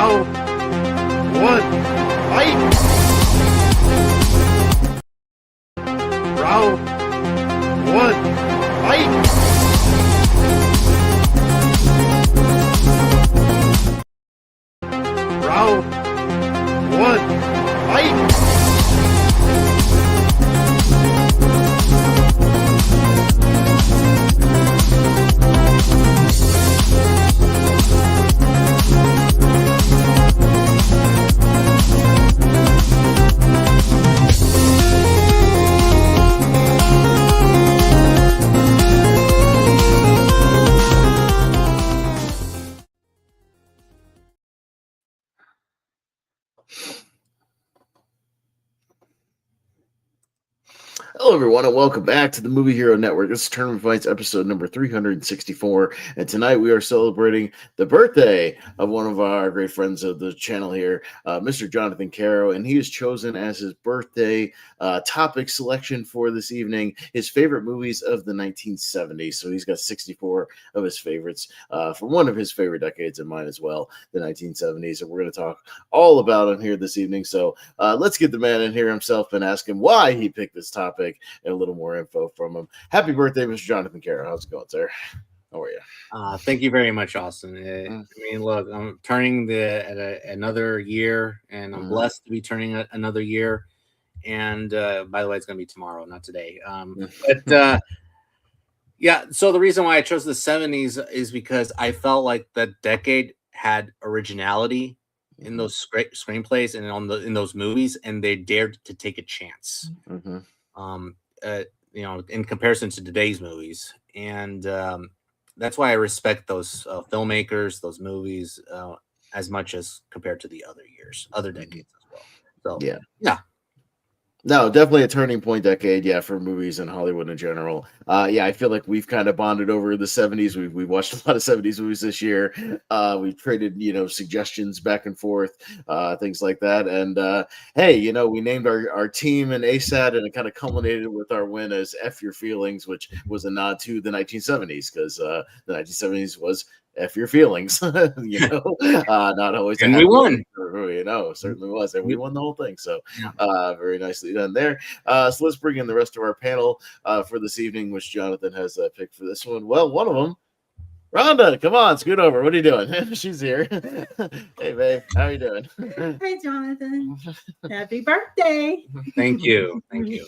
Round one, fight! Round one, fight! Round one, fight! Hello, everyone, and welcome back to the Movie Hero Network. This is Tournament Fights, episode number 364, and tonight we are celebrating the birthday of one of our great friends of the channel here, Mr. Jonathan Caro, and he has chosen as his birthday topic selection for this evening his favorite movies of the 1970s. So he's got 64 of his favorites from one of his favorite decades and mine as well, the 1970s, and we're going to talk all about him here this evening. So let's get the man in here himself and ask him why he picked this topic and a little more info from him. Happy birthday, Mr. Jonathan Caro. How's it going, sir? How are you? Thank you very much, Austin. I mean, look, I'm turning another year, and I'm blessed to be turning another year. And by the way, it's going to be tomorrow, not today. Yeah. So the reason why I chose the 70s is because I felt like that decade had originality in those screenplays and in those movies, and they dared to take a chance. In comparison to today's movies, and that's why I respect those filmmakers, those movies, as much as compared to the other decades as well. So yeah. No, definitely a turning point decade, for movies and Hollywood in general. I feel like we've kind of bonded over the 70s. We've watched a lot of 70s movies this year. We've traded, suggestions back and forth, things like that. And hey, we named our team in ASAT, and it kind of culminated with our win as F Your Feelings, which was a nod to the 1970s, because the 1970s was F your feelings, not always. And we won. Certainly was. And we won the whole thing. So very nicely done there. So let's bring in the rest of our panel for this evening, which Jonathan has picked for this one. Well, one of them, Rhonda, come on, scoot over. What are you doing? She's here. Hey, babe. How are you doing? Hey, Jonathan. Happy birthday. Thank you. Thank you.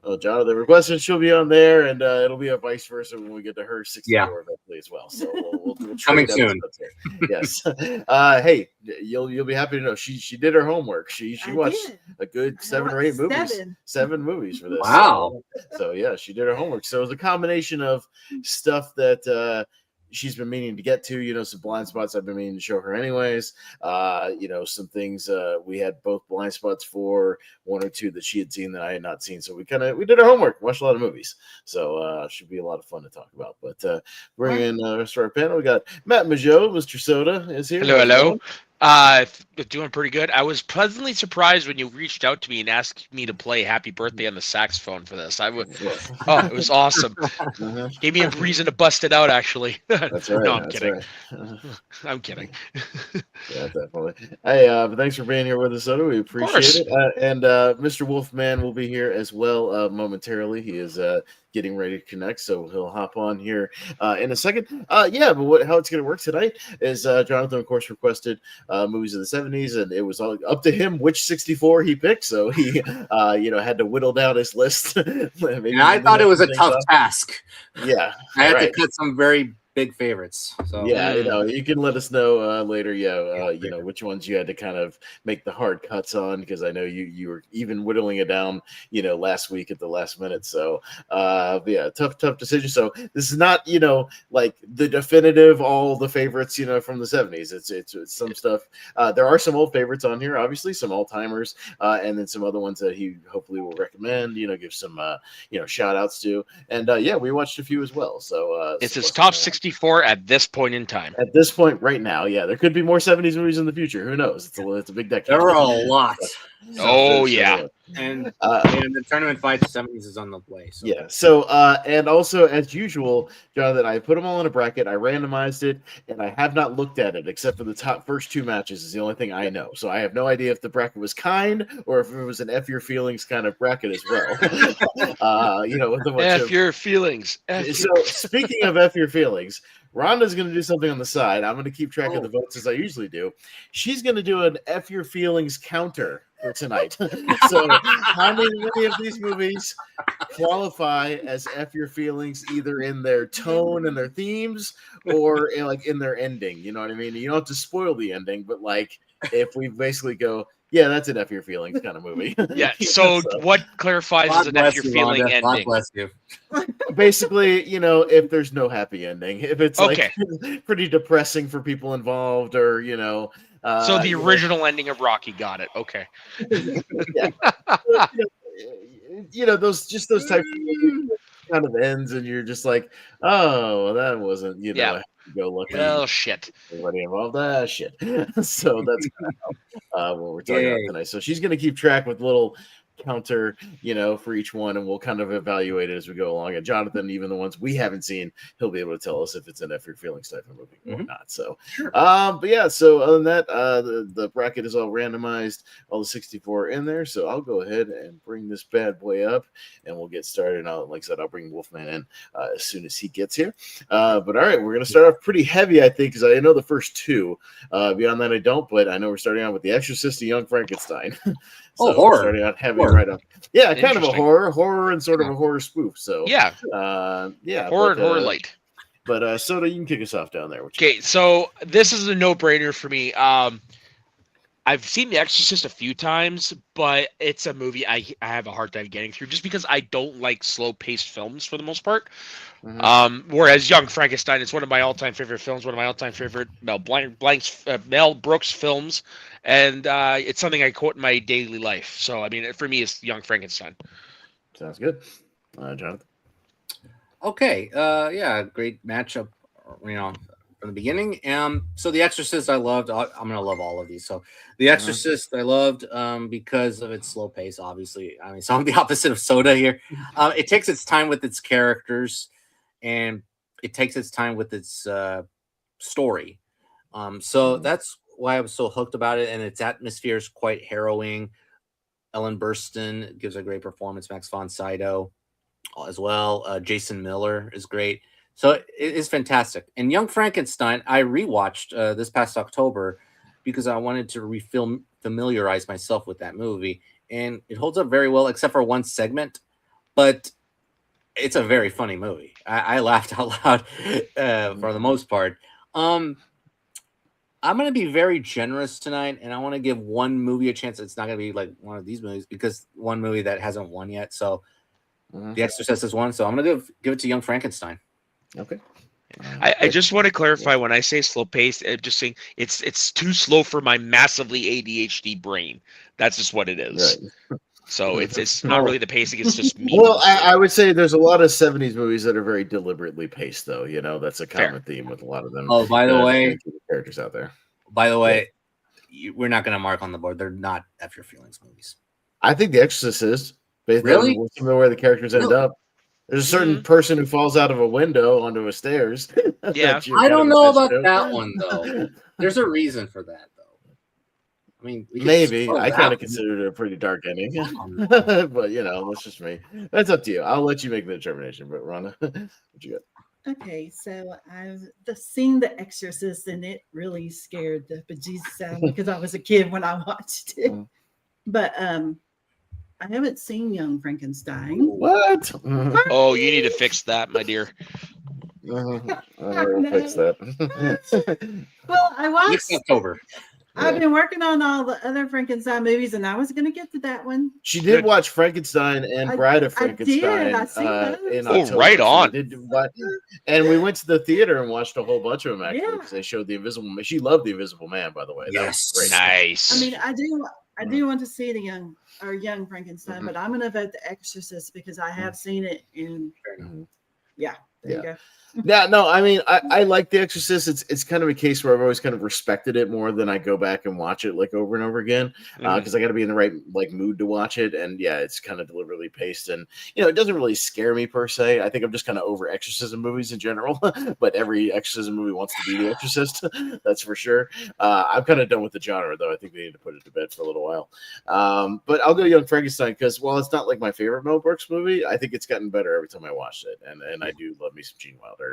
Well, Jonathan requested she'll be on there, and it'll be a vice versa when we get to her 64 hopefully as well. So we'll coming soon. Yes. Hey, you'll be happy to know she did her homework. She watched a good 7 or 8 movies. 7 movies for this. Wow. So yeah, she did her homework. So it was a combination of stuff that she's been meaning to get to, some blind spots I've been meaning to show her anyways. Some things we had both blind spots for, 1 or 2 that she had seen that I had not seen. So we did our homework, watched a lot of movies. So should be a lot of fun to talk about. But bring in the rest of our panel. We got Matt Mageau, Mr. Soda is here. Hello. Doing pretty good. I was pleasantly surprised when you reached out to me and asked me to play Happy Birthday on the saxophone for this. It was awesome. Gave me a reason to bust it out, actually. That's right. No, I'm kidding. Right. I'm kidding. Yeah, definitely. Hey, but thanks for being here with us, Soda. We appreciate it. And Mr. Wolfman will be here as well momentarily. He is getting ready to connect, so he'll hop on here in a second. But how it's going to work tonight is Jonathan, of course, requested movies of the 70s, and it was all up to him which 64 he picked. So he, had to whittle down his list. And I thought it was a tough task. Yeah, I had to cut some very big favorites. So you can let us know later. Which ones you had to kind of make the hard cuts on, because I know you were even whittling it down, last week at the last minute. So tough decision. So this is not like the definitive all the favorites from the 70s. It's some stuff. There are some old favorites on here, obviously some all timers, and then some other ones that he hopefully will recommend. Give some shout outs to, and we watched a few as well. So it's his top 64 at this point in time. At this point, right now, there could be more 70s movies in the future. Who knows? It's a big decade. There are a lot. And the tournament fight, the 70s is on the way. So. Yeah. So, and also as usual, Jonathan, I put them all in a bracket. I randomized it, and I have not looked at it except for the top first two matches. Is the only thing I know. So I have no idea if the bracket was kind or if it was an F your feelings kind of bracket as well. With a bunch F your feelings. Speaking of F your feelings, Rhonda's going to do something on the side. I'm going to keep track of the votes as I usually do. She's going to do an F your feelings counter for tonight. So how many of these movies qualify as F your feelings either in their tone and their themes or in their ending? You know what I mean? You don't have to spoil the ending, but if we basically go, yeah, that's an F your feelings kind of movie. Yeah. So what clarifies as an F your feeling Rhonda. ending? God bless you. Basically, if there's no happy ending, if it's pretty depressing for people involved, or so the original ending of Rocky, got it. Okay. Yeah. those types of kind of ends, and you're just like, oh, well, that wasn't go lucky. Well, shit. Everybody involved. Shit. So that's kind of what we're talking about tonight. So she's going to keep track with little counter, for each one, and we'll kind of evaluate it as we go along. And Jonathan, even the ones we haven't seen, he'll be able to tell us if it's an F your feelings type of movie or not. So, but yeah. So other than that, the bracket is all randomized, all the 64 in there. So I'll go ahead and bring this bad boy up, and we'll get started. And like I said, I'll bring Wolfman in as soon as he gets here. But all right, we're gonna start off pretty heavy, I think, because I know the first two. Beyond that, I don't. But I know we're starting out with The Exorcist, and Young Frankenstein. So horror. Starting out heavy right up. Yeah, kind of a horror and sort of a horror spoof. So horror light. But Soda, you can kick us off down there. Okay, so this is a no-brainer for me. I've seen The Exorcist a few times, but it's a movie I have a hard time getting through just because I don't like slow-paced films for the most part. Whereas Young Frankenstein is one of my all-time favorite films, one of my all-time favorite Mel Brooks films, and it's something I quote in my daily life. So, I mean, for me, it's Young Frankenstein. Sounds good. Jonathan? Okay. Great matchup, from the beginning. So The Exorcist I loved. I'm going to love all of these. So The Exorcist I loved because of its slow pace, obviously. I mean, so I'm the opposite of Soda here. It takes its time with its characters, and it takes its time with its story. So that's why I was so hooked about it, and its atmosphere is quite harrowing. Ellen Burstyn gives a great performance. Max von Sydow as well. Jason Miller is great. So it is fantastic. And Young Frankenstein, I rewatched this past October because I wanted to familiarize myself with that movie. And it holds up very well, except for one segment. But it's a very funny movie. I laughed out loud for the most part. I'm going to be very generous tonight, and I want to give one movie a chance. It's not going to be like one of these movies because one movie that hasn't won yet. So The Exorcist is one. So I'm going to give it to Young Frankenstein. Okay. I just want to clarify, when I say slow paced, I'm just saying it's too slow for my massively ADHD brain. That's just what it is. Right. So it's not really the pacing, it's just me. Well, I would say there's a lot of 70s movies that are very deliberately paced, though. That's a common theme with a lot of them. Oh, by the way, characters out there. By the way, we're not going to mark on the board. They're not F your feelings movies. I think The Exorcist is. Really? Some of where the characters end up. There's a certain person who falls out of a window onto a stairs. Yeah. I don't know about that one, though. There's a reason for that, though. I mean, maybe. I kind of consider it a pretty dark ending. But, that's just me. That's up to you. I'll let you make the determination. But, Rhonda, what you got? Okay, so I've seen The Exorcist, and it really scared the bejesus out of me because I was a kid when I watched it. But I haven't seen Young Frankenstein. What? Oh, you need to fix that, my dear. I'll fix that. Well, I watched next October. I've been working on all the other Frankenstein movies, and I was going to get to that one. She did watch Frankenstein and Bride of Frankenstein. I did. In October. Right on. And we went to the theater and watched a whole bunch of them, actually, because they showed The Invisible Man. She loved The Invisible Man, by the way. Yes. Great. Nice. I mean, I do want to see the Young Frankenstein, but I'm going to vote The Exorcist because I have seen it. And there you go. Yeah, no, I mean, I like The Exorcist. It's kind of a case where I've always kind of respected it more than I go back and watch it like over and over again, because I got to be in the right like mood to watch it. And yeah, it's kind of deliberately paced, and it doesn't really scare me per se. I think I'm just kind of over exorcism movies in general, but every exorcism movie wants to be The Exorcist. That's for sure. I'm kind of done with the genre, though. I think we need to put it to bed for a little while. But I'll go Young Frankenstein because while it's not like my favorite Mel Brooks movie, I think it's gotten better every time I watched it, and I do love me some Gene Wilder.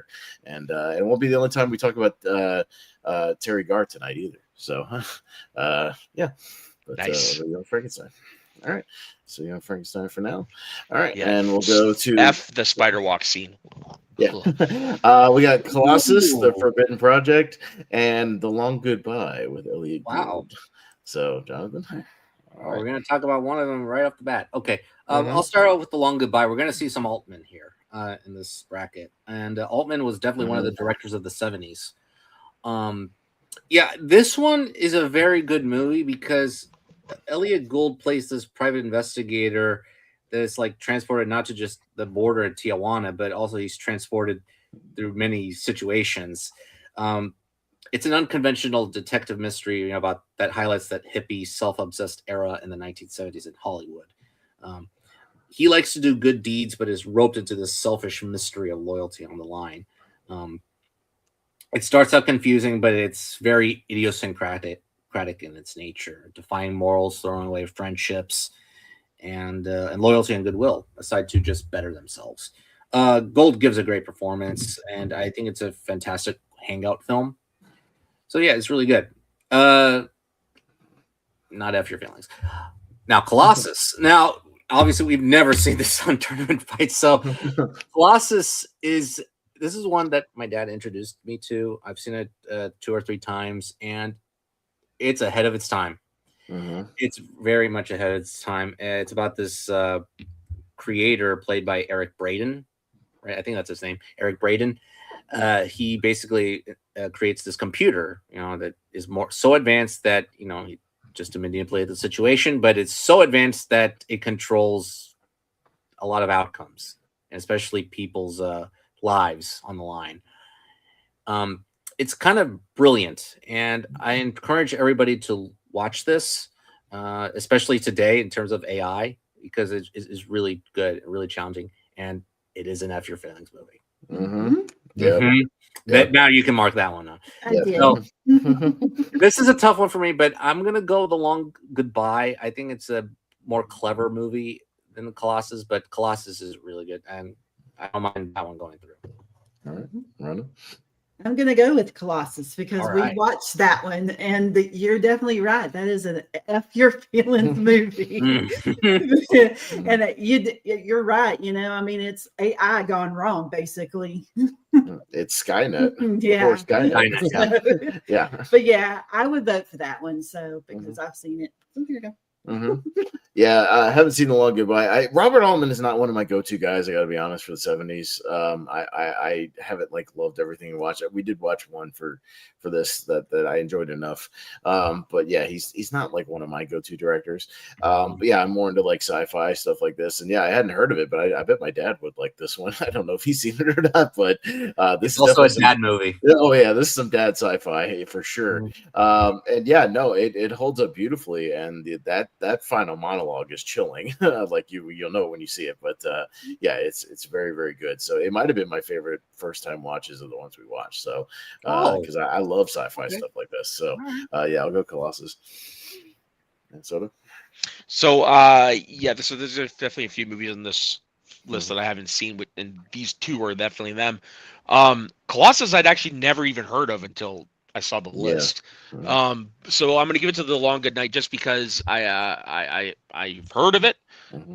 And it won't be the only time we talk about Terry Garr tonight either. So, yeah. But, nice. Young Frankenstein. All right. So, Young Frankenstein for now. All right. Yeah. And we'll go to the spider walk scene. Yeah. We got Colossus, The Forbidden Project, and The Long Goodbye with Elliot Gould. So, Jonathan. All right. We're going to talk about one of them right off the bat. Okay. I'll start out with The Long Goodbye. We're going to see some Altman here in this bracket. And Altman was definitely one of the directors of the 70s. Yeah, this one is a very good movie because Elliot Gould plays this private investigator that's like transported not to just the border at Tijuana, but also he's transported through many situations. It's an unconventional detective mystery about that highlights that hippie, self-obsessed era in the 1970s in Hollywood. He likes to do good deeds, but is roped into this selfish mystery of loyalty on the line. It starts out confusing, but it's very idiosyncratic in its nature, defying morals, throwing away friendships, and loyalty and goodwill, aside to just better themselves. Gold gives a great performance, and I think it's a fantastic hangout film. So yeah, it's really good. Not F your feelings. Now, Colossus. Now, obviously, we've never seen this on Tournament Fight. So Colossus is one that my dad introduced me to. I've seen it 2 or 3 times, and it's ahead of its time. It's very much ahead of its time. It's about this creator played by Eric Braeden, right? I think that's his name, Eric Braeden. He basically creates this computer, that is so advanced that just to manipulate the situation, but it's so advanced that it controls a lot of outcomes, especially people's lives on the line. It's kind of brilliant, and I encourage everybody to watch this, especially today in terms of AI, because it is really good, really challenging, and it is an F your feelings movie. Now you can mark that one up. So, this is a tough one for me, but I'm gonna go The Long Goodbye. I think it's a more clever movie than the Colossus, but Colossus is really good, and I don't mind that one going through. All right, Rhonda. I'm going to go with Colossus because we watched that one, and you're definitely right. That is an F your feelings movie. And you're right. I mean, it's AI gone wrong, basically. It's Skynet. Yeah. Of course, Skynet. Yeah. But yeah, I would vote for that one. So, because I've seen it. So here you go. Yeah, I haven't seen The Long Goodbye. Robert Altman is not one of my go-to guys. I got to be honest, for the 70s. I haven't loved everything we watched. We did watch one for this that I enjoyed enough. But yeah, he's not one of my go-to directors. But yeah, I'm more into sci-fi stuff like this. And yeah, I hadn't heard of it, but I bet my dad would like this one. I don't know if he's seen it or not, but this is also a dad movie. Oh yeah, this is some dad sci-fi for sure. And yeah, no, it holds up beautifully, and that final monologue is chilling. You'll know when you see it, but yeah, it's very, very good. So it might have been my favorite first time watches of the ones we watched. So because I love sci-fi stuff like this. So yeah, I'll go Colossus. And Soda. So yeah, so there's definitely a few movies on this list that I haven't seen, and these two are definitely them. Colossus I'd actually never even heard of until I saw the list. So I'm going to give it to The Long Good Night just because I've heard of it.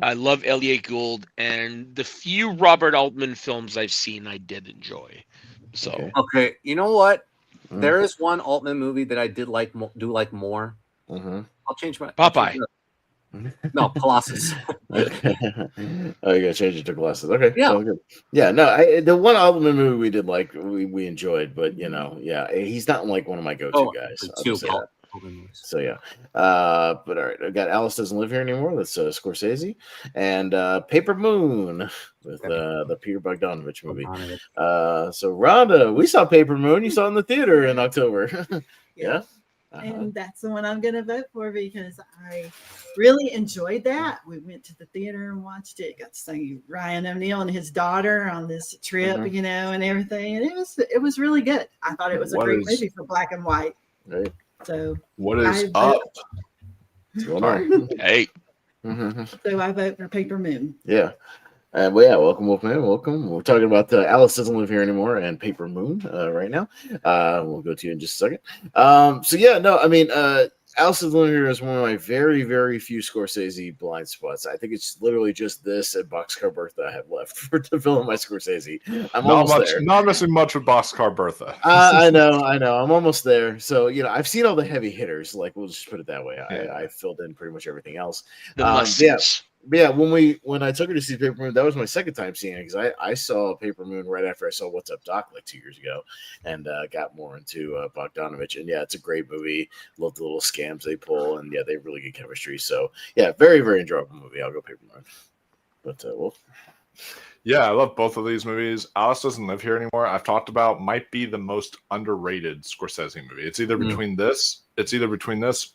I love Elliot Gould, and the few Robert Altman films I've seen I did enjoy. So okay, you know what? There is one Altman movie that I did like more. I'll change my Popeye. No, Colossus. Okay. Oh, you gotta change it to Colossus. Okay. Yeah. So good. Yeah. No, the one Altman movie we did we enjoyed, but yeah, he's not one of my go-to guys. So yeah, but all right, I got Alice Doesn't Live Here Anymore. That's Scorsese, and Paper Moon with the Peter Bogdanovich movie. So Rhonda, we saw Paper Moon. You saw it in the theater in October. Yeah. And that's the one I'm going to vote for because I really enjoyed that. We went to the theater and watched it. Got to see Ryan O'Neal and his daughter on this trip, and everything. And it was really good. I thought it was a great movie for black and white. Right. So what is up? Hey. So I vote for Paper Moon. Yeah. Welcome, Wolfman. Welcome. We're talking about Alice Doesn't Live Here Anymore and Paper Moon right now. We'll go to you in just a second. Alice Doesn't Live Here is one of my very, very few Scorsese blind spots. I think it's literally just this and Boxcar Bertha I have left to fill in my Scorsese. I'm almost there. Not missing much with Boxcar Bertha. I know. I'm almost there. So, I've seen all the heavy hitters. Like, we'll just put it that way. I filled in pretty much everything else. When I took her to see Paper Moon, that was my second time seeing it because I saw Paper Moon right after I saw What's Up Doc like 2 years ago, and got more into Bogdanovich. And it's a great movie. Love the little scams they pull, and they have really good chemistry. So very, very enjoyable movie. I'll go Paper Moon. But Wolf. Yeah, I love both of these movies. Alice Doesn't Live Here Anymore, I've talked about, might be the most underrated Scorsese movie. It's either between this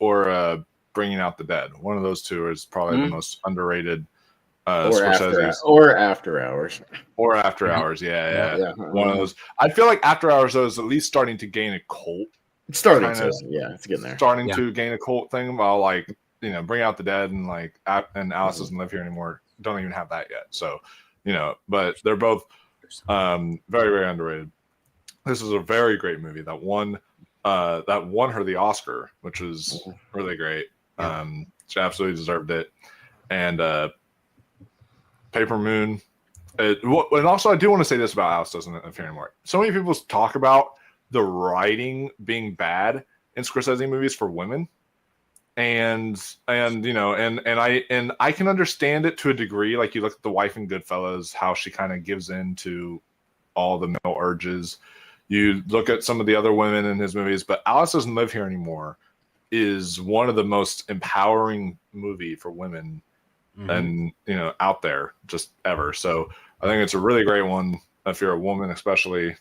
or Bringing Out the Dead. One of those two is probably the most underrated Scorsese. Or After Hours. Or After Hours, yeah. One of those. I feel like After Hours, though, is at least starting to gain a cult. It's starting to, it's getting there. Starting to gain a cult thing, while Bring Out the Dead and Alice Doesn't Live Here Anymore don't even have that yet. So, but they're both very, very underrated. This is a very great movie that won her the Oscar, which was really great. She absolutely deserved it. And Paper Moon. And also, I do want to say this about Alice Doesn't Live Here Anymore. So many people talk about the writing being bad in Scorsese movies for women, and I can understand it to a degree. Like, you look at The Wife in Goodfellas, how she kind of gives in to all the male urges. You look at some of the other women in his movies, but Alice Doesn't Live Here Anymore is one of the most empowering movie for women and out there just ever. So I think it's a really great one if you're a woman, especially,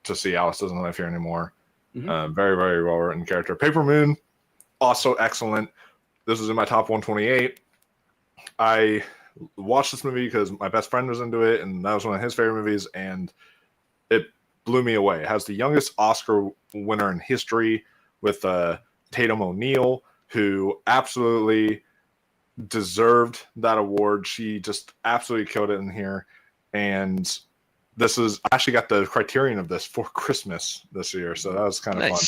to see Alice Doesn't Live Here Anymore. Very, very well written character. Paper Moon, also excellent. This is in my top 128. I watched this movie because my best friend was into it, and that was one of his favorite movies, and it blew me away. It has the youngest Oscar winner in history with Tatum O'Neal, who absolutely deserved that award. She just absolutely killed it in here. And I actually got the Criterion of this for Christmas this year, so that was kind of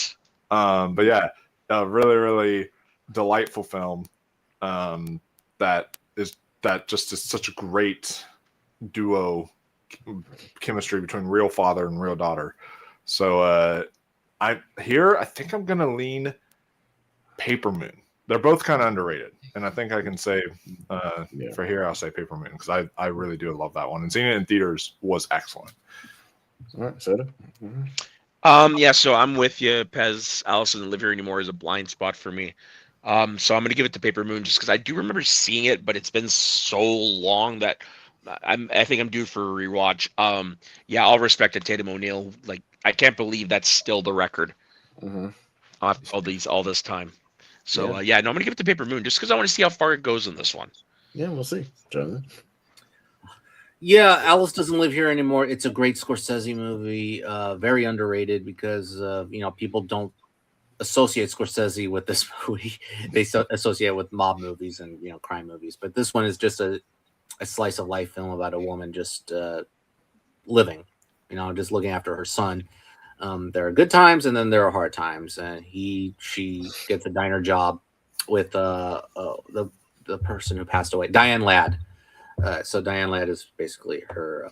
fun. But yeah, a really, really delightful film that is such a great duo chemistry between real father and real daughter. So I think I'm gonna lean Paper Moon. They're both kind of underrated, and I think I can say for here I'll say Paper Moon because I really do love that one, and seeing it in theaters was excellent. All right, Soda. So I'm with you, Pez. Alice Doesn't Live Here Anymore is a blind spot for me. So I'm going to give it to Paper Moon just because I do remember seeing it, but it's been so long that I think I'm due for a rewatch. I'll respect it, Tatum O'Neal. Like, I can't believe that's still the record all this time. So I'm going to give it to Paper Moon just because I want to see how far it goes in this one. Yeah, we'll see, Jonathan. Yeah, Alice Doesn't Live Here Anymore. It's a great Scorsese movie, very underrated because people don't associate Scorsese with this movie. They associate it with mob movies and crime movies, but this one is just a slice of life film about a woman just living, just looking after her son. There are good times and then there are hard times, and she gets a diner job with the person who passed away, Diane Ladd. So Diane Ladd is basically her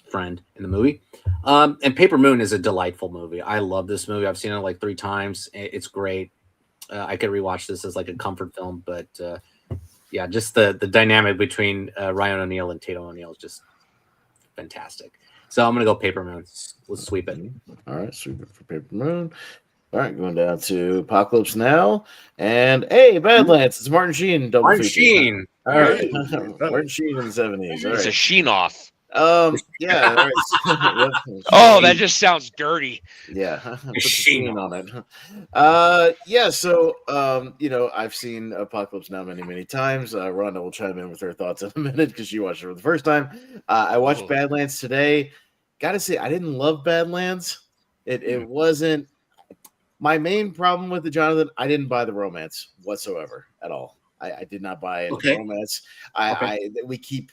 friend in the movie. And Paper Moon is a delightful movie. I love this movie. I've seen it like 3 times. It's great. I could rewatch this as like a comfort film, but just the dynamic between Ryan O'Neal and Tatum O'Neal is just fantastic. So I'm gonna go Paper Moon. Let's sweep it. All right, sweep it for Paper Moon. All right, going down to Apocalypse Now, and hey, Badlands. It's Martin Sheen. Martin Sheen. All right, Martin Sheen in the 70s. All It's a right. sheen off. Yeah. All right. Yep. Oh, that just sounds dirty. Yeah, put the Sheen sheen on it. Yeah. So, I've seen Apocalypse Now many times. Rhonda will chime in with her thoughts in a minute because she watched it for the first time. I watched Badlands today. Gotta say, I didn't love Badlands. It wasn't my main problem with the Jonathan. I didn't buy the romance whatsoever at all. I did not buy any romance. We keep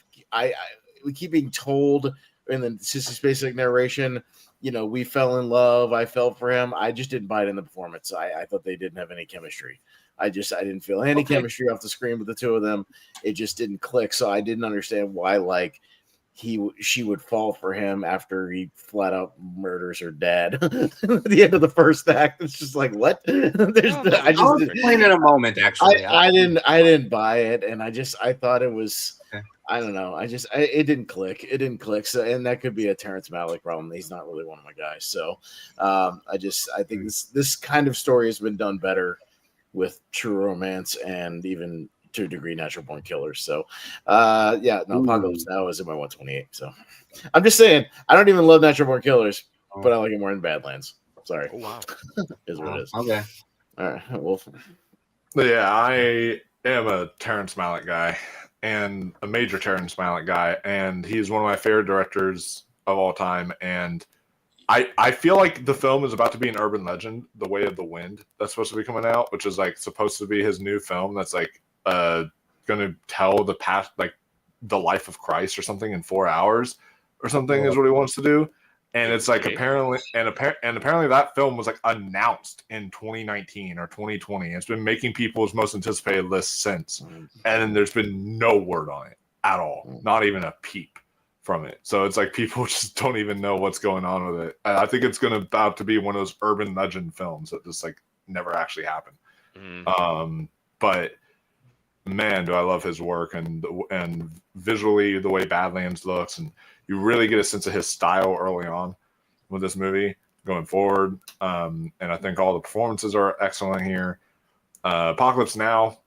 being told in the Sissy Spacek narration, we fell in love. I fell for him. I just didn't buy it in the performance. I thought they didn't have any chemistry. I didn't feel any chemistry off the screen with the two of them. It just didn't click. So I didn't understand why she would fall for him after he flat out murders her dad at the end of the first act. It's just like, what? I'll explain in a moment. Actually, I didn't buy it, and I thought it was. I don't know. It didn't click. It didn't click. So, and that could be a Terrence Malick problem. He's not really one of my guys. So, I think this kind of story has been done better with true romance and even to a degree natural born killers. So, Apocalypse Now is in my 128. So, I'm just saying I don't even love natural born killers, but I like it more than Badlands. Sorry. Oh, wow. Is what it is. Okay. All right. Wolfman. Yeah, I am a Terrence Malick guy. And a major Terrence Malick guy, and he's one of my favorite directors of all time. And I feel like the film is about to be an urban legend, The Way of the Wind, that's supposed to be coming out, which is supposed to be his new film that's going to tell the past, the life of Christ or something in 4 hours or something is what he wants to do. And it's apparently that film was announced in 2019 or 2020. It's been making people's most anticipated list since, and there's been no word on it at all, not even a peep from it. So it's people just don't even know what's going on with it. I think it's about to be one of those urban legend films that just never actually happened. But man, do I love his work and visually the way Badlands looks, and you really get a sense of his style early on with this movie going forward. And I think all the performances are excellent here. Apocalypse Now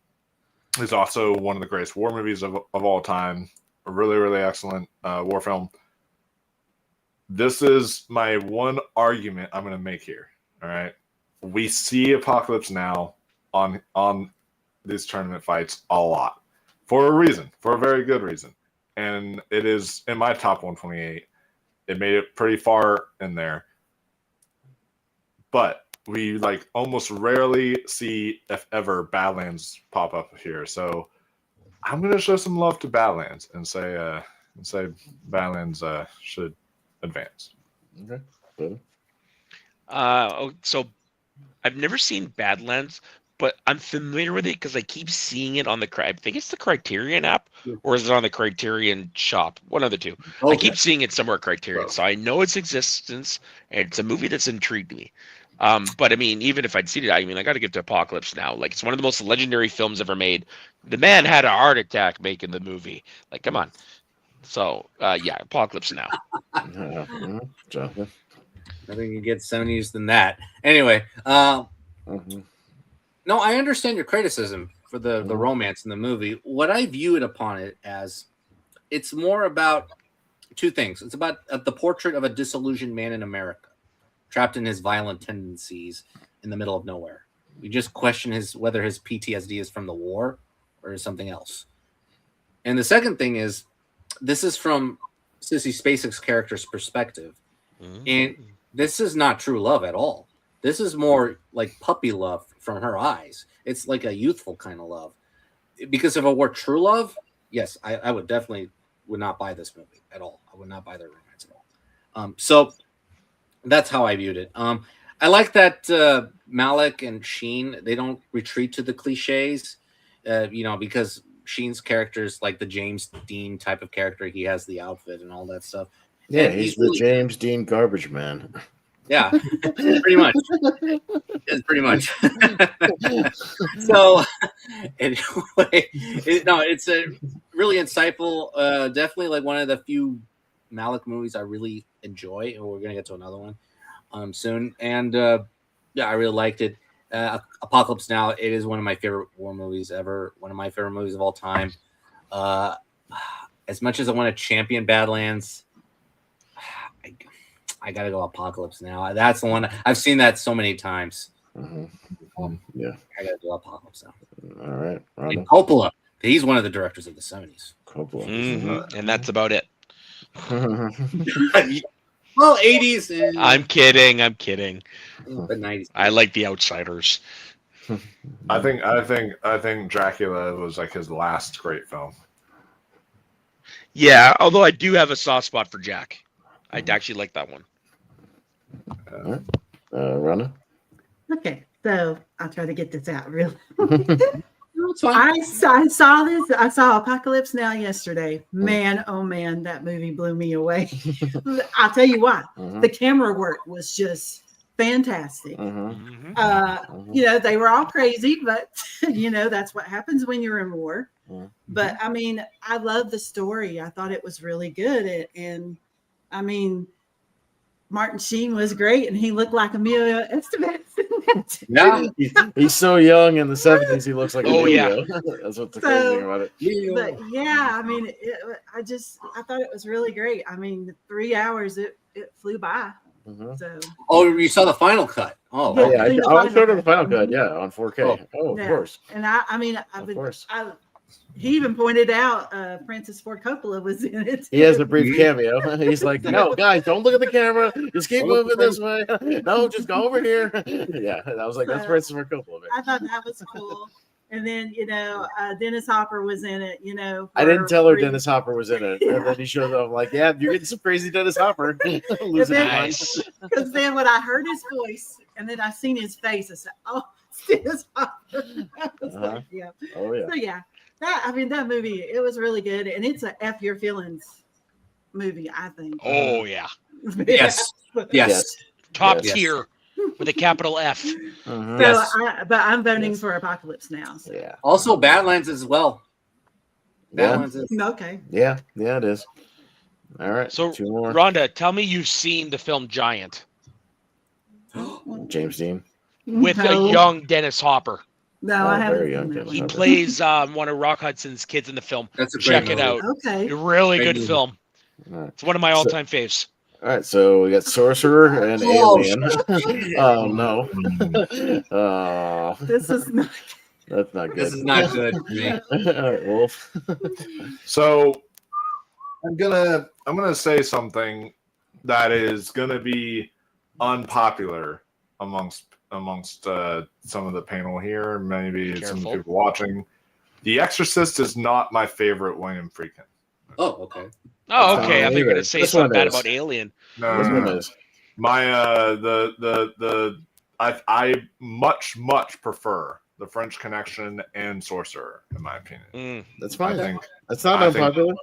is also one of the greatest war movies of all time. A really, really excellent war film. This is my one argument I'm going to make here. All right. We see Apocalypse Now on these tournament fights a lot for a reason, for a very good reason. And it is in my top 128. It made it pretty far in there. But we almost rarely see, if ever, Badlands pop up here. So I'm going to show some love to Badlands and say Badlands should advance. Okay. So I've never seen Badlands, but I'm familiar with it because I keep seeing it on I think it's the Criterion app, or is it on the Criterion shop? One of the two. Okay. I keep seeing it somewhere Criterion, so I know its existence, and it's a movie that's intrigued me. But I mean, even if I'd seen it, I got to give to Apocalypse Now. It's one of the most legendary films ever made. The man had a heart attack making the movie. Come on. So Apocalypse Now. Jonathan. Nothing can get 70s than that. Anyway, no, I understand your criticism for the romance in the movie. What I view it upon it as, it's more about two things. It's about the portrait of a disillusioned man in America, trapped in his violent tendencies in the middle of nowhere. We just question whether his PTSD is from the war or is something else. And the second thing is, this is from Sissy Spacek's character's perspective. And this is not true love at all. This is more like puppy love from her eyes. It's like a youthful kind of love. Because if it were true love, yes, I would not buy this movie at all. I would not buy their romance at all. So that's how I viewed it. I like that Malick and Sheen, they don't retreat to the cliches, because Sheen's character is like the James Dean type of character. He has the outfit and all that stuff. Yeah, and he's the James Dean garbage man. Yeah, pretty much. It's pretty much. So, anyway, it's a really insightful. Definitely like one of the few Malick movies I really enjoy, and we're gonna get to another one soon. And Yeah, I really liked it. Apocalypse Now, it is one of my favorite war movies ever. One of my favorite movies of all time. As much as I want to champion Badlands, I gotta go Apocalypse Now. That's the one I've seen that so many times. Yeah, I gotta go Apocalypse Now. All right, And Coppola. He's one of the directors of the 70s. Coppola. And that's about it. Well, 80s. I'm kidding. But 90s. I like The Outsiders. I think Dracula was like his last great film. Yeah, although I do have a soft spot for Jack. I'd actually like that one. Rhonda? Okay, so I'll try to get this out real. It's fine. I saw this. I saw Apocalypse Now yesterday. Man, oh man, that movie blew me away. I'll tell you why. The camera work was just fantastic. You know, they were all crazy, but you know, that's what happens when you're in war. But I mean, I love the story. I thought it was really good. And I mean, Martin Sheen was great, and he looked like Emilio Estevez. Yeah, he's so young in the 70s. He looks like Emilio. That's what's the crazy thing about it. But yeah, I mean, I thought it was really great. I mean, 3 hours, it flew by. So. Oh, you saw the final cut. Oh, yeah, I showed her the final cut. Yeah, on 4K. Oh, of course. And I mean, he even pointed out Francis Ford Coppola was in it. He has a brief cameo. He's like, no, guys, don't look at the camera. Just keep moving this way. No, just go over here. Yeah, I was like, that's Francis Ford Coppola. Man. I thought that was cool. And then, you know, Dennis Hopper was in it, you know. I didn't tell her Dennis Hopper was in it. And then he showed up. I'm like, yeah, you're getting some crazy Dennis Hopper. Nice. Because then when I heard his voice and then I seen his face, I said, oh, it's Dennis Hopper. I was like, yeah. Oh, yeah. So, yeah. That movie, it was really good. And it's a F Your Feelings movie, I think. Oh, yeah. Yes. Top tier with a capital F. So but I'm voting for Apocalypse Now. So. Yeah. Also, Badlands as well. Badlands is okay. Yeah, it is. All right. So, 2 more. Rhonda, tell me you've seen the film Giant James Dean with a young Dennis Hopper. No, I haven't. He plays one of Rock Hudson's kids in the film. Check it out. Okay. A really good film. It's one of my all-time faves. All right, so we got Sorcerer and Alien. Oh no. This is not. That's not good. This is not good for me. All right, Wolf. So I'm gonna say something that is gonna be unpopular amongst some of the panel here, maybe some people watching. The Exorcist is not my favorite William Friedkin. Oh, okay. Oh, okay. I think you're gonna say something bad about Alien. No. My I much prefer The French Connection and Sorcerer, in my opinion. That's fine. I think that's not unpopular.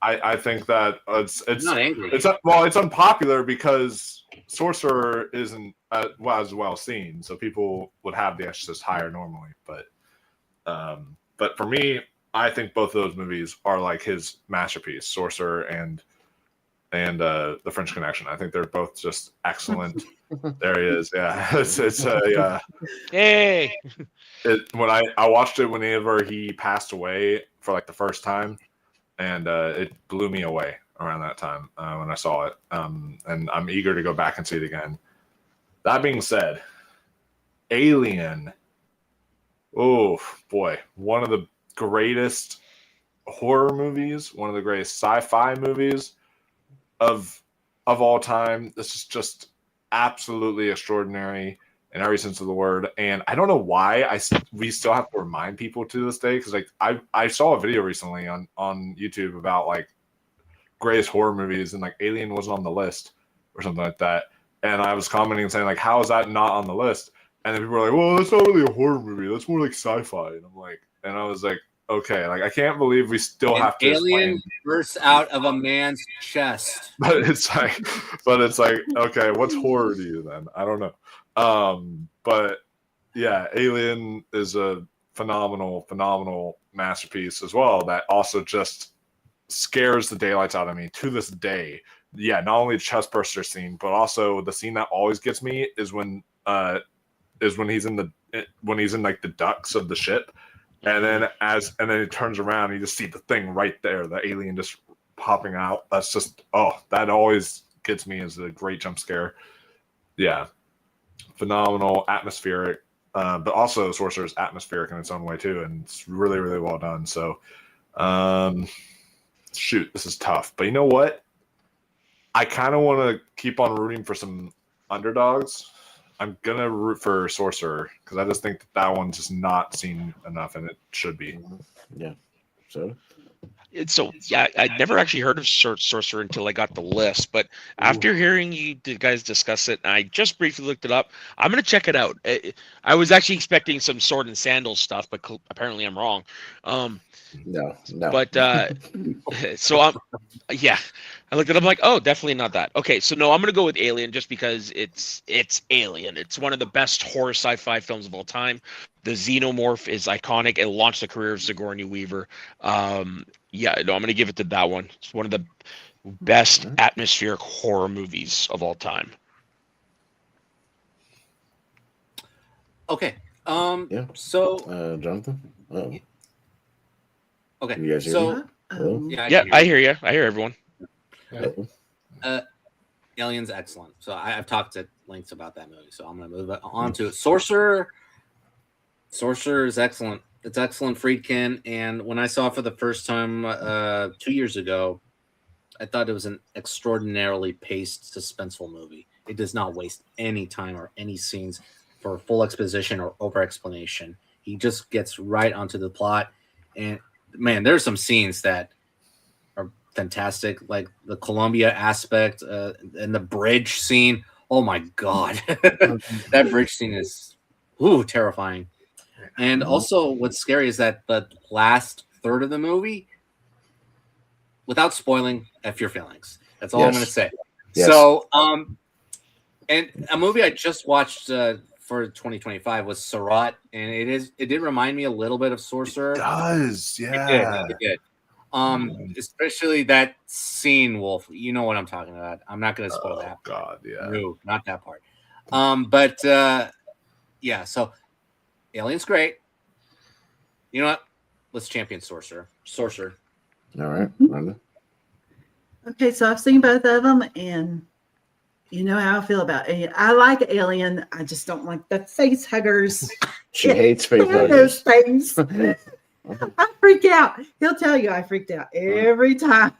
I think that it's not angry. It's unpopular because Sorcerer isn't as well seen, so people would have The Exorcist higher normally. But for me, I think both of those movies are like his masterpiece, Sorcerer and The French Connection. I think they're both just excellent. There he is. Yeah, Hey. When I watched it whenever he passed away for like the first time, and it blew me away around that time when I saw it. And I'm eager to go back and see it again. That being said, Alien. Oh boy, one of the greatest horror movies, one of the greatest sci-fi movies of all time. This is just absolutely extraordinary in every sense of the word. And I don't know why we still have to remind people to this day, because like I saw a video recently on YouTube about like greatest horror movies, and like Alien wasn't on the list or something like that. And I was commenting and saying like, how is that not on the list? And then people were like, well, that's not really a horror movie. That's more like sci-fi. And I was like, okay, like I can't believe we still have to. Alien bursts out of a man's chest. But it's like, okay, what's horror to you then? I don't know. But yeah, Alien is a phenomenal masterpiece as well. That also just scares the daylights out of me to this day. Yeah, not only the chest burster scene, but also the scene that always gets me is when is when he's in like the ducts of the ship, and then it turns around, and you just see the thing right there, the alien just popping out. That's just that always gets me as a great jump scare. Yeah, phenomenal, atmospheric, but also Sorcerer's atmospheric in its own way too, and it's really, really well done. So, shoot, this is tough, but you know what? I kind of want to keep on rooting for some underdogs. I'm gonna root for Sorcerer because I just think that one's just not seen enough, and it should be. Yeah. So. So yeah, I'd never actually heard of Sorcerer until I got the list. But after hearing you guys discuss it, and I just briefly looked it up, I'm gonna check it out. I was actually expecting some sword and sandals stuff, but apparently I'm wrong. No. But so yeah, I looked it up. I'm like, oh, definitely not that. Okay, so no, I'm gonna go with Alien just because it's Alien. It's one of the best horror sci-fi films of all time. The xenomorph is iconic. It launched the career of Sigourney Weaver. Yeah, no, I'm gonna give it to that one. It's one of the best atmospheric horror movies of all time. Okay. Yeah. So Jonathan. Oh. Okay. You guys hear So me? I hear you. I hear everyone. Alien's excellent. So I've talked at lengths about that movie. So I'm gonna move on to it. Sorcerer. Sorcerer is excellent. It's excellent, Friedkin. And when I saw it for the first time 2 years ago, I thought it was an extraordinarily paced, suspenseful movie. It does not waste any time or any scenes for full exposition or over explanation. He just gets right onto the plot. And man, there's some scenes that are fantastic, like the Columbia aspect and the bridge scene. Oh my God. That bridge scene is terrifying. And also what's scary is that the last third of the movie, without spoiling, F your feelings. That's all I'm going to say. Yes. So, and a movie I just watched for 2025 was Surratt, and it did remind me a little bit of Sorcerer. It does, yeah. It did. Especially that scene, Wolf. You know what I'm talking about. I'm not going to spoil that. God, yeah. No, not that part. But yeah, so Alien's great. You know what? Let's champion Sorcerer. All right, Rhonda. Okay, so I've seen both of them, and you know how I feel about Alien. I like Alien. I just don't like the face huggers. She hates face huggers. Those things. I freak out. He'll tell you I freaked out every time.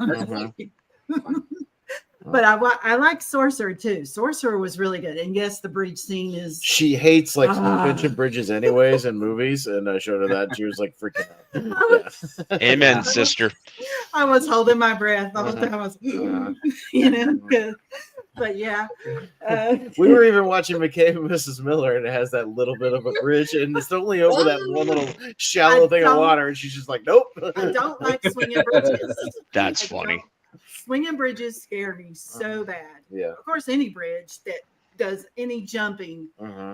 But I like Sorcerer too. Sorcerer was really good, and yes, the bridge scene is. She hates like suspension bridges, anyways, in movies, and I showed her that and she was like freaking out. Yeah. Amen, sister. I was holding my breath the whole time. I was, you know, but yeah. We were even watching McCabe and Mrs. Miller, and it has that little bit of a bridge, and it's only over that one little shallow thing of water, and she's just like, nope. I don't like swinging bridges. That's funny. Swinging bridges scare me so bad. Yeah. Of course, any bridge that does any jumping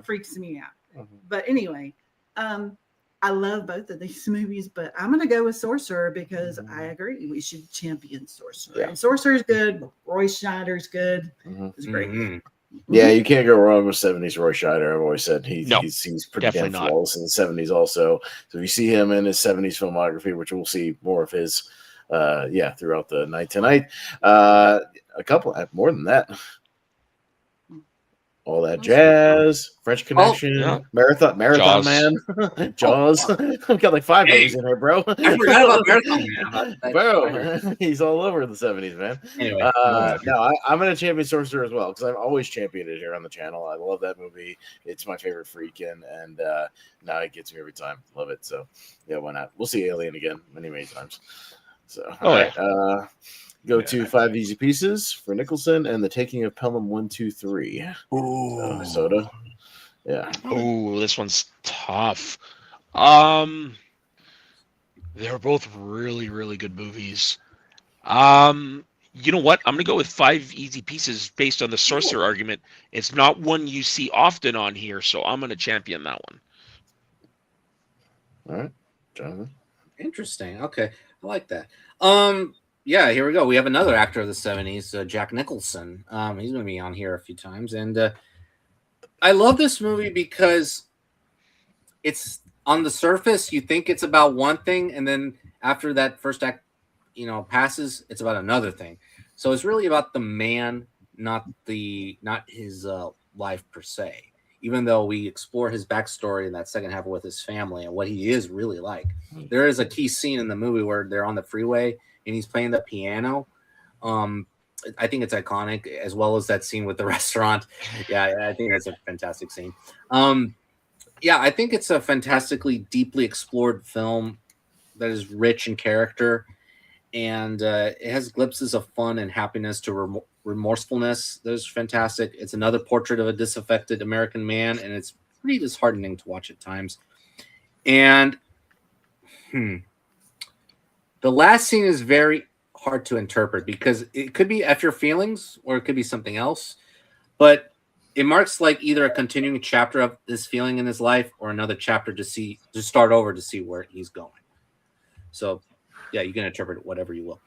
freaks me out. But anyway, I love both of these movies, but I'm going to go with Sorcerer because I agree we should champion Sorcerer. Yeah. And Sorcerer's good. Roy Schneider's good. It's great. Yeah, you can't go wrong with 70s Roy Scheider. I've always said he's pretty damn flawless in the 70s also. So if you see him in his 70s filmography, which we'll see more of his throughout the night tonight. A couple, more than that. All That Jazz, French Connection, Marathon Jaws. Man, Jaws. I've got like 5 movies in here, bro. I forgot about Marathon Man. Bro, he's all over the 70s, man. Anyway, I'm going to champion Sorcerer as well because I've always championed it here on the channel. I love that movie. It's my favorite Freakin', and now it gets me every time. Love it. So, yeah, why not? We'll see Alien again many times. So, all right. Go to 5 Easy Pieces for Nicholson and The Taking of Pelham 1, 2, 3. Ooh. Soda. Yeah. Oh, this one's tough. They're both really, really good movies. You know what? I'm gonna go with 5 Easy Pieces based on the Sorcerer argument. It's not one you see often on here, so I'm gonna champion that one. All right, Jonathan. Interesting. Okay, I like that. Yeah, here we go. We have another actor of the 70s, Jack Nicholson. He's going to be on here a few times. And I love this movie because it's on the surface, you think it's about one thing, and then after that first act, passes, it's about another thing. So it's really about the man, not his life per se. Even though we explore his backstory in that second half with his family and what he is really like. There is a key scene in the movie where they're on the freeway and he's playing the piano. I think it's iconic, as well as that scene with the restaurant. Yeah, I think that's a fantastic scene. I think it's a fantastically deeply explored film that is rich in character, and it has glimpses of fun and happiness to remorsefulness. That's fantastic. It's another portrait of a disaffected American man, and it's pretty disheartening to watch at times. And the last scene is very hard to interpret because it could be F your feelings or it could be something else, but it marks like either a continuing chapter of this feeling in his life or another chapter to start over to see where he's going. So yeah, you can interpret it whatever you will.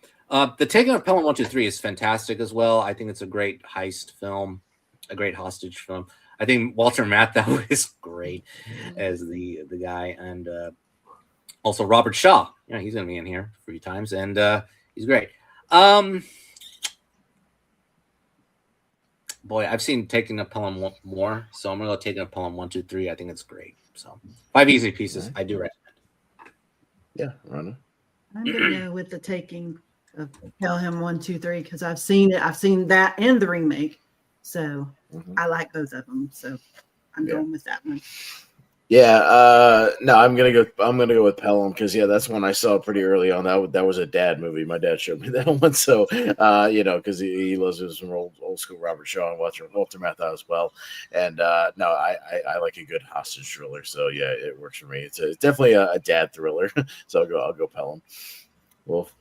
The Taking of Pelham 123 is fantastic as well. I think it's a great heist film, a great hostage film. I think Walter Matthau is great as the guy, and also Robert Shaw. He's going to be in here a few times, and he's great. Boy, I've seen Taking of Pelham more, so I'm going to go Taking of Pelham 1, 2, 3. I think it's great. So 5 easy pieces. I do recommend. Yeah, Rhonda. I'm going to go with the Taking of Pelham 1, 2, 3 because I've seen it. I've seen that and the remake, so I like both of them. So I'm going with that one. Yeah, no, I'm gonna go with Pelham because that's one I saw pretty early on. That was a dad movie. My dad showed me that one, so because he loves some old school Robert Shaw and Walter Matthau as well. And no, I like a good hostage thriller, so yeah, it works for me. It's definitely a dad thriller, so I'll go Pelham. Wolf.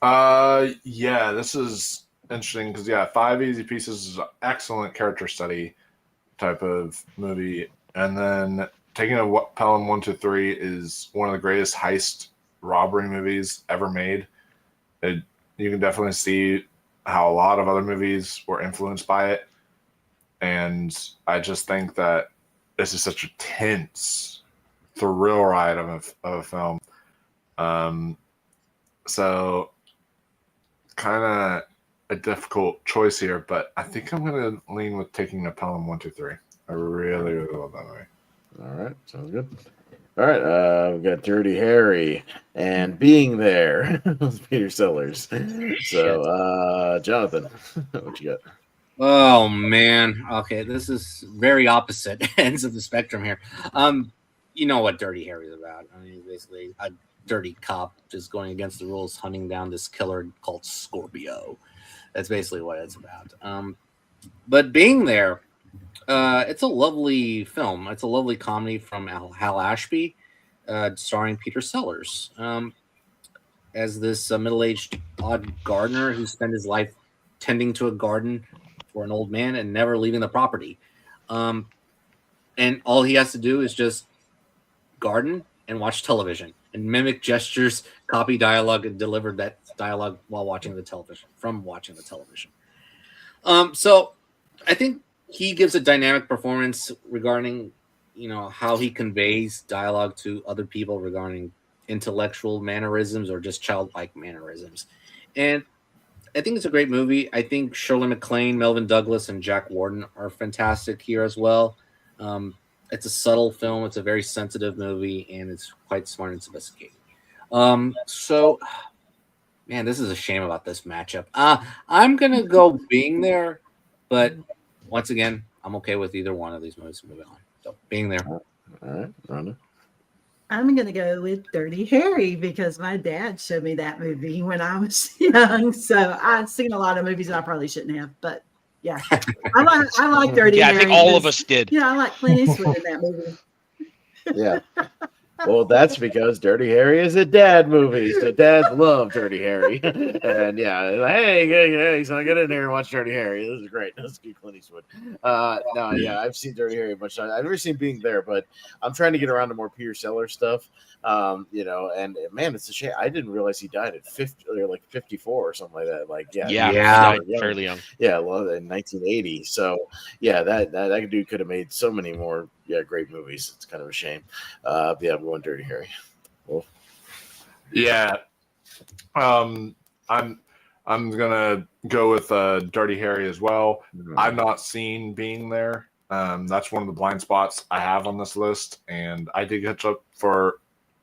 This is interesting because 5 easy pieces is an excellent character study type of movie. And then Taking a Pelham 1, 2, 3 is one of the greatest heist robbery movies ever made. You can definitely see how a lot of other movies were influenced by it. And I just think that this is such a tense thrill ride of a film. So kind of a difficult choice here, but I think I'm going to lean with Taking a Pelham 1, 2, 3. I really, really love that movie. All right, sounds good. All right, we've got Dirty Harry and Being There with Peter Sellers. So, Jonathan, what you got? Oh man, okay, this is very opposite ends of the spectrum here. You know what Dirty Harry is about? I mean, basically a dirty cop just going against the rules, hunting down this killer called Scorpio. That's basically what it's about. But Being There. It's a lovely film. It's a lovely comedy from Hal Ashby, starring Peter Sellers as this middle-aged odd gardener who spent his life tending to a garden for an old man and never leaving the property. And all he has to do is just garden and watch television and mimic gestures, copy dialogue, and deliver that dialogue while watching the television. So I think he gives a dynamic performance regarding, how he conveys dialogue to other people regarding intellectual mannerisms or just childlike mannerisms. And I think it's a great movie. I think Shirley MacLaine, Melvin Douglas, and Jack Warden are fantastic here as well. It's a subtle film. It's a very sensitive movie, and it's quite smart and sophisticated. So, man, this is a shame about this matchup. I'm going to go Being There, but once again, I'm okay with either one of these movies moving on. So, Being There. All right, Rhonda. I'm going to go with Dirty Harry because my dad showed me that movie when I was young. So I've seen a lot of movies that I probably shouldn't have, but yeah, I like Dirty Harry. Yeah, I think all of us did. Yeah, I like Clint Eastwood in that movie. Yeah. Well, that's because Dirty Harry is a dad movie, so dads love Dirty Harry. And yeah, hey, son, get in here and watch Dirty Harry. This is great. This is good Clint Eastwood. No, yeah, I've seen Dirty Harry a bunch of times. I've never seen Being There, but I'm trying to get around to more Peter Sellers stuff. And man, it's a shame. I didn't realize he died at 50 or like 54 or something like that. Like, Yeah, Yeah. he died fairly young. Yeah, well, in 1980. So yeah, that dude could have made so many more great movies. It's kind of a shame. Yeah, I'm going Dirty Harry. Wolf. Yeah. I'm gonna go with Dirty Harry as well. Mhm. I've not seen Being There. That's one of the blind spots I have on this list, and I did catch up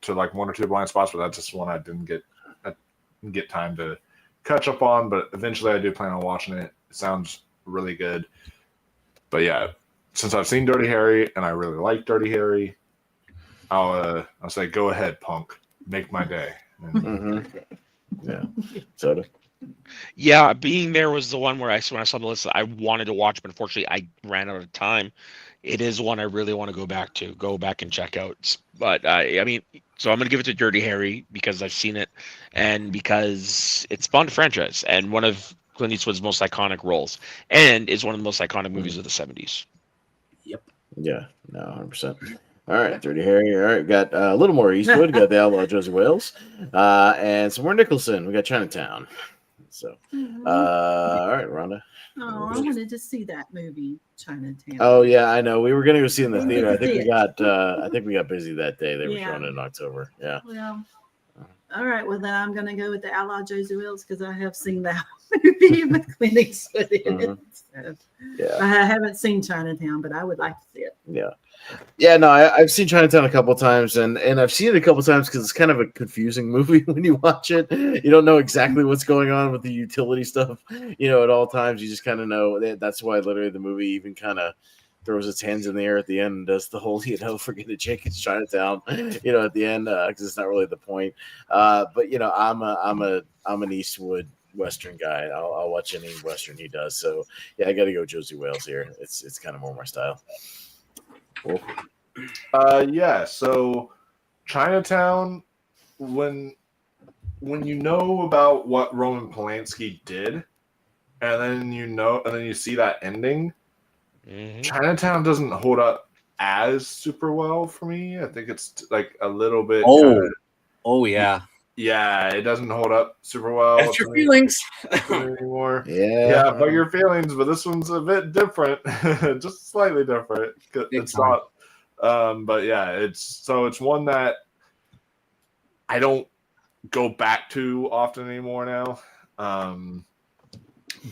to like one or two blind spots, but that's just one I didn't get time to catch up on. But eventually, I do plan on watching it. It sounds really good. But yeah, since I've seen Dirty Harry and I really like Dirty Harry, I'll say go ahead, punk, make my day. Yeah, Soda. Yeah, Being There was the one where when I saw the list, I wanted to watch, but unfortunately, I ran out of time. It is one I really want to go back and check out. But I mean, so I'm gonna give it to Dirty Harry because I've seen it, and because it's Bond franchise and one of Clint Eastwood's most iconic roles, and is one of the most iconic movies of the '70s. Yep. Yeah, no, 100%. All right, Dirty Harry. All right, got a little more Eastwood. Got the Outlaw Josie Wales, and some more Nicholson. We got Chinatown. So, all right, Rhonda. Oh, I wanted to see that movie, Chinatown. Oh yeah, I know. We were gonna go see it in the We theater. I never think we did. got. I think we got busy that day. They were Yeah. showing it in October. Yeah. Well, all right. Well, then I'm going to go with the Outlaw Josie Wales because I have seen that movie with Clint Eastwood in it. So, Yeah. I haven't seen Chinatown, but I would like to see it. Yeah, no, I've seen Chinatown a couple times, and I've seen it a couple times because it's kind of a confusing movie when you watch it. You don't know exactly what's going on with the utility stuff, at all times. You just kind of know that's why literally the movie even kind of throws its hands in the air at the end and does the whole, forget it, Jake, it's Chinatown, at the end, because it's not really the point. But I'm an Eastwood Western guy. I'll watch any Western he does. So yeah, I got to go Josie Wales here. It's kind of more my style. Cool. Yeah, so Chinatown, when you know about what Roman Polanski did, and then you see that ending, Chinatown doesn't hold up as super well for me. I think it's like a little bit. Oh yeah. Yeah, it doesn't hold up super well. That's your feelings. Anymore. Yeah, but your feelings. But this one's a bit different, just slightly different. It's not. But yeah, it's one that I don't go back to often anymore now.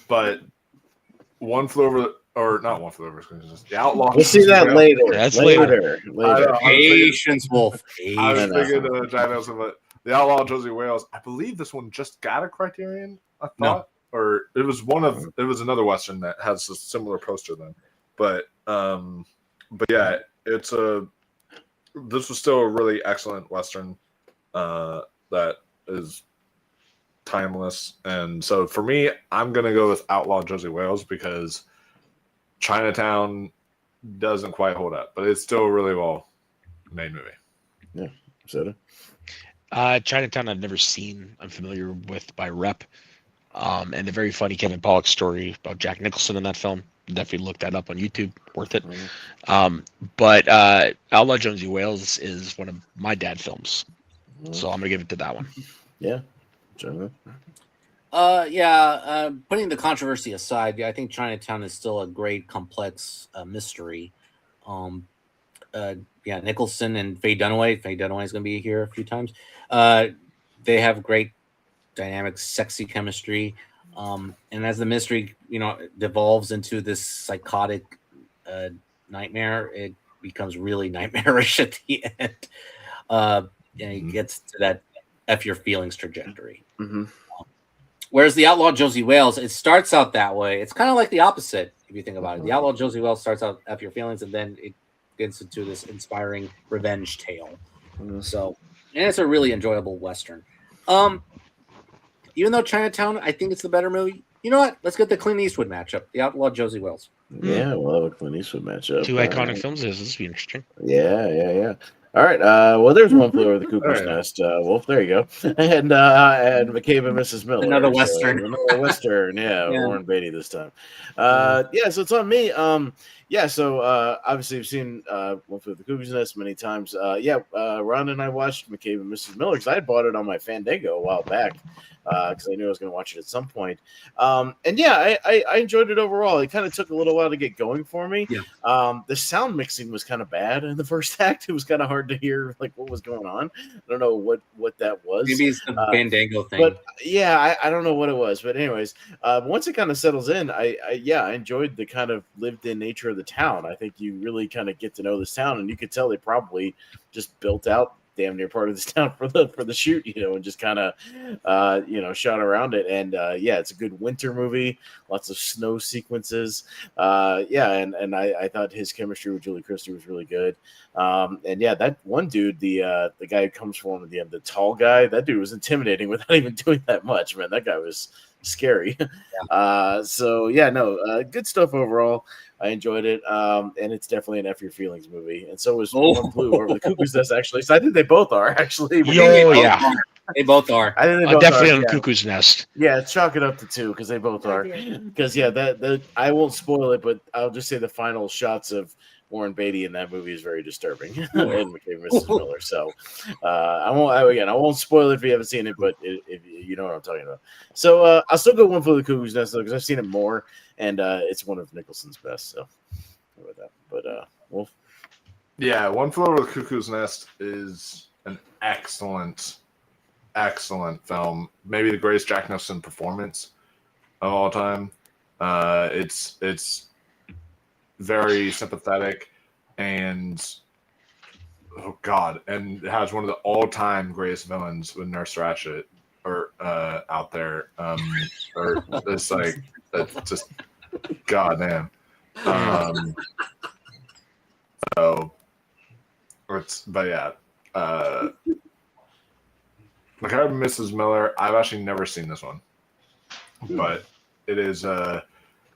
But One Flew Over, or not One Flew Over, the Outlaw. We'll see that later. That's later. Patience, Wolf. I was Patience. thinking Giant but the Outlaw Josie Wales. I believe this one just got a Criterion. I thought, or it was another Western that has a similar poster then. But yeah, this was still a really excellent Western that is timeless. And so for me, I'm gonna go with Outlaw Josie Wales because Chinatown doesn't quite hold up, but it's still a really well made movie. Yeah, Soda. Chinatown I've never seen. I'm familiar with by rep. And the very funny Kevin Pollak story about Jack Nicholson in that film. Definitely look that up on YouTube. Worth it. But Outlaw Josie Wales is one of my dad films. So I'm going to give it to that one. Yeah. Jonathan. Putting the controversy aside, I think Chinatown is still a great, complex mystery. Nicholson and Faye Dunaway. Faye Dunaway is going to be here a few times. They have great dynamic, sexy chemistry. And as the mystery, devolves into this psychotic nightmare, it becomes really nightmarish at the end. And it gets to that F your feelings trajectory. Mm-hmm. Whereas the Outlaw Josie Wales, it starts out that way. It's kind of like the opposite, if you think about it. The Outlaw Josie Wales starts out F your feelings, and then it gets into this inspiring revenge tale. So, and it's a really enjoyable Western. Even though Chinatown, I think it's the better movie. You know what? Let's get the Clint Eastwood matchup. The Outlaw Josie Wales. Yeah, we'll have a Clint Eastwood matchup. Two iconic films. This will be interesting. Yeah. All right. Well, there's One Flew Over the Cuckoo's Nest. Wolf, there you go. And McCabe and Mrs. Miller. Another Western. Another Western. Yeah, Yeah. Warren Beatty this time. Yeah, so it's on me. Yeah, so obviously I've seen One Flew Over the Cuckoo's Nest many times. Ron and I watched McCabe and Mrs. Miller because I had bought it on my Fandango a while back because I knew I was going to watch it at some point. And yeah, I enjoyed it overall. It kind of took a little while to get going for me. Yeah. The sound mixing was kind of bad in the first act. It was kind of hard to hear like what was going on. I don't know what that was. Maybe it's the Fandango thing. But yeah, I don't know what it was. But anyways, once it kind of settles in, I enjoyed the kind of lived-in nature of the town. I think you really kind of get to know this town, and you could tell they probably just built out damn near part of this town for the shoot, and just kind of shot around it. And it's a good winter movie, lots of snow sequences. And I thought his chemistry with Julie Christie was really good. And yeah, that one dude, the guy who comes for him at the end, the tall guy, that dude was intimidating without even doing that much, man. That guy was scary. Good stuff overall. I enjoyed it, and it's definitely an F Your Feelings movie, and so was One Flew Over the Cuckoo's Nest, actually. So I think they both are, actually. They both are. I think they both definitely are, on Cuckoo's Nest. Yeah, chalk it up to 2 because they both are. Because that I won't spoil it, but I'll just say the final shots of Warren Beatty in that movie is very disturbing, and McCabe Mrs. Miller. So I won't spoil it if you haven't seen it, but if you know what I'm talking about. So I'll still go One Flew Over the Cuckoo's Nest though because I've seen it more, and it's one of Nicholson's best. So with that, but Wolf. Yeah, One Flew Over the Cuckoo's Nest is an excellent film. Maybe the greatest Jack Nicholson performance of all time. It's very sympathetic and and it has one of the all-time greatest villains with Nurse Ratched out there. Or it's like that's just goddamn. McCabe and Mrs. Miller, I've actually never seen this one, but it is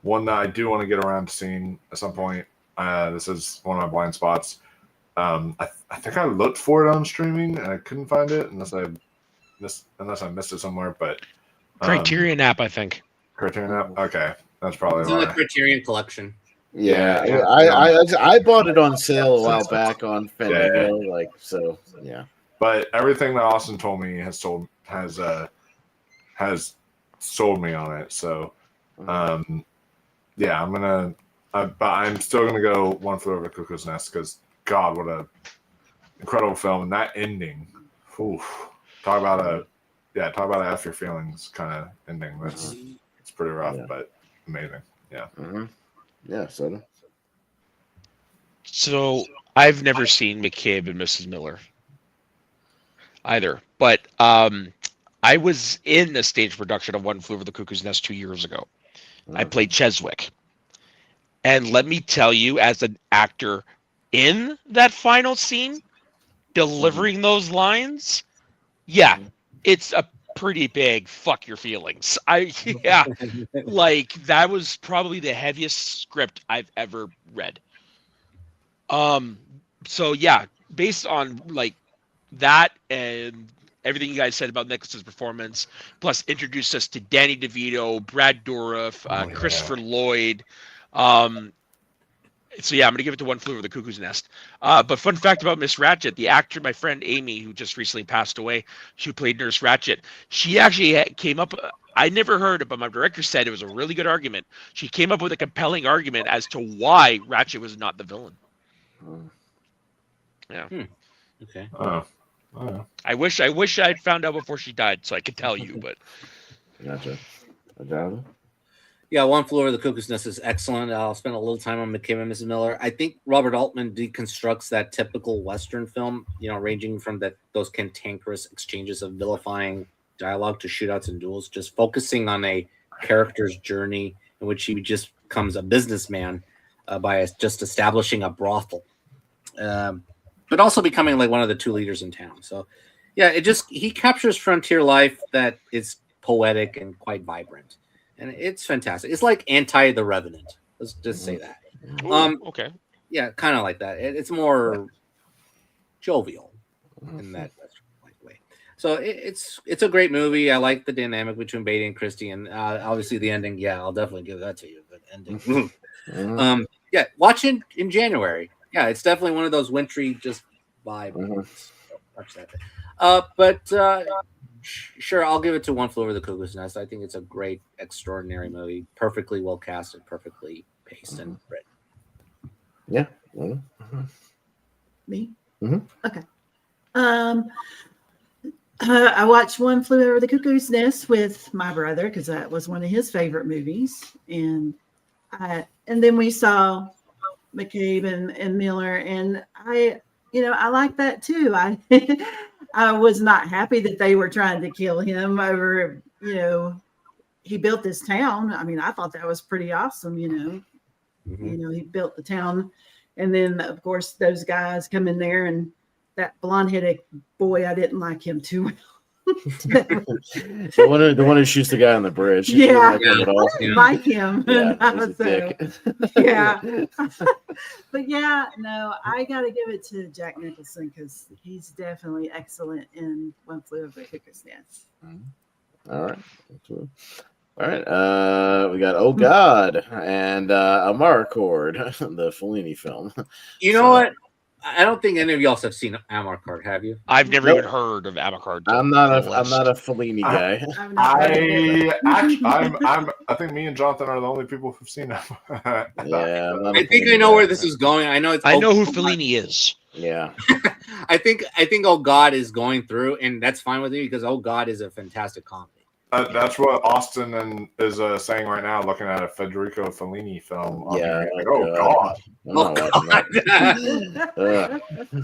one that I do want to get around to seeing at some point. This is one of my blind spots. I think I looked for it on streaming and I couldn't find it unless I missed it somewhere. But Criterion app, I think. Criterion app. Okay, that's probably it's in the Criterion collection. Yeah, I bought it on sale a while back on Fandango, yeah. But everything that Austin told me has sold me on it. So, I'm still gonna go One Flew Over the Cuckoo's Nest because God, what a incredible film, and that ending. Talk about an F Your Feelings kind of ending. It's pretty rough, but amazing. Yeah. Mm-hmm. Yeah. So I've never seen McCabe and Mrs. Miller either, but I was in a stage production of One Flew Over the Cuckoo's Nest 2 years ago. I played Cheswick. And let me tell you, as an actor in that final scene, delivering those lines, it's a pretty big fuck your feelings. Like that was probably the heaviest script I've ever read. So yeah, based on like that and everything you guys said about Nicholson's performance, plus introduced us to Danny DeVito, Brad Dourif, Christopher Lloyd. So yeah, I'm gonna give it to One Flew Over the Cuckoo's Nest. But fun fact about Miss Ratched, the actor, my friend Amy, who just recently passed away, she played Nurse Ratched. She actually came up. I never heard it, but my director said it was a really good argument. She came up with a compelling argument as to why Ratched was not the villain. Yeah. Okay. I wish I'd found out before she died so I could tell you, but. Gotcha. Yeah, One Flew Over the Cuckoo's Nest is excellent. I'll spend a little time on McCabe and Mrs. Miller. I think Robert Altman deconstructs that typical Western film, ranging from those cantankerous exchanges of vilifying dialogue to shootouts and duels, just focusing on a character's journey in which he just becomes a businessman by just establishing a brothel, but also becoming like one of the two leaders in town. So, yeah, he captures frontier life that is poetic and quite vibrant. And it's fantastic. It's like anti The Revenant. Let's just say that. Okay. Yeah, kind of like that. It's more jovial in that way. So it's a great movie. I like the dynamic between Beatty and Christie, and obviously the ending. Yeah, I'll definitely give that to you. The ending. Yeah, watch it in January. Yeah, it's definitely one of those wintry just vibe movies. So watch that. Sure, I'll give it to One Flew Over the Cuckoo's Nest. I think it's a great, extraordinary movie, perfectly well casted, perfectly paced and written. Yeah. Me? Okay. I watched One Flew Over the Cuckoo's Nest with my brother because that was one of his favorite movies, and then we saw McCabe and Miller, and I like that too. I was not happy that they were trying to kill him over, he built this town. I mean, I thought that was pretty awesome, he built the town. And then, of course, those guys come in there, and that blonde-headed boy, I didn't like him too well. the one who shoots the guy on the bridge. Yeah, I didn't like him. Yeah, yeah. But yeah, no, I got to give it to Jack Nicholson because he's definitely excellent in One Flew Over the Cuckoo's Nest. All right. We got Oh God and Amarcord, the Fellini film. You know what? I don't think any of y'all have seen Amarcord, have you? I've never even heard of Amarcord. I'm not a Fellini guy. I think me and Jonathan are the only people who've seen him. Yeah, I think I know where this is going. I know who Fellini is. Yeah. I think Oh God is going through, and that's fine with me because Oh God is a fantastic comedy. That's what Austin is saying right now, looking at a Federico Fellini film. Yeah. Like, God.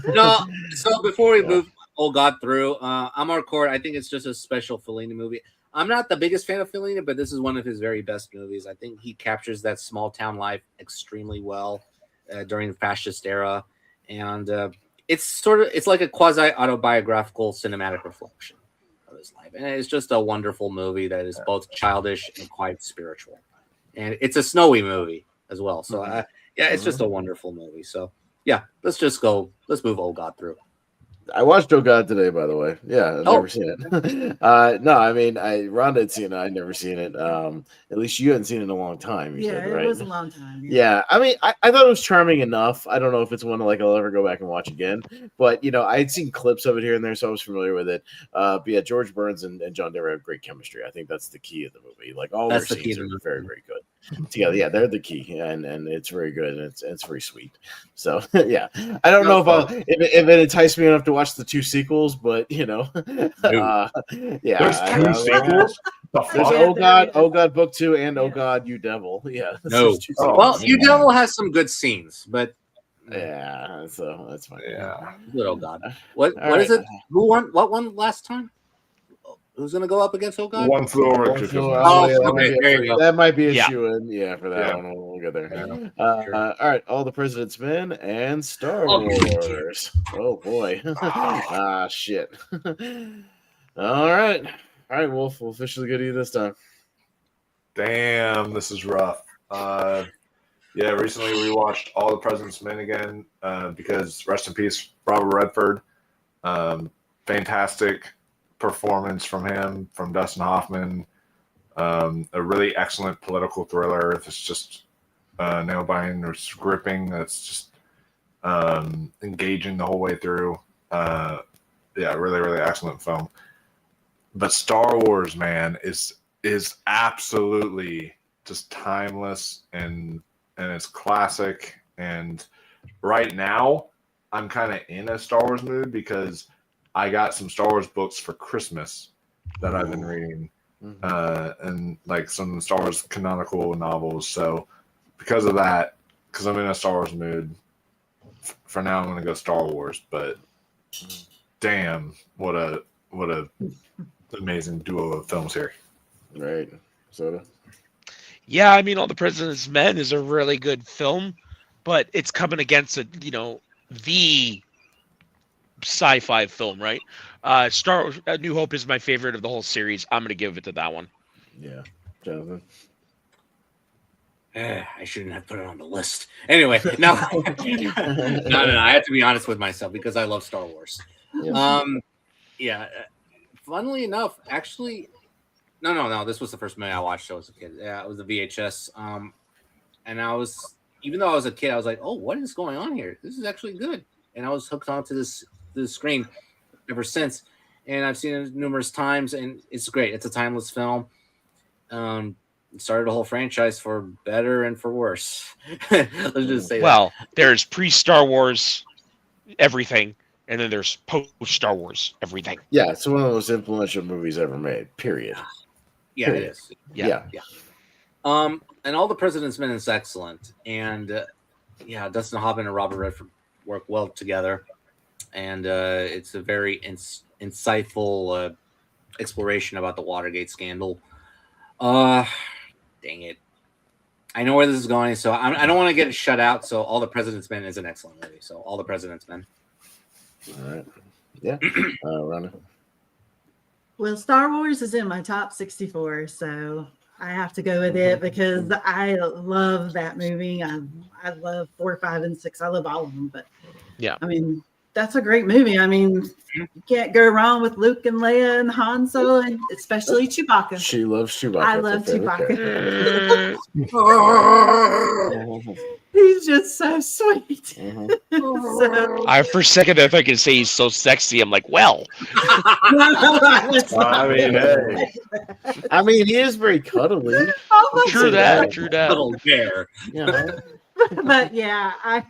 No, so before we move Oh God through, Amarcord, I think it's just a special Fellini movie. I'm not the biggest fan of Fellini, but this is one of his very best movies. I think he captures that small town life extremely well during the fascist era. And it's like a quasi autobiographical cinematic reflection of his life, and it's just a wonderful movie that is both childish and quite spiritual, and it's a snowy movie as well. So it's just a wonderful movie. So yeah, let's move Oh God through. I watched Oh God today, by the way. Yeah, I've never seen it. No, I mean, Rhonda had seen it. I'd never seen it. At least you hadn't seen it in a long time. You said, right? It was a long time. Yeah, I mean, I thought it was charming enough. I don't know if it's one I'll ever go back and watch again. But I had seen clips of it here and there, so I was familiar with it. But yeah, George Burns and John Deere have great chemistry. I think that's the key of the movie. Like all their scenes are very, very good together. Yeah, they're the key, and it's very good, and it's very sweet. So yeah, I don't know if it enticed me enough to watch the 2 sequels, but yeah, there's 2 sequels. There's Oh God Book 2 and Oh God You Devil. Yeah, no. Well, You Devil has some good scenes, but yeah, so that's fine. Yeah, good Oh God. What is it? Who won? What won last time? Who's going to go up against Oh God? One Flew Over the Cuckoo's Nest. Okay, there you go. That might be a shoe-in, for that one. We'll get there. Yeah, sure. All right, All the President's Men and Star Wars. Oh boy, shit. All right, Wolf. We'll officially get you this time. Damn, this is rough. Recently we watched All the President's Men again because rest in peace, Robert Redford. Fantastic performance from him, from Dustin Hoffman. A really excellent political thriller. It's just nail-biting or gripping. That's just engaging the whole way through. Really, really excellent film. But Star Wars, man, is absolutely just timeless and it's classic. And right now, I'm kind of in a Star Wars mood because I got some Star Wars books for Christmas that I've been reading, and like some Star Wars canonical novels. So because of that, because I'm in a Star Wars mood, for now I'm going to go Star Wars. But damn, what a amazing duo of films here. Right, Soda. Yeah, I mean, All the President's Men is a really good film, but it's coming against the sci-fi film, right? New Hope is my favorite of the whole series. I'm going to give it to that one. Yeah, Jonathan. I shouldn't have put it on the list. Anyway, no. I have to be honest with myself because I love Star Wars. Yeah. Funnily enough, actually, no. This was the first movie I watched. I was a kid. Yeah, it was the VHS. And I was, even though I was a kid, I was like, oh, what is going on here? This is actually good. And I was hooked onto this screen ever since. And I've seen it numerous times, and it's great. It's a timeless film. It started a whole franchise for better and for worse. Let's just say well, there's pre-Star Wars everything, and then there's post-Star Wars everything. Yeah, it's one of the most influential movies ever made, period. Yeah, period. It is. Yeah. And All the President's Men is excellent. And Dustin Hoffman and Robert Redford work well together. And it's a very insightful exploration about the Watergate scandal. Dang it. I know where this is going, so I don't want to get shut out. So All the President's Men is an excellent movie. So All the President's Men. All right. Yeah. Rhonda. Well, Star Wars is in my top 64, so I have to go with it because I love that movie. I love 4, 5, and 6. I love all of them, but yeah, I mean, that's a great movie. I mean, you can't go wrong with Luke and Leia and Han Solo, and especially Chewbacca. She loves Chewbacca. I love Chewbacca. He's just so sweet. So, for a second, if I could say he's so sexy, I'm like, well. I mean, he is very cuddly. True that. Cuddle bear. But yeah, I'm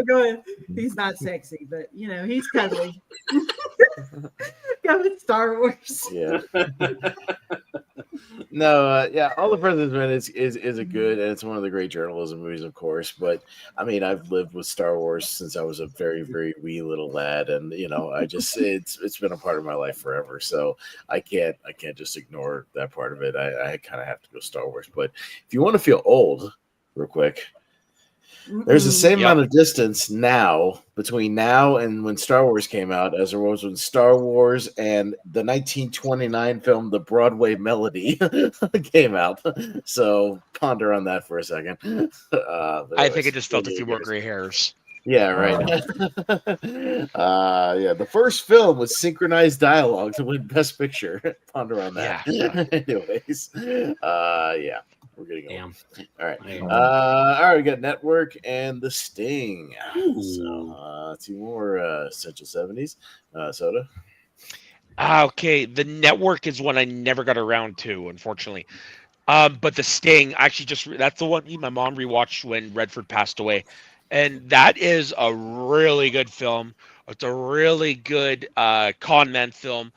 going. He's not sexy, but he's cuddly. Go with Star Wars. Yeah. No, All the President's Men is a good, and it's one of the great journalism movies, of course. But I mean, I've lived with Star Wars since I was a very, very wee little lad, and I just it's been a part of my life forever. So I can't just ignore that part of it. I kind of have to go Star Wars. But if you want to feel old, real quick, there's the same amount of distance now between now and when Star Wars came out as there was when Star Wars and the 1929 film The Broadway Melody came out. So ponder on that for a second. I think I just felt a few more gray hairs. Yeah, right. The first film with synchronized dialogue to win Best Picture. Ponder on that. Yeah. Anyways, we're getting old. All right. We got Network and The Sting. So, 2 more Central 70s. Soda. Okay, The Network is one I never got around to, unfortunately. But The Sting, actually, that's the one my mom rewatched when Redford passed away. And that is a really good film. It's a really good con man film.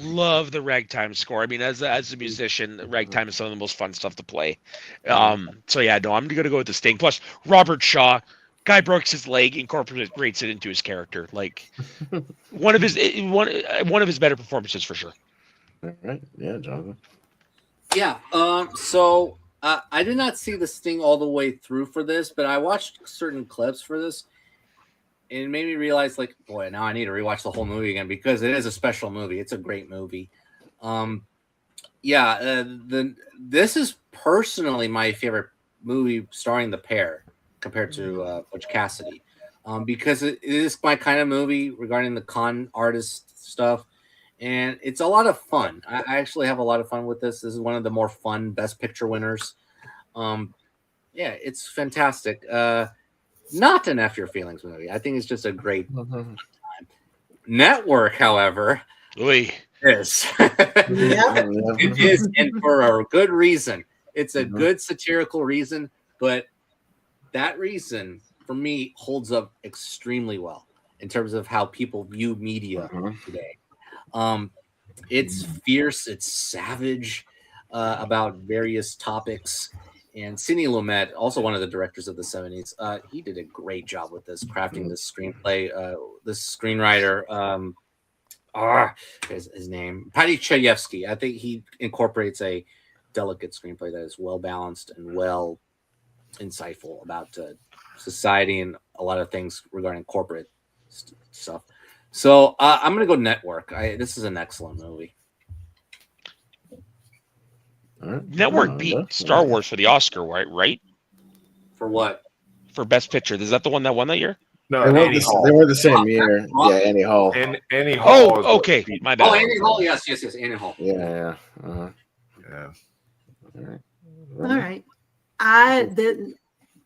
Love the ragtime score. I mean, as a musician, ragtime is some of the most fun stuff to play. I'm going to go with The Sting. Plus, Robert Shaw, guy broke his leg, incorporates it into his character. Like one of his better performances for sure. All right, yeah, Jonathan. Yeah. So I did not see The Sting all the way through for this, but I watched certain clips for this. And it made me realize, like, boy, now I need to rewatch the whole movie again because it is a special movie. It's a great movie. This is personally my favorite movie starring the pair compared to Butch Cassidy, because it is my kind of movie regarding the con artist stuff, and it's a lot of fun. I actually have a lot of fun with this. This is one of the more fun Best Picture winners. It's fantastic. Not an F Your Feelings movie. I think it's just a great time. Network, however, is. It is, and for a good reason. It's a good satirical reason, but that reason, for me, holds up extremely well in terms of how people view media today. It's fierce, it's savage about various topics. And Sidney Lumet, also one of the directors of the 70s, he did a great job with this, crafting this screenplay. This screenwriter, his name, Patty Chayefsky. I think he incorporates a delicate screenplay that is well balanced and well insightful about society and a lot of things regarding corporate stuff. So I'm going to go Network. This is an excellent movie. Right. Network beat Star Wars for the Oscar, right? For what? For Best Picture. Is that the one that won that year? No, They Annie Hall. were the same year. Yeah, Annie Hall. And Annie Hall. Oh, okay. My bad. Oh, Annie Hall. Yes, Annie Hall. Yeah. Yeah. All right. The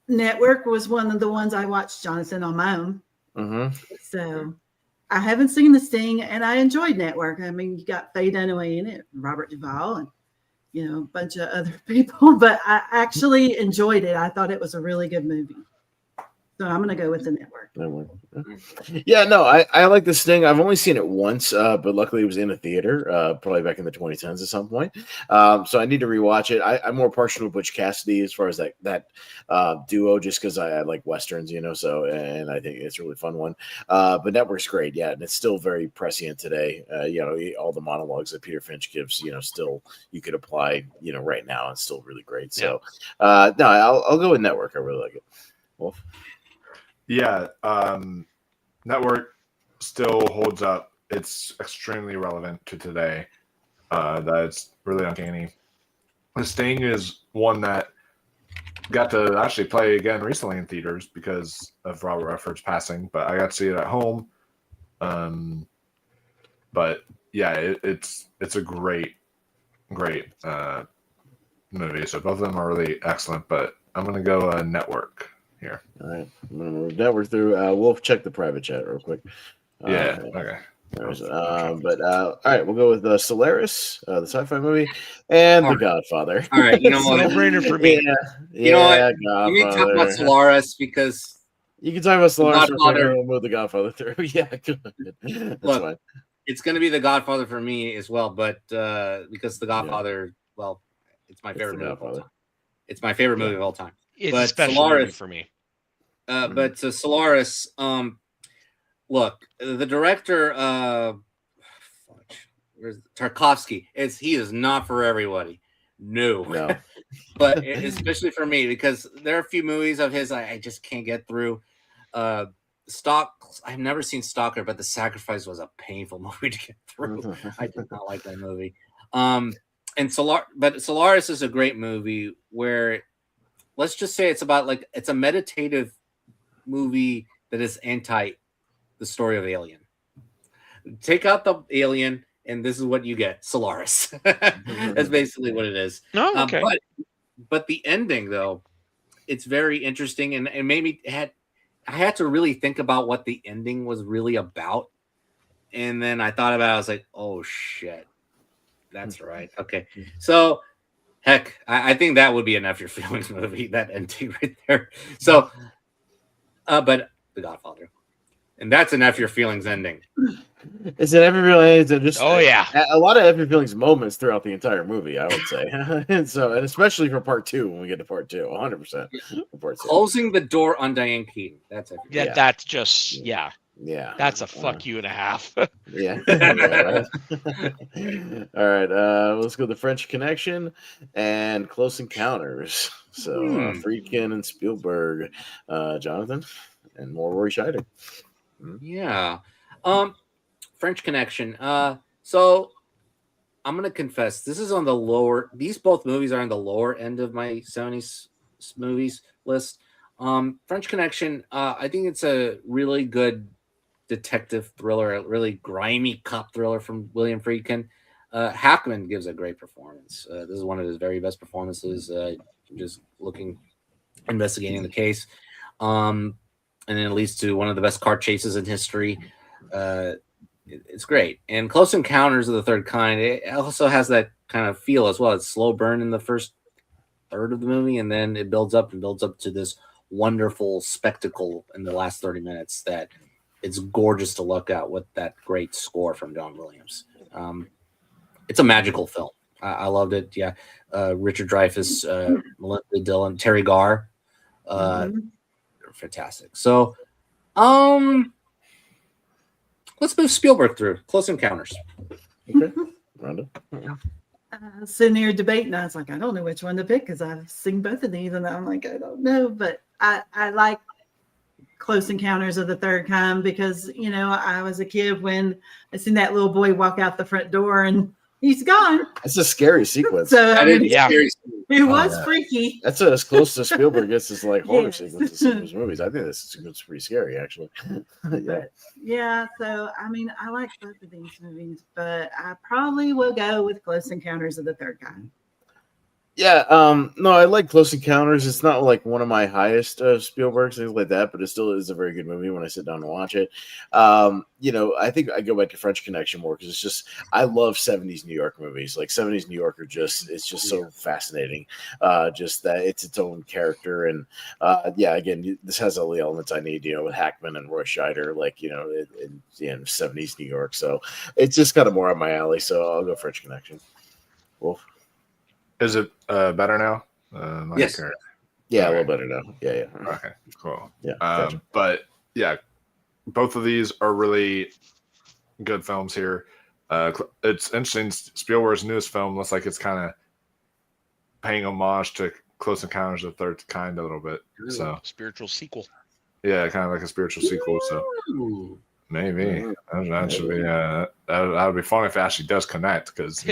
Network was one of the ones I watched, Jonathan, on my own. So I haven't seen The Sting, and I enjoyed Network. I mean, you got Faye Dunaway in it, Robert Duvall, and a bunch of other people, but I actually enjoyed it. I thought it was a really good movie. So I'm going to go with The Network. Yeah, no, I like The Sting. I've only seen it once, but luckily it was in a theater, probably back in the 2010s at some point. So I need to rewatch it. I'm more partial to Butch Cassidy as far as that duo, just because I like Westerns, so, and I think it's a really fun one. But Network's great, yeah, and it's still very prescient today. All the monologues that Peter Finch gives, still you could apply, right now. It's still really great. So, no, I'll go with Network. I really like it. Wolf? Yeah, Network still holds up. It's extremely relevant to today. That's really uncanny. The Sting is one that got to actually play again recently in theaters because of Robert Redford's passing, but I got to see it at home. But yeah, it's a great movie. So both of them are really excellent, but I'm going to go Network here. All right, I'm gonna move Network through. Wolf, check the private chat real quick. Okay. All right, we'll go with Solaris, the sci-fi movie, and The Godfather. All right, you know what? No-brainer for me. You know what? Let me talk about Solaris because you can talk about Solaris. Godfather. We'll move The Godfather through. Yeah, good. That's Look, fine. It's going to be The Godfather for me as well, but because The Godfather, it's my favorite movie of all time. It's my favorite movie of all time. It's a special movie for me. But Solaris, look, the director, Tarkovsky, he is not for everybody. No. But especially for me, because there are a few movies of his I just can't get through. I've never seen Stalker, but The Sacrifice was a painful movie to get through. I did not like that movie. But Solaris is a great movie where, let's just say it's a meditative movie that is anti the story of Alien. Take out the Alien, and this is what you get: Solaris. That's basically what it is. Oh, okay. But the ending, though, it's very interesting, and it made me I had to really think about what the ending was really about, and then I thought about it. I was like, oh shit, that's right. Okay, so. Heck, I think that would be an F Your Feelings movie, that ending right there. So, but The Godfather. And that's an F Your Feelings ending. It's an F Your Feelings. Just a lot of F Your Feelings moments throughout the entire movie, I would say. and especially for part 2, when we get to part 2, 100%. Part 2. Closing the door on Diane Keaton. That's F Your That's just, Yeah. That's a fuck you and a half. Yeah. Right. All right. Let's go to French Connection and Close Encounters. So Friedkin and Spielberg, Jonathan, and more Roy Scheider. Yeah. French Connection. So I'm gonna confess, this is on the lower. These both movies are on the lower end of my 70s movies list. French Connection. I think it's a really good detective thriller, a really grimy cop thriller from William Friedkin. Hackman gives a great performance. This is one of his very best performances. Just investigating the case, and then it leads to one of the best car chases in history. It's great. And Close Encounters of the Third Kind, it also has that kind of feel as well. It's slow burn in the first third of the movie, and then it builds up to this wonderful spectacle in the last 30 minutes that it's gorgeous to look at with that great score from John Williams. It's a magical film. I loved it. Yeah. Richard Dreyfuss, Melinda Dillon, Terry Garr. Fantastic. So let's move Spielberg through. Close Encounters. Okay. Rhonda. Sitting here debating, I was like, I don't know which one to pick because I've seen both of these, and I'm like, I don't know. But I like Close Encounters of the Third Kind because, I was a kid when I seen that little boy walk out the front door and He's gone. It's a scary sequence. So I mean, Yeah. it was freaky. That's as close to Spielberg gets as like horror Yes. sequences in his movies. I think this sequence is pretty scary, actually. Yeah. But yeah, so I mean, I like both of these movies, but I probably will go with Close Encounters of the Third Kind. Yeah, no, I like Close Encounters. It's not like one of my highest Spielbergs, things like that, but it still is a very good movie when I sit down and watch it. I think I go back to French Connection more because it's just I love 70s New York movies. Like 70s New York it's just so fascinating. Just that it's its own character, and again, this has all the elements I need, with Hackman and Roy Scheider, like in 70s New York. So it's just kind of more up my alley. So I'll go French Connection. Wolf. Is it better now? Yes. Yeah, a little better now. Yeah. Okay, cool. Yeah. Gotcha. But yeah, both of these are really good films here. It's interesting. Spielberg's newest film looks like it's kind of paying homage to Close Encounters of the Third Kind a little bit. So spiritual sequel. Yeah, kind of like a spiritual sequel. So maybe that should be that would be fun if it actually does connect because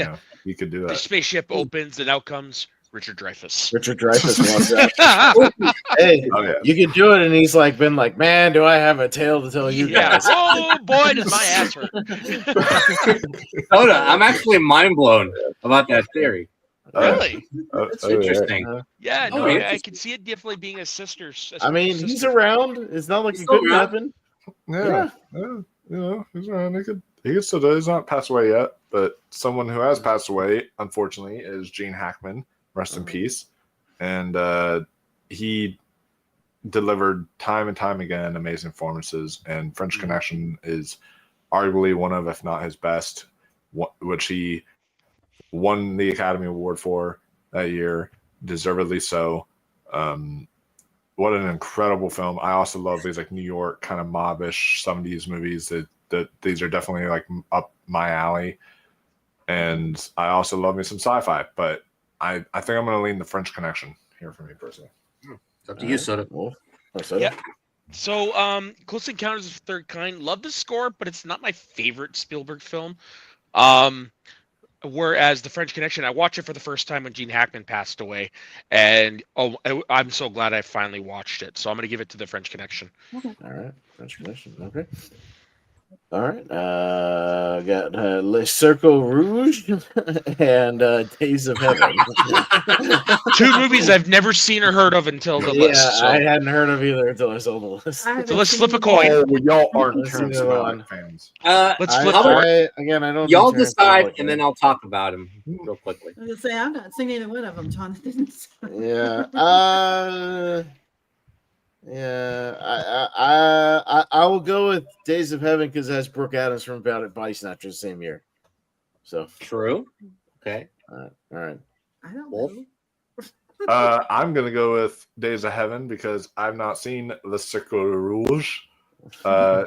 you could do that. The spaceship opens and out comes Richard Dreyfuss. Richard Dreyfuss wants that. Hey, you can do it, and he's been like, man, do I have a tale to tell you guys? Oh boy, does my ass hurt. I'm actually mind blown about that theory. Really? That's interesting. I can see it definitely being a sister's. I mean, he's around. It's not like it couldn't happen. Yeah. He's around. He could still do it. He's not passed away yet, but someone who has passed away, unfortunately, is Gene Hackman. Rest in peace. And he delivered time and time again amazing performances. And French Connection is arguably one of, if not his best, which he won the Academy Award for that year, deservedly so. What an incredible film. I also love these New York kind of mobbish 70s movies that these are definitely up my alley. And I also love me some sci-fi, but I think I'm going to lean the French Connection here for me personally. It's up to you, Soda. Yeah. So, Close Encounters of the Third Kind, love the score, but it's not my favorite Spielberg film. Whereas the French Connection, I watched it for the first time when Gene Hackman passed away, and I'm so glad I finally watched it. So I'm going to give it to the French Connection. Okay. All right, French Connection. Okay. All right. Got Le Cercle Rouge and Days of Heaven. Two movies I've never seen or heard of until the list. So. I hadn't heard of either until I saw the list. So let's flip a coin. Oh, y'all aren't Terrence Malick fans. Let's flip a coin. I don't. Y'all decide, and then I'll talk about him real quickly. I was gonna say I've not seen either one of them, Jonathan. Yeah. I will go with Days of Heaven because it has Brooke Adams from Body Snatchers the same year. So true. Okay. All right. I don't Wolf? know. I'm gonna go with Days of Heaven because I've not seen Le Cercle Rouge. I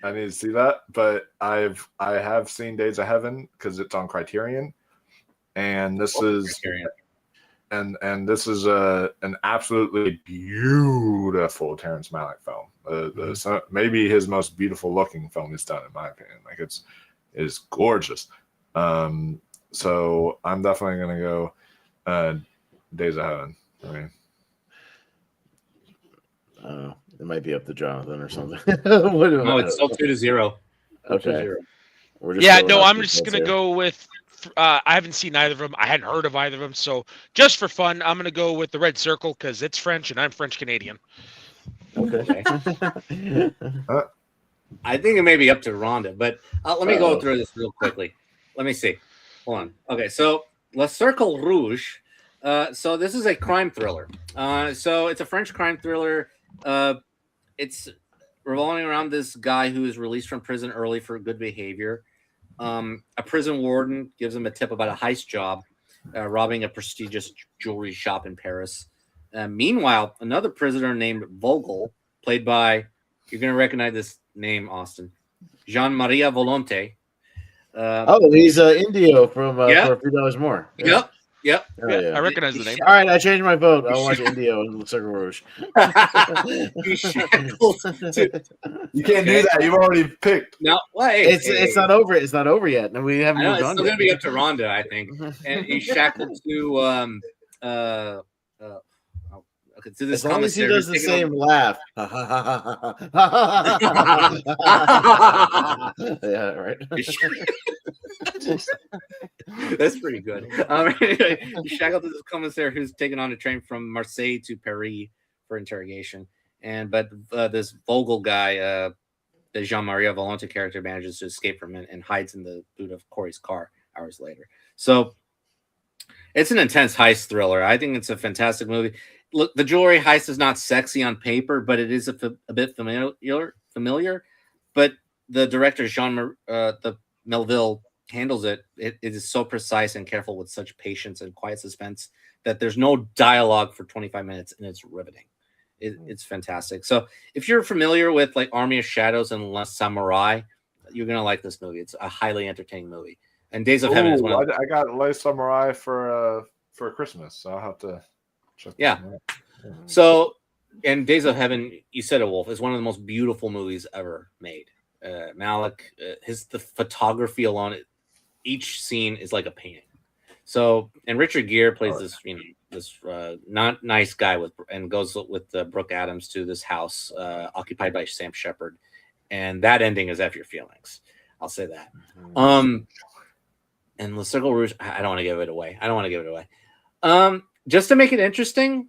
need to see that, but I have seen Days of Heaven because it's on Criterion, and this is this is an absolutely beautiful Terrence Malick film. Maybe his most beautiful looking film he's done, in my opinion. It's gorgeous. So I'm definitely gonna go Days of Heaven. I mean, I don't know. It might be up to Jonathan or something. No, it's still 2-0. Okay. I'm just gonna go with. I haven't seen either of them. I hadn't heard of either of them. So just for fun, I'm going to go with the Red Circle because it's French and I'm French Canadian. Okay. I think it may be up to Rhonda, but let me go through this real quickly. Let me see. Hold on. Okay, so Le Cercle Rouge. So this is a crime thriller. So it's a French crime thriller. It's revolving around this guy who is released from prison early for good behavior. A prison warden gives him a tip about a heist job, robbing a prestigious jewelry shop in Paris. Meanwhile, another prisoner named Vogel, played by, you're going to recognize this name, Austin, Jean-Maria Volonté. He's Indio from For $3 More. Yep. Yep. Yeah. I recognize the name. All right, I changed my vote. I'll watch Indio and Circle Rouge. He's shackled to... You can't do that. You've already picked. No, wait. It's not over. It's not over yet, and we haven't I know moved it's on still yet. gonna be up to Rhonda, I think. And he's shackled to okay, to this As long as he commissary does the same laugh. Yeah, right. That's pretty good. He's shackled to this commissary who's taken on a train from Marseille to Paris for interrogation. But this Vogel guy, the Jean-Marie Volonté character, manages to escape from it and hides in the boot of Corey's car hours later. So it's an intense heist thriller. I think it's a fantastic movie. Look, the jewelry heist is not sexy on paper, but it is a bit familiar. But the director the Melville handles it. It is so precise and careful with such patience and quiet suspense that there's no dialogue for 25 minutes, and it's riveting. It's fantastic. So if you're familiar with like Army of Shadows and La Samurai, you're gonna like this movie. It's a highly entertaining movie. And Days of Heaven is one of I got La Samurai for Christmas, so I'll have to check that out. So, and Days of Heaven, you said it, Wolf, is one of the most beautiful movies ever made. Malik, the photography alone, each scene is like a painting. So, and Richard Gere plays this not nice guy and goes with Brooke Adams to this house occupied by Sam Shepard, and that ending is F Your Feelings. I'll say that. And Le Circle Rouge, I don't want to give it away. Just to make it interesting,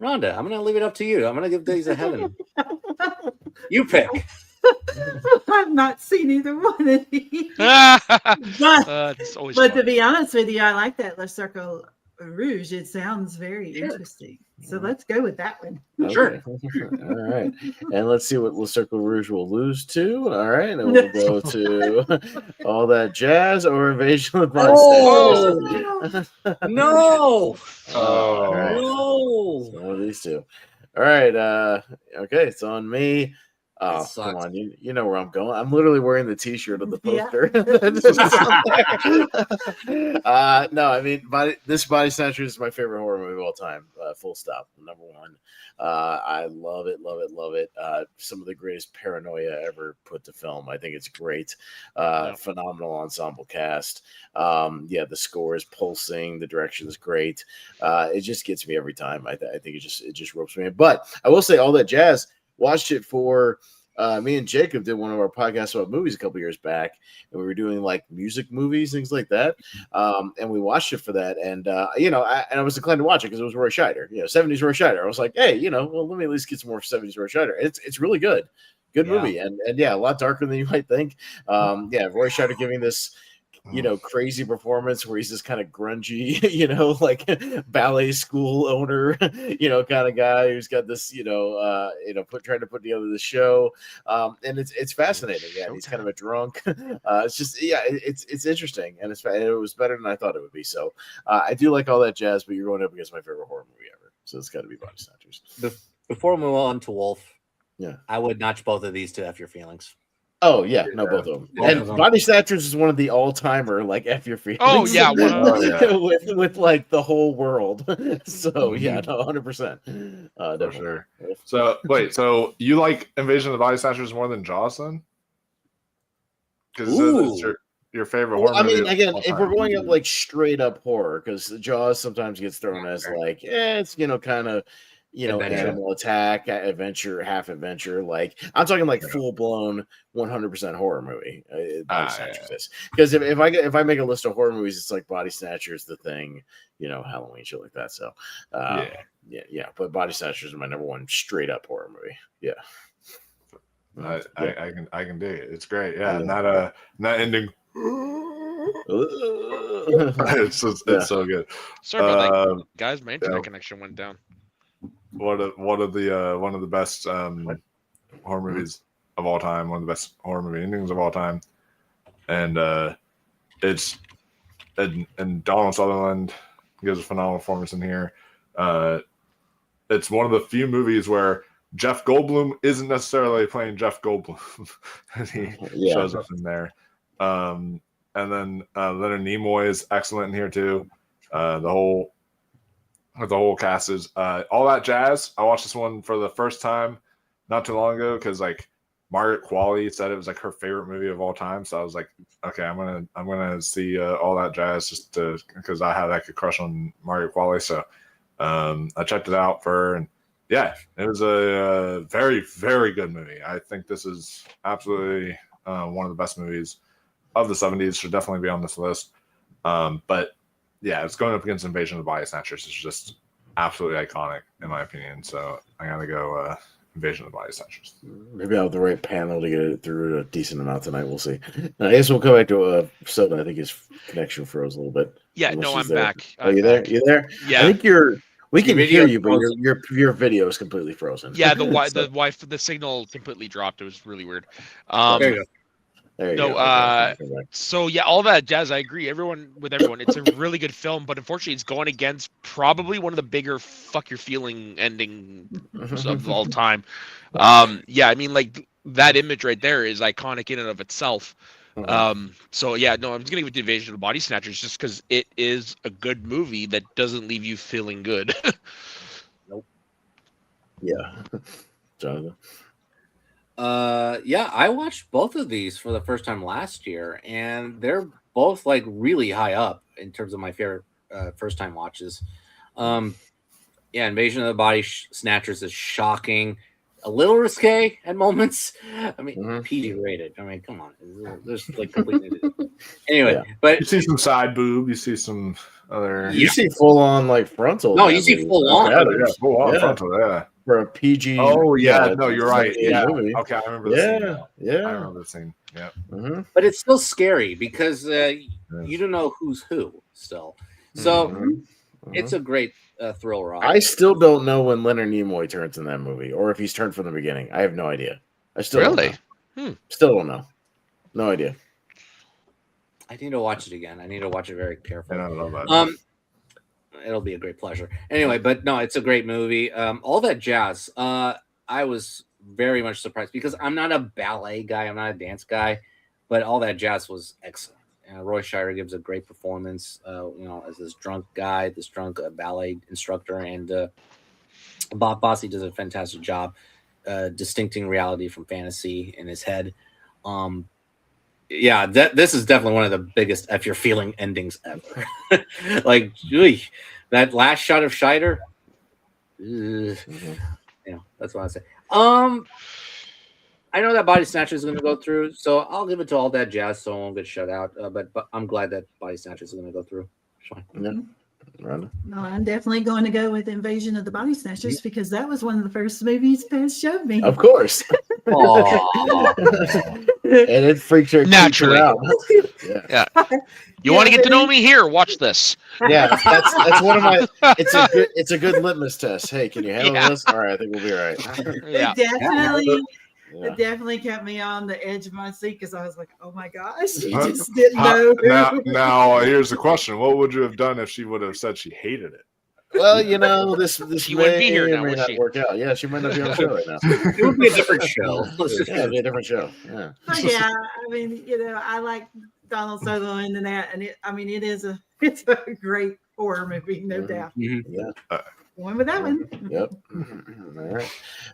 Rhonda, I'm going to leave it up to you. I'm going to give Days of Heaven. You pick. I've not seen either one of these. But to be honest with you, I like that Le Circle Rouge. It sounds very interesting. So let's go with that one. Okay. Sure. All right. And let's see what Le Circle Rouge will lose to. All right. And we'll go to All That Jazz or Invasion of the Body Snatchers. No. All right. No. So one of these two. All right. Okay. It's on me. Oh, come on. You know where I'm going. I'm literally wearing the t-shirt of the poster. No, I mean, Body Snatcher is my favorite horror movie of all time. Full stop. Number one. I love it. Some of the greatest paranoia ever put to film. I think it's great. Phenomenal ensemble cast. The score is pulsing. The direction is great. It just gets me every time. I think it just ropes me in. But I will say, All That Jazz, watched it for me and Jacob did one of our podcasts about movies a couple years back, and we were doing like music movies, things like that. And we watched it for that, and I was inclined to watch it because it was Roy Scheider, 70s Roy Scheider. I was like, hey, let me at least get some more 70s Roy Scheider. It's really good movie, and a lot darker than you might think. Roy Scheider giving this crazy performance where he's this kind of grungy, like ballet school owner, kind of guy who's got this, trying to put together the show. And it's fascinating. Yeah. He's kind of a drunk. It's just, it's interesting. And it was better than I thought it would be. So I do like All That Jazz, but you're going up against my favorite horror movie ever. So it's got to be Body Snatchers. Before we move on to Wolf, yeah, I would notch both of these to F Your Feelings. Oh yeah, no, both of them. And Body Snatchers is one of the all-timer like F Your Feelings. Oh yeah, with like the whole world. So yeah, no, 100%. For sure. So wait, so you like Invasion of the Body Snatchers more than Jaws then? Because it's your favorite horror movie. I mean, again, if we're going up like straight up horror, because Jaws sometimes gets thrown as like, it's kind of. Animal attack, adventure, half adventure. Like I'm talking like full blown 100% horror movie. Body Snatchers, because if I make a list of horror movies, it's like Body Snatchers, The Thing, Halloween, shit like that. So but Body Snatchers is my number one straight up horror movie. Yeah, I can dig it. It's great. Yeah, not ending. It's so good. Sorry about that, guys. My internet connection went down. One of the best horror movies of all time. One of the best horror movie endings of all time, and and Donald Sutherland gives a phenomenal performance in here. It's one of the few movies where Jeff Goldblum isn't necessarily playing Jeff Goldblum. He shows up in there, and then Leonard Nimoy is excellent in here too. The whole cast is all that jazz. I watched this one for the first time not too long ago because like Margaret Qualley said it was like her favorite movie of all time. So I was like, okay, I'm gonna see all that jazz just because I had like a crush on Margaret Qualley. So I checked it out for her, and yeah, it was a very, very good movie. I think this is absolutely one of the best movies of the 70s. Should definitely be on this list. But yeah, it's going up against Invasion of the Body Snatchers. It's just absolutely iconic in my opinion. So I gotta go Invasion of the Body Snatchers. Maybe I'll have the right panel to get it through a decent amount tonight. We'll see. I guess we'll come back to Soda. I think his connection froze a little bit. Yeah, no, I'm back. You there? You there? Yeah. I think we can hear you, but your video is completely frozen. Yeah, the signal completely dropped. It was really weird. There you go. So yeah, all that jazz. I agree. Everyone. It's a really good film, but unfortunately, it's going against probably one of the bigger "fuck your feeling" endings of all time. Yeah, I mean, like that image right there is iconic in and of itself. So yeah, no, I'm just gonna give it to Invasion of the Body Snatchers just because it is a good movie that doesn't leave you feeling good. Nope. Yeah, Jonathan. Yeah, I watched both of these for the first time last year, and they're both like really high up in terms of my favorite first time watches. Yeah, Invasion of the Body Snatchers is shocking, a little risque at moments. I mean, PG rated. I mean, come on, there's like completely anyway. Yeah. But you see some side boob, you see some other. You see full on like frontal. No, you see full on. Yeah, full on frontal. Yeah. For a PG. Oh yeah, no, you're right. Yeah. Movie. Okay, I remember the scene. Yeah. I remember the scene. Yeah. But it's still scary because you don't know who's who still. So it's a great thrill ride. I still don't know when Leonard Nimoy turns in that movie, or if he's turned from the beginning. I have no idea. I still really don't know. Still don't know. No idea. I need to watch it again. I need to watch it very carefully. I don't know about it. It'll be a great pleasure. Anyway, but no, it's a great movie. All that jazz. I was very much surprised because I'm not a ballet guy. I'm not a dance guy, but all that jazz was excellent. Roy Scheider gives a great performance, as this drunk guy, this drunk ballet instructor, and Bob Fosse does a fantastic job distincting reality from fantasy in his head. Yeah, this is definitely one of the biggest "F Your Feeling" endings ever. Like, that last shot of Scheider. Yeah, that's what I say. I know that Body Snatchers is going to go through, so I'll give it to All That Jazz, so I won't get shut out. But I'm glad that Body Snatchers is going to go through. Rhonda? No, I'm definitely going to go with Invasion of the Body Snatchers because that was one of the first movies Pez showed me. Of course. And it freaks her naturally out. Yeah. You want to get to know me? Here, watch this. Yeah, that's one of my. It's a good litmus test. Hey, can you handle this? All right, I think we'll be all right. Yeah, It definitely kept me on the edge of my seat because I was like, "Oh my gosh, you just didn't know." Now, here's the question: what would you have done if she would have said she hated it? Well, this she wouldn't be here now, may would not she? work out. Yeah, she might not be on the show right now. It would be a different show. It'd be a different show. Yeah. But yeah, I mean, I like Donald Sutherland and that, and it's a great horror movie, no doubt. Yeah. Going with that one. Yep.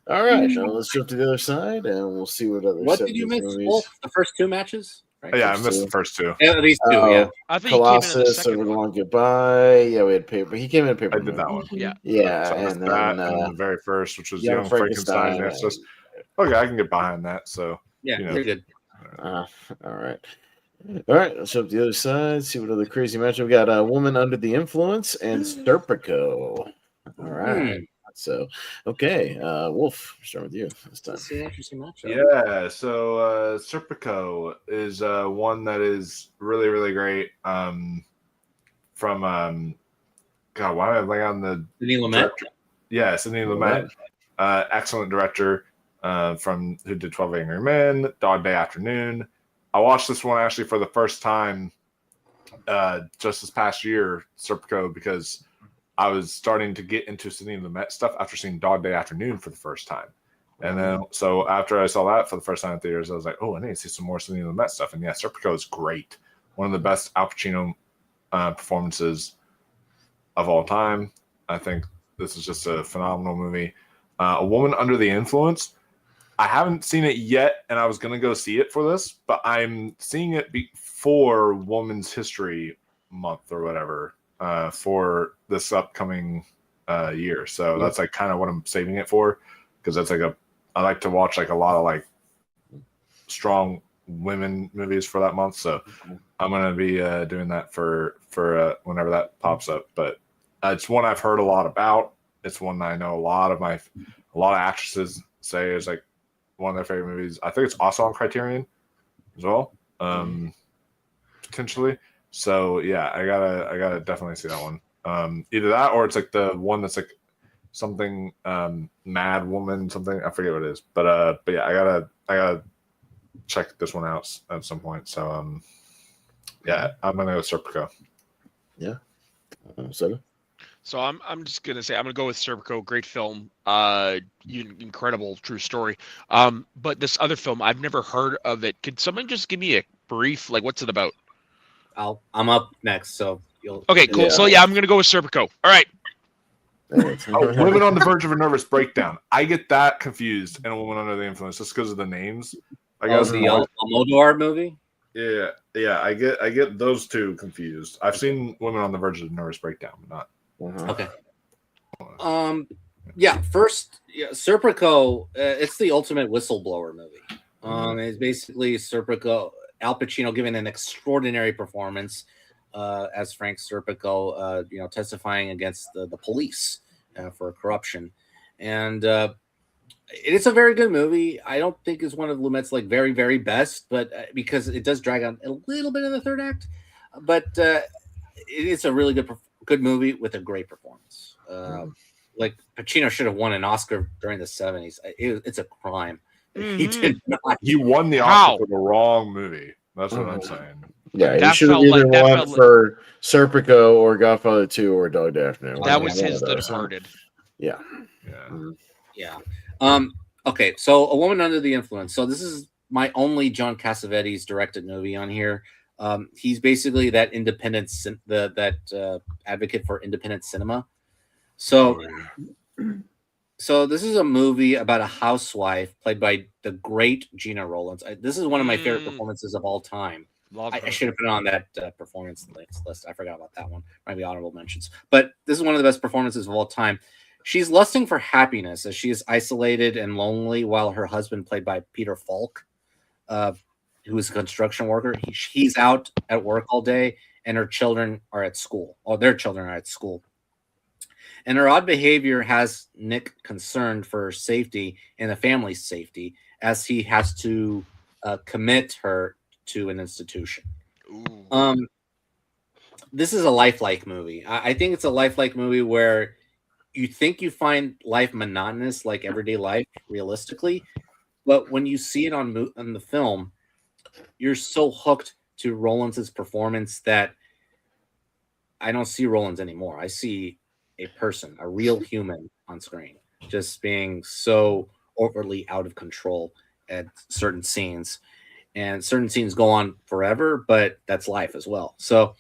All right. Now let's jump to the other side, and we'll see what other. What did you miss? Wolf? The first two matches? Right? Yeah, I missed the first two. Yeah, these two. Yeah. I think Colossus, Over the Long Goodbye. Yeah, we had paper. He came in paper. I did that one. Yeah. Yeah, so and then the very first, which was Young Frankenstein. It's just okay. I can get behind that. So yeah, you're good. All right. All right, let's jump to the other side, see what other crazy matchup. We got a Woman Under the Influence and Serpico. All right. So, okay, Wolf, start with you this time. That's an interesting matchup. Yeah, so Serpico is one that is really, really great. From God, why am I blanking on the Sidney Lumet? Yeah, Sidney Lumet, excellent director from who did 12 Angry Men, Dog Day Afternoon. I watched this one actually for the first time just this past year, Serpico, because I was starting to get into Sidney Lumet stuff after seeing Dog Day Afternoon for the first time. And then, so after I saw that for the first time in theaters, I was like, oh, I need to see some more Sidney Lumet stuff. And yeah, Serpico is great. One of the best Al Pacino performances of all time. I think this is just a phenomenal movie. A Woman Under the Influence. I haven't seen it yet, and I was going to go see it for this, but I'm seeing it before Women's History Month or whatever for this upcoming year. So that's like kind of what I'm saving it for, because that's like I like to watch like a lot of like strong women movies for that month. So I'm going to be doing that for whenever that pops up. But it's one I've heard a lot about. It's one that I know a lot of actresses say is like one of their favorite movies. I think it's also on Criterion as well, potentially. So yeah, I gotta definitely see that one. Either that or it's like the one that's like something Mad Woman something. I forget what it is, but yeah, I gotta check this one out at some point. So yeah, I'm gonna go Serpico. Yeah. So I'm just gonna say I'm gonna go with Serpico. Great film, incredible true story. But this other film I've never heard of it. Could someone just give me a brief, like, what's it about? I'm up next, so you'll. Okay, cool. So yeah, I'm gonna go with Serpico. All right. Women on the Verge of a Nervous Breakdown. I get that confused, and A Woman Under the Influence just because of the names. I guess the Almodovar movie. Yeah. I get those two confused. I've seen Women on the Verge of a Nervous Breakdown, but not. Okay. Serpico. It's the ultimate whistleblower movie. It's basically Serpico, Al Pacino giving an extraordinary performance as Frank Serpico, testifying against the police for corruption, and it's a very good movie. I don't think it's one of Lumet's like very, very best, but because it does drag on a little bit in the third act, but it's a really good movie with a great performance. Like Pacino should have won an Oscar during the 70s. It's a crime. He did not. He won the Oscar for the wrong movie. That's what I'm saying. Yeah, he should have either won for Serpico or Godfather 2 or Dog Day Afternoon. That was his The Departed. Yeah. Okay, so A Woman Under the Influence. So this is my only John Cassavetes directed movie on here. He's basically that advocate for independent cinema. So this is a movie about a housewife played by the great Gina Rowlands. This is one of my favorite performances of all time. I should have put it on that performance list. I forgot about that one. Might be honorable mentions. But this is one of the best performances of all time. She's lusting for happiness as she is isolated and lonely while her husband, played by Peter Falk, who is a construction worker, he's out at work all day, and her children are at school. Or their children are at school. And her odd behavior has Nick concerned for her safety and the family's safety as he has to commit her to an institution. This is a lifelike movie. I think it's a lifelike movie where you think you find life monotonous, like everyday life, realistically, but when you see it on the film, you're so hooked to Rowlands' performance that I don't see Rowlands anymore. I see a person, a real human on screen, just being so overly out of control at certain scenes. And certain scenes go on forever, but that's life as well. So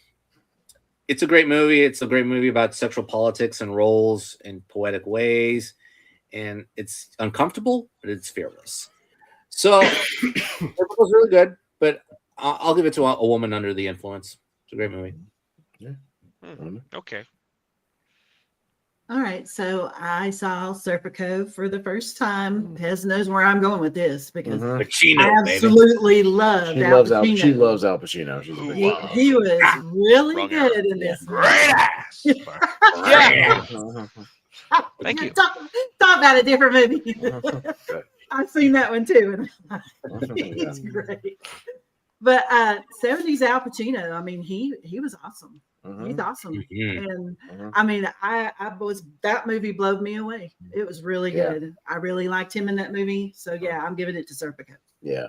it's a great movie. It's a great movie about sexual politics and roles in poetic ways. And it's uncomfortable, but it's fearless. So it was really good, but I'll give it to A Woman Under the Influence. It's a great movie. Yeah. Okay. All right, so I saw Serpico for the first time. Pez knows where I'm going with this because I absolutely love Al Pacino. She loves Al Pacino. He was really good in this. Great ass. Yeah. Thank you. Talk about a different movie. I've seen that one too. He's great. But 70s Al Pacino, I mean, he was awesome. He's awesome. And I mean, that movie blew me away. It was really good. I really liked him in that movie. So yeah, I'm giving it to Serpico. Yeah.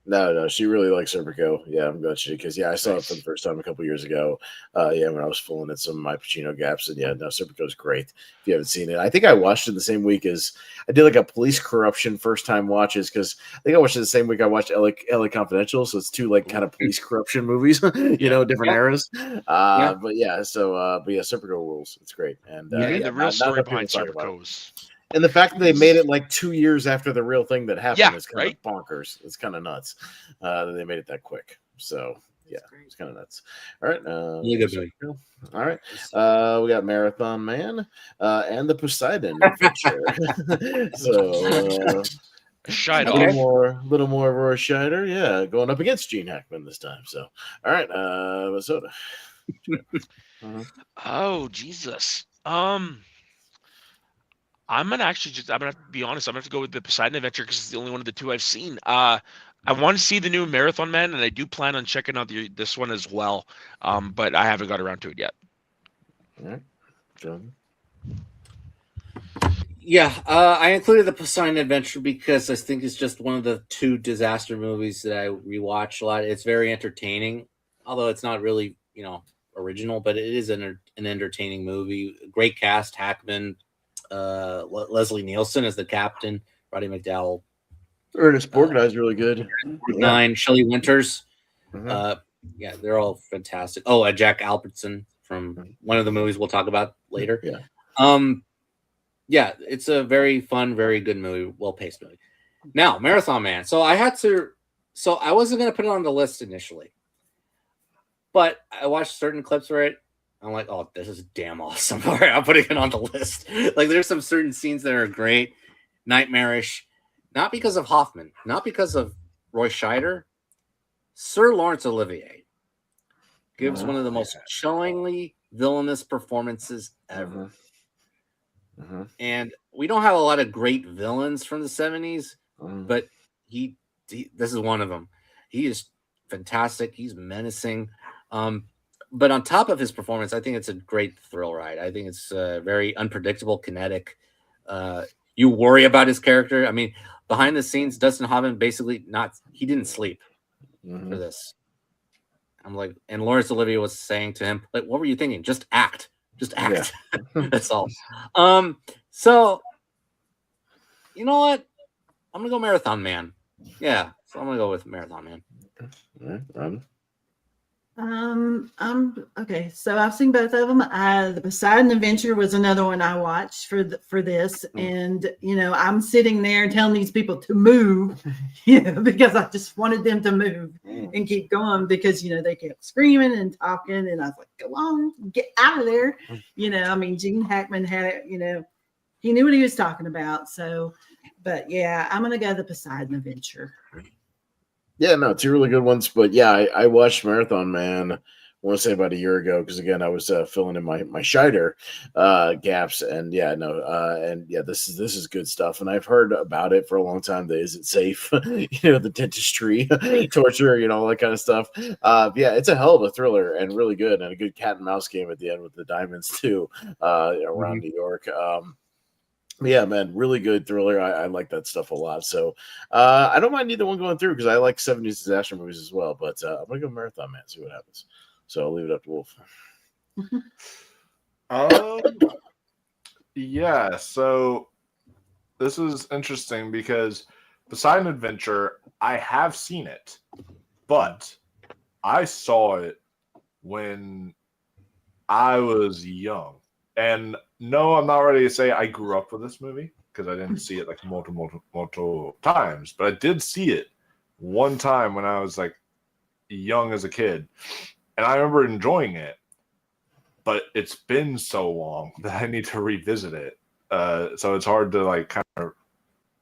No, she really likes Serpico. Yeah, I'm glad she did because I saw it for the first time a couple years ago. When I was filling in some of my Pacino gaps, and Serpico's great. If you haven't seen it, I think I watched it the same week as I did like a police corruption first time watches because I think I watched it the same week I watched LA Confidential, so it's two like kind of police corruption movies, different eras. But Serpico rules. It's great, and the real story enough behind people talk about it. Serpico's. And the fact that they made it like 2 years after the real thing that happened is kind of bonkers. It's kind of nuts that they made it that quick. So, it's kind of nuts. All right. All right. We got Marathon Man and the Poseidon Adventure. Shite a little more of Roy Scheider. Going up against Gene Hackman this time. So, all right. Minnesota. Oh, Jesus. I'm gonna have to be honest. I'm gonna have to go with the Poseidon Adventure because it's the only one of the two I've seen. I want to see the new Marathon Man, and I do plan on checking out this one as well. But I haven't got around to it yet. All right, John. I included the Poseidon Adventure because I think it's just one of the two disaster movies that I rewatch a lot. It's very entertaining, although it's not really original, but it is an entertaining movie. Great cast: Hackman. Leslie Nielsen as the captain, Roddy McDowell, Ernest Borgnine's really good. Shelley Winters, they're all fantastic. Jack Albertson from one of the movies we'll talk about later. It's a very fun, very good movie, well-paced movie. Now, Marathon Man. So I wasn't going to put it on the list initially, but I watched certain clips for it. I'm like, oh, this is damn awesome. All right, I'm putting it on the list. Like, there's some certain scenes that are great, nightmarish, not because of Hoffman, not because of Roy Scheider. Sir Laurence Olivier gives one of the most chillingly villainous performances ever. And we don't have a lot of great villains from the 70s, but this is one of them. He is fantastic. He's menacing. But on top of his performance, I think it's a great thrill ride. I think it's very unpredictable, kinetic. You worry about his character. I mean, behind the scenes, Dustin Hoffman basically he didn't sleep for this. I'm like, and Laurence Olivier was saying to him, like, what were you thinking? Just act. Yeah. That's all. So, you know what? I'm going to go Marathon Man. Yeah. So I'm going to go with Marathon Man. Okay, so I've seen both of them. The Poseidon Adventure was another one I watched for this, and I'm sitting there telling these people to move, because I just wanted them to move and keep going because they kept screaming and talking, and I was like, "Go on, get out of there!" Gene Hackman had it. He knew what he was talking about. So, but I'm gonna go the Poseidon Adventure. Yeah, no, two really good ones. But I watched Marathon Man, I want to say about a year ago, because again, I was filling in my Scheider gaps, and this is good stuff. And I've heard about it for a long time. Is it safe? The dentistry, torture, all that kind of stuff. It's a hell of a thriller and really good, and a good cat and mouse game at the end with the diamonds too, around New York. Yeah, man, really good thriller. I like that stuff a lot. So I don't mind either one going through because I like 70s disaster movies as well. But I'm going to go Marathon Man, see what happens. So I'll leave it up to Wolf. So this is interesting because Poseidon Adventure, I have seen it, but I saw it when I was young. And no, I'm not ready to say I grew up with this movie because I didn't see it like multiple times, but I did see it one time when I was like young as a kid, and I remember enjoying it. But it's been so long that I need to revisit it, so it's hard to like kind of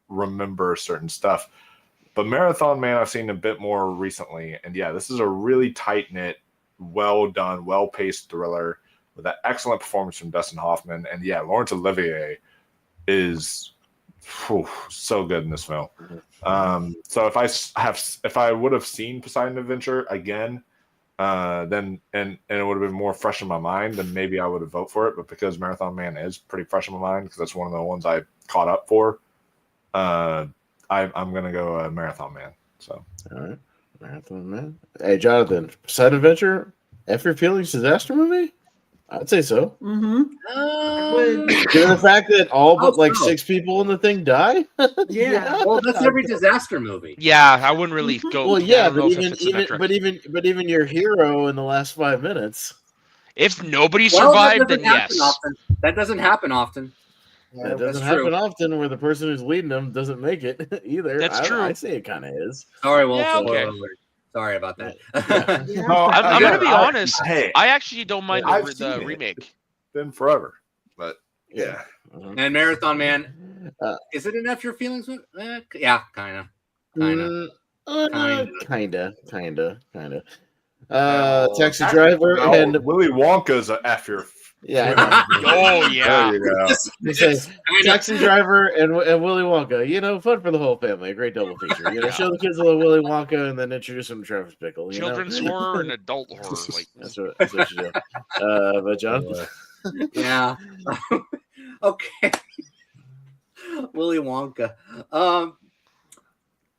remember certain stuff. But Marathon Man, I've seen a bit more recently, and this is a really tight knit, well done, well paced thriller with that excellent performance from Dustin Hoffman. And Laurence Olivier is so good in this film. So if I would have seen Poseidon Adventure again, then and it would have been more fresh in my mind, then maybe I would have voted for it. But because Marathon Man is pretty fresh in my mind, because that's one of the ones I caught up for, I'm gonna go Marathon Man. So, all right, marathon man. Hey, Jonathan, side adventure, F Your Feelings disaster movie? I'd say so. Mm-hmm. Given the fact that all but like so. 6 people in the thing die. Yeah. Well, that's every disaster movie. Yeah, I wouldn't really go. Well, I yeah, don't but know if it fits in that even your hero in the last 5 minutes. If nobody Well, survived, then yes. Often. That doesn't happen often. That doesn't happen often where the person who's leading them doesn't make it either. That's true. I say it kind of is. Sorry, Wolf. Yeah, okay. Sorry about that. Yeah. No, I'm again, gonna be honest. Hey, I actually don't mind I've the seen it. remake. It's been forever, but yeah. And Marathon Man, is it an F Your Feelings? Yeah, kind of. Taxi Driver and Willy Wonka's a F Your. Yeah. Oh yeah. There you go. They say Taxi Driver and Willy Wonka. You know, fun for the whole family. A great double feature. You know, show the kids a little Willy Wonka and then introduce them to Travis Bickle. Children's horror and adult horror. Like that's what you do. But Jonathan. Yeah. Okay. Willy Wonka.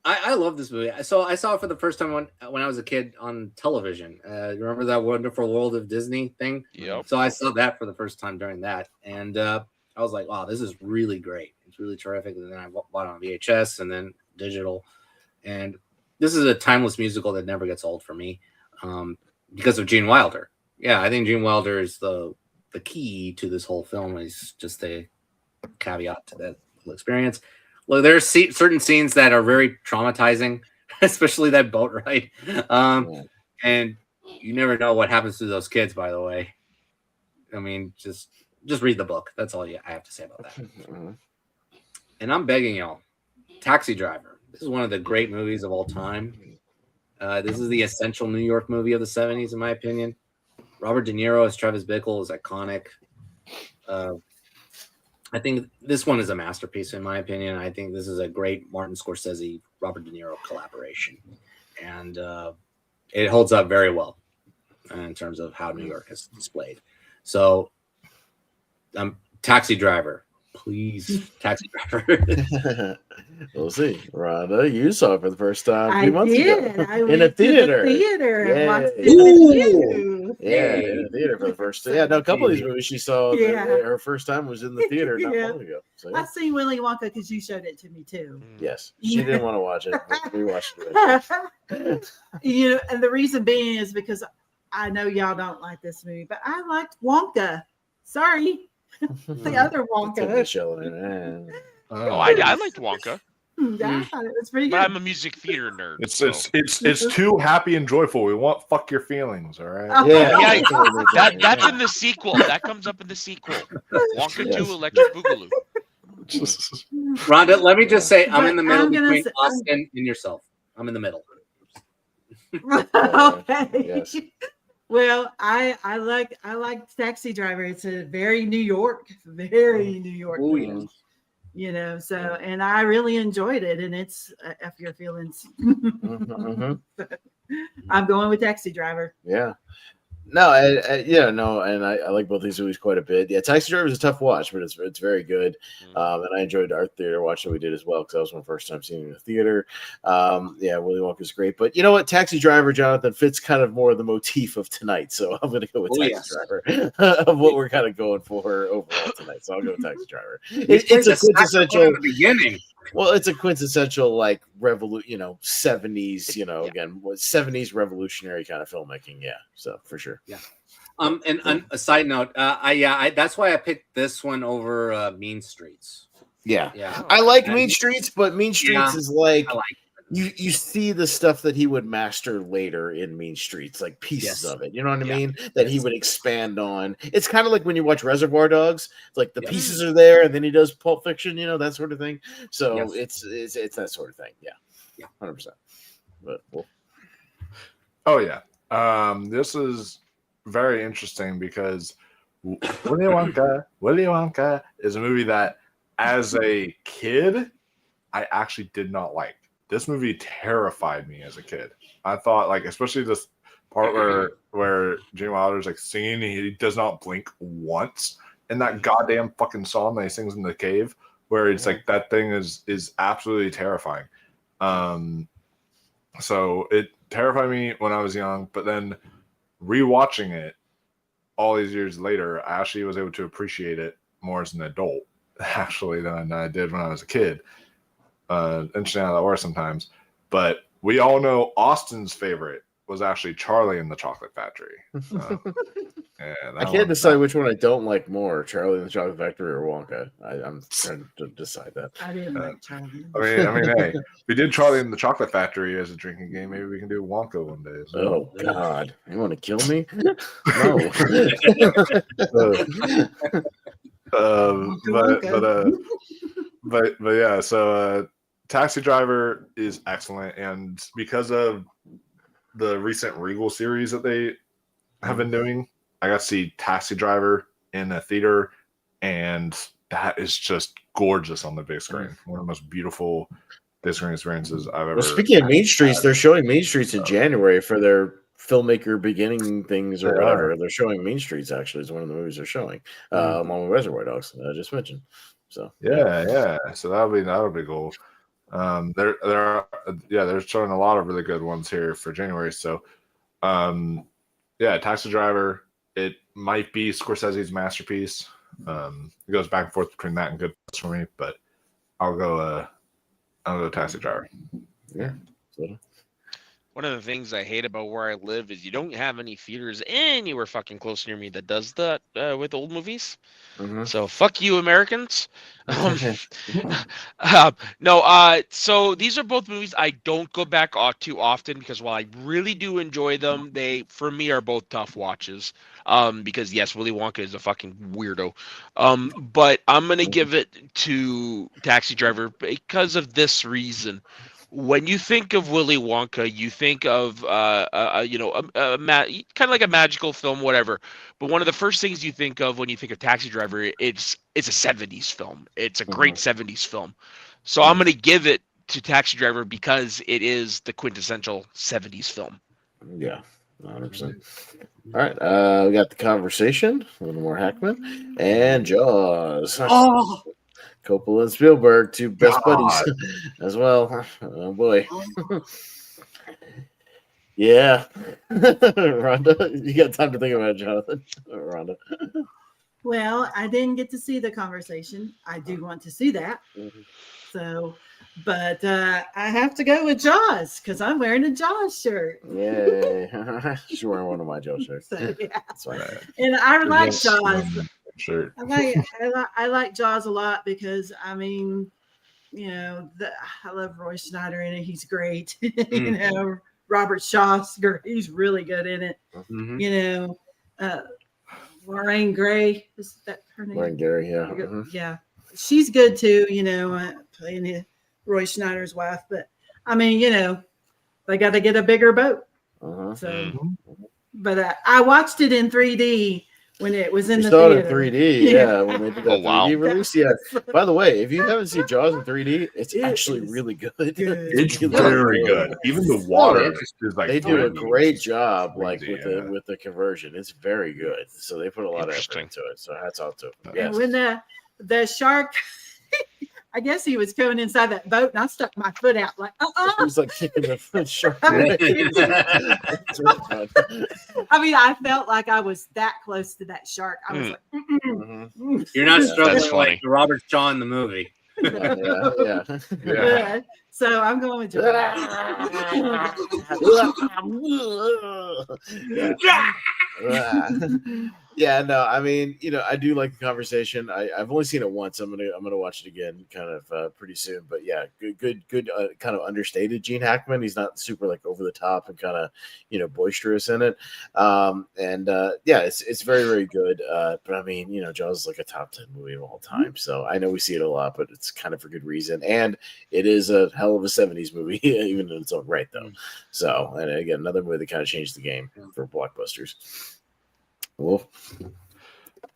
I love this movie. So I saw it for the first time when I was a kid on television. Remember that Wonderful World of Disney thing? Yep. So I saw that for the first time during that, and I was like, "Wow, this is really great. It's really terrific." And then I bought it on VHS and then digital, and this is a timeless musical that never gets old for me because of Gene Wilder. Yeah, I think Gene Wilder is the key to this whole film. Is just a caveat to that whole experience. Well, there's certain scenes that are very traumatizing, especially that boat ride. And you never know what happens to those kids, by the way. I mean, just read the book. That's all I have to say about that. And I'm begging y'all, Taxi Driver. This is one of the great movies of all time. This is the essential New York movie of the 70s, in my opinion. Robert De Niro as Travis Bickle is iconic. I think this one is a masterpiece, in my opinion. I think this is a great Martin Scorsese, Robert De Niro collaboration. And it holds up very well in terms of how New York is displayed. So, Taxi Driver. Please, Taxi Driver. We'll see. Rhonda, you saw it for the first time a few months ago. I in went a theater. To the theater and watched it Ooh. with you. Yeah, in a theater for the first time. Yeah, no, a couple of these movies she saw. Yeah. Her first time was in the theater not Yeah. long ago. So, I seen Willy Wonka because you showed it to me too. yes, she didn't want to watch it. But we watched it. You know, and the reason being is because I know y'all don't like this movie, but I liked Wonka. Sorry, the other Wonka. Oh, I liked Wonka. I thought it was pretty But good. I'm a music theater nerd. It's too happy and joyful. We want fuck your feelings, all right? Oh, Yeah, that's in the sequel. That comes up in the sequel. Wonka 2 Electric Boogaloo. Rhonda, let me just say, I'm in the middle I'm gonna between say- Austin and yourself. I'm in the middle. Okay. Yes. Well, I like Taxi Driver. It's a very New York Oh, movie, yes. you know. So, and I really enjoyed it, and it's F Your Feelings. I'm going with Taxi Driver. Yeah. No, and I like both these movies quite a bit. Yeah, Taxi Driver is a tough watch, but it's very good. And I enjoyed our theater watch that we did as well because that was my first time seeing it in the theater. Yeah, Willy Wonka's great, but you know what? Taxi Driver, Jonathan, fits kind of more the motif of tonight, so I'm going to go with Taxi Driver of what we're kind of going for overall tonight. So I'll go with Taxi Driver. It's a quintessential beginning. Well, it's a quintessential like 70s, again, 70s revolutionary kind of filmmaking. Yeah, so for sure. Yeah. And a side note, that's why I picked this one over Mean Streets. Yeah. Yeah. I like Mean Streets, but Mean Streets is like I like you see the stuff that he would master later in Mean Streets, like pieces of it. You know what I mean? That he would expand on. It's kind of like when you watch Reservoir Dogs. It's like the pieces are there, and then he does Pulp Fiction. You know, that sort of thing. So it's that sort of thing. Yeah. 100%. But Oh yeah. This is very interesting because Willy Wonka is a movie that, as a kid, I actually did not like. This movie terrified me as a kid. I thought, like, especially this part where Gene Wilder's like singing, he does not blink once in that goddamn fucking song that he sings in the cave, where it's like that thing is absolutely terrifying. So it terrified me when I was young, but then rewatching it all these years later, I actually was able to appreciate it more as an adult, actually, than I did when I was a kid. Interesting how that works sometimes. But we all know Austin's favorite was actually Charlie and the Chocolate Factory. I can't decide which one I don't like more, Charlie and the Chocolate Factory or Wonka. I'm trying to decide that. I didn't like Charlie. I mean, hey, we did Charlie and the Chocolate Factory as a drinking game. Maybe we can do Wonka one day. So. Oh God, you want to kill me? No. But yeah. So Taxi Driver is excellent, and because of the recent Regal series that they have been doing, I got to see Taxi Driver in a theater, and that is just gorgeous on the big screen. One of the most beautiful big screen experiences I've ever. Well, speaking of Main Streets, they're showing Main Streets in January for their filmmaker beginning things or whatever. They're showing Main Streets actually is one of the movies they're showing, along with Reservoir Dogs that I just mentioned. So yeah. So that'll be cool. They're showing a lot of really good ones here for January. So, Taxi Driver. It might be Scorsese's masterpiece. It goes back and forth between that and Goodfellas for me, but I'll go Taxi Driver. Yeah. One of the things I hate about where I live is you don't have any theaters anywhere fucking close near me that does that with old movies. Mm-hmm. So fuck you, Americans. So these are both movies I don't go back too often because while I really do enjoy them, they for me are both tough watches. Because yes, Willy Wonka is a fucking weirdo. But I'm gonna give it to Taxi Driver because of this reason. When you think of Willy Wonka, you think of kind of like a magical film, whatever. But one of the first things you think of when you think of Taxi Driver, it's a 70s film. It's a great 70s film. So I'm going to give it to Taxi Driver because it is the quintessential 70s film. Yeah, 100%. All right, we got The Conversation, a little more Hackman, and Jaws. Oh. Coppola and Spielberg, two best buddies as well. Oh boy. Yeah. Rhonda, you got time to think about it, Jonathan. Rhonda. Well, I didn't get to see The Conversation. I do want to see that. So, but I have to go with Jaws because I'm wearing a Jaws shirt. Yeah. She's wearing one of my Jaws shirts. So, yeah. That's right. And I like Jaws. Sure. I like Jaws a lot because I mean, I love Roy Schneider in it. He's great. Robert Shaw's great. He's really good in it. Mm-hmm. Lorraine Gray, is that her name? Lorraine Gary, yeah. Mm-hmm. Yeah, she's good too. Playing Roy Schneider's wife. But I mean, they got to get a bigger boat. Uh-huh. So, but I watched it in 3D. When it was in the theater. in 3D, yeah. When they did that 3D release, yeah. By the way, if you haven't seen Jaws in 3D, it's actually really good. It's very good. Even the water is like they do a great job, like with the conversion. It's very good. So they put a lot of effort into it. So hats off to them. Yes. And when the shark, I guess he was going inside that boat, and I stuck my foot out like, He was like kicking the shark. I mean, I felt like I was that close to that shark. I was like, You're not struggling like Robert Shaw in the movie. Yeah. So I'm going with Jaws. Yeah, no, I mean, I do like The Conversation. I've only seen it once. I'm gonna watch it again, kind of pretty soon. But yeah, good, kind of understated Gene Hackman. He's not super like over the top and kind of boisterous in it. It's very, very good. But I mean, Jaws is like a top 10 movie of all time. So I know we see it a lot, but it's kind of for good reason. And it is a hell of a 70s movie, even in its own right, though. So, and again, another movie that kind of changed the game for blockbusters. Wolf.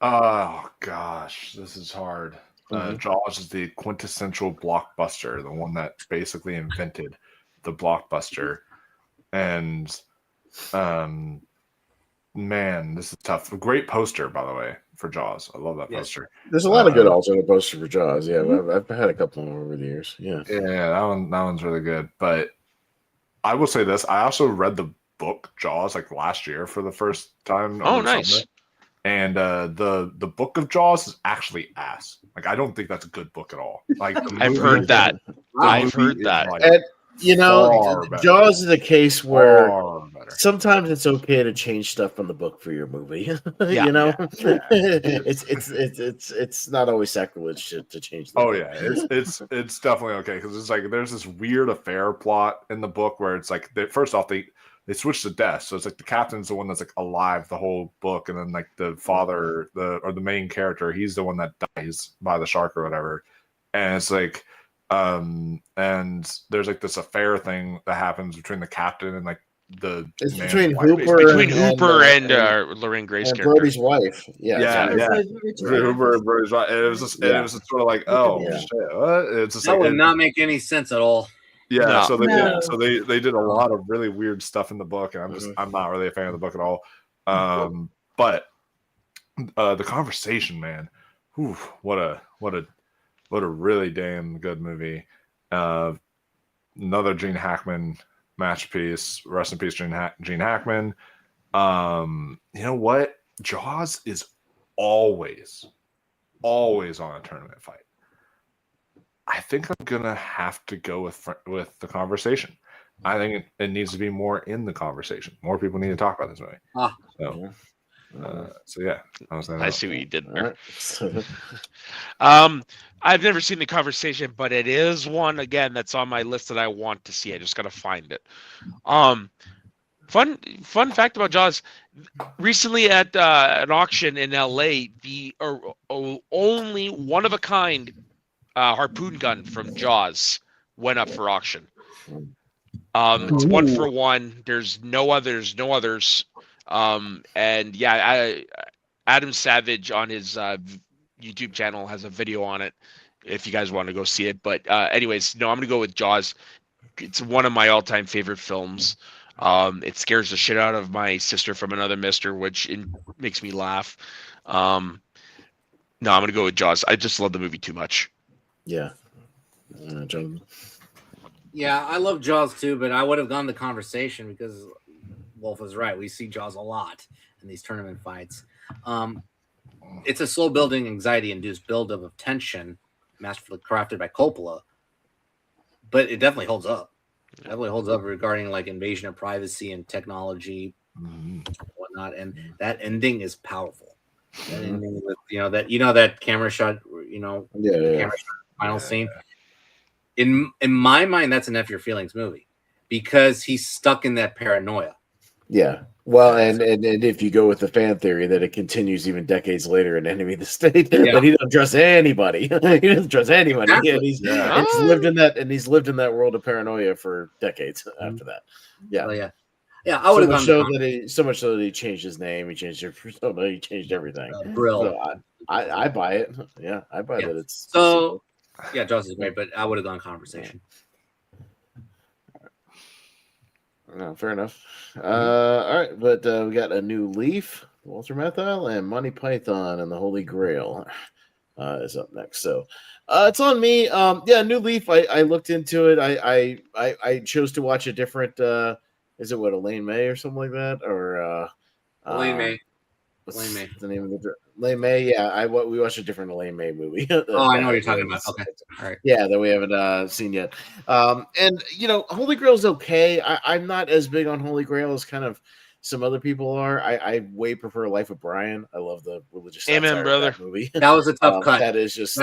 Oh gosh, this is hard. Jaws is the quintessential blockbuster, the one that basically invented the blockbuster. And man, this is tough. A great poster, by the way, for Jaws. I love that poster. There's a lot of good alternate posters for Jaws. Yeah, I've had a couple of them over the years. Yeah, that one's really good. But I will say this. I also read the book Jaws like last year for the first time. Oh, over the nice. summer. And the book of Jaws is actually ass. Like I don't think that's a good book at all. Like I've heard that. I've heard that. And far better. Jaws is a case where Far better. sometimes it's okay to change stuff from the book for your movie. Yeah. You know, Yeah. it's not always sacrilege to change. The Oh book. yeah, it's definitely okay because it's like there's this weird affair plot in the book where it's like first off they switch to death, so it's like the captain's the one that's like alive the whole book, and then like the father, the main character, he's the one that dies by the shark or whatever, and it's like and there's like this affair thing that happens between the captain and like it's man's between wife. Hooper It's between and Hooper and Lorraine Grace and character. Brody's wife. Yeah. Hooper and Brody's wife. And it was just sort of like, oh Yeah. shit, what? It's just That like would not make any sense at all. yeah. No. So they No. they did a lot of really weird stuff in the book, and I'm not really a fan of the book at all. But the conversation, man, whew, what a really damn good movie. Another Gene Hackman masterpiece. Rest in peace, Gene Hackman. You know what? Jaws is always on a tournament fight. I think I'm gonna have to go with the conversation. I think it needs to be more in the conversation. More people need to talk about this movie. So yeah, I see what you did there. Right. I've never seen the conversation, but it is one again that's on my list that I want to see. I just gotta find it. Fun fact about Jaws. Recently at an auction in LA, the only one of a kind harpoon gun from Jaws went up for auction. It's 1-for-1. There's no others. And yeah, Adam Savage on his YouTube channel has a video on it if you guys want to go see it. But anyways, no, I'm gonna go with Jaws. It's one of my all-time favorite films. It scares the shit out of my sister from Another Mister, which makes me laugh. No, I'm gonna go with Jaws. I just love the movie too much. Yeah. Jonathan. Yeah, I love Jaws too, but I would have gone the conversation because Wolf was right. We see Jaws a lot in these tournament fights. It's a slow building, anxiety-induced buildup of tension, masterfully crafted by Coppola, but it definitely holds up. It definitely holds up regarding like invasion of privacy and technology, and whatnot. And that ending is powerful. That ending with that camera shot, camera shot final scene. In my mind, that's an F Your Feelings movie because he's stuck in that paranoia. Yeah. Well, and if you go with the fan theory that it continues even decades later in Enemy of the State, that he doesn't trust anybody. He doesn't trust anybody. Exactly. And he's lived in that world of paranoia for decades after that. Yeah. Well, yeah. I would have gone so much so that he changed his name. He changed your persona. He changed everything. Brill. So I buy it. Yeah, I buy that. It's so. Yeah, Jaws is great, but I would have gone conversation. No, fair enough. All right, but we got a new Leaf, Walter Matthau, and Monty Python and the Holy Grail is up next. So it's on me. New Leaf. I looked into it. I chose to watch a different. Is it Elaine May or something like that, or Elaine May? What's the name of the Elaine May? Yeah, we watched a different Elaine May movie. I know what you're talking about. Okay, all right. Yeah, that we haven't seen yet. And Holy Grail is okay. I'm not as big on Holy Grail as kind of some other people are. I way prefer Life of Brian. I love the religious. Amen, brother. That movie. That was a tough cut. That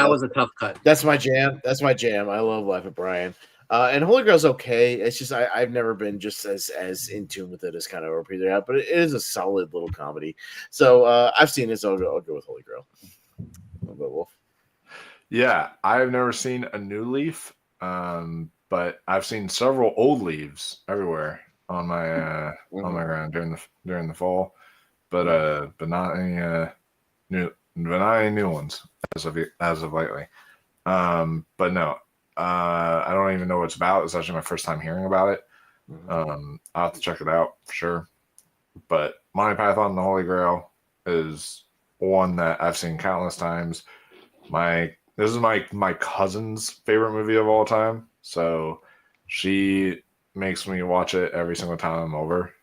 was a tough cut. That's my jam. I love Life of Brian. And Holy Grail's okay. It's just I've never been just as in tune with it as kind of Peter out, but it is a solid little comedy. So I've seen it, so I'll go with Holy Grail. What about Wolf? Yeah, I've never seen a new Leaf, but I've seen several old leaves everywhere on my ground during the fall, but not any new ones as of lately. But no. I don't even know what it's about. It's actually my first time hearing about it. I'll have to check it out for sure. But Monty Python and the Holy Grail is one that I've seen countless times. This is my cousin's favorite movie of all time. So she makes me watch it every single time I'm over.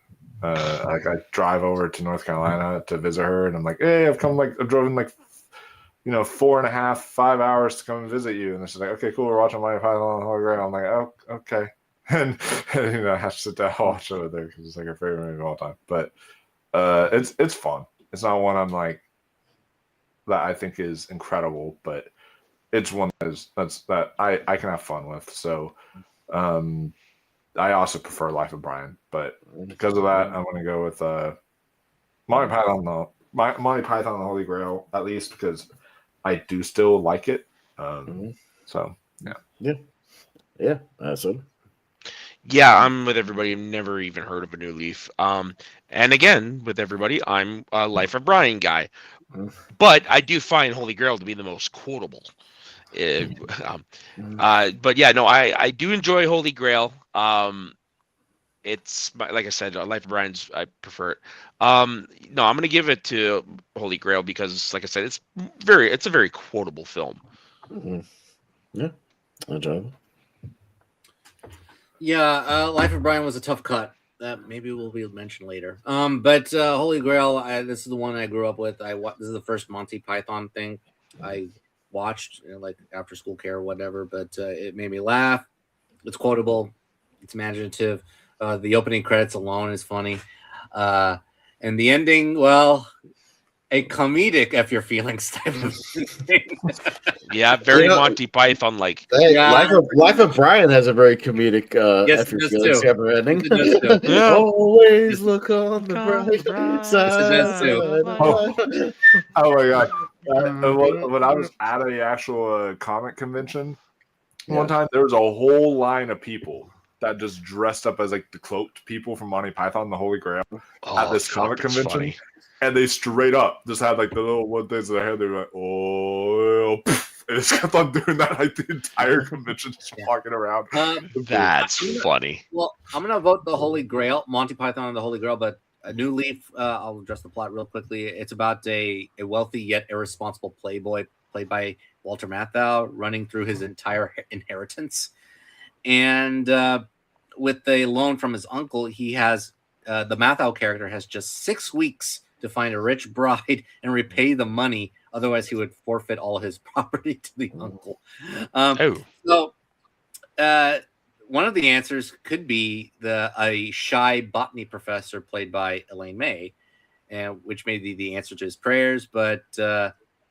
Like I drive over to North Carolina to visit her, and I'm like, hey, I've driven 4.5, 5 hours to come and visit you. And she's like, okay, cool, we're watching Monty Python and the Holy Grail. I'm like, oh, okay. And I have to sit down and watch it with her because it's like her favorite movie of all time. But it's fun. It's not one I'm like that I think is incredible, but it's one that I can have fun with. So I also prefer Life of Brian, but because of that, I'm going to go with Monty Python and the Holy Grail, at least because I do still like it. So yeah, that's it. Yeah, I'm with everybody. I've never even heard of A New Leaf. And again, with everybody, I'm a Life of Brian guy. But I do find Holy Grail to be the most quotable. But yeah, no, I do enjoy Holy Grail. It's like I said, Life of Brian's I prefer it. No, I'm gonna give it to Holy Grail because, like I said, it's a very quotable film. Yeah, enjoyable. Yeah, Life of Brian was a tough cut. That maybe will be mentioned later. But Holy Grail, this is the one I grew up with. This is the first Monty Python thing I watched, like after school care or whatever. But it made me laugh. It's quotable. It's imaginative. The opening credits alone is funny. And the ending, well, a comedic F your feelings type of thing. Yeah, very Monty Python like. Yeah. Life of Brian has a very comedic yes, F your feelings type of ending. Yeah. Always look on the bright side. Oh my god! When I was at a actual comic convention one time, there was a whole line of people that just dressed up as like the cloaked people from Monty Python and the Holy Grail at this comic convention. Funny. And they straight up just had like the little one things in their hair. They were like, oh, and just kept on doing that like the entire convention, just walking around. That's funny. Well, I'm gonna vote the Holy Grail, Monty Python and the Holy Grail, but A New Leaf. I'll address the plot real quickly. It's about a wealthy yet irresponsible playboy played by Walter Matthau running through his entire inheritance, and with the loan from his uncle, he has the Matthau character has just 6 weeks to find a rich bride and repay the money. Otherwise, he would forfeit all his property to the uncle. So, one of the answers could be a shy botany professor played by Elaine May, which may be the answer to his prayers. But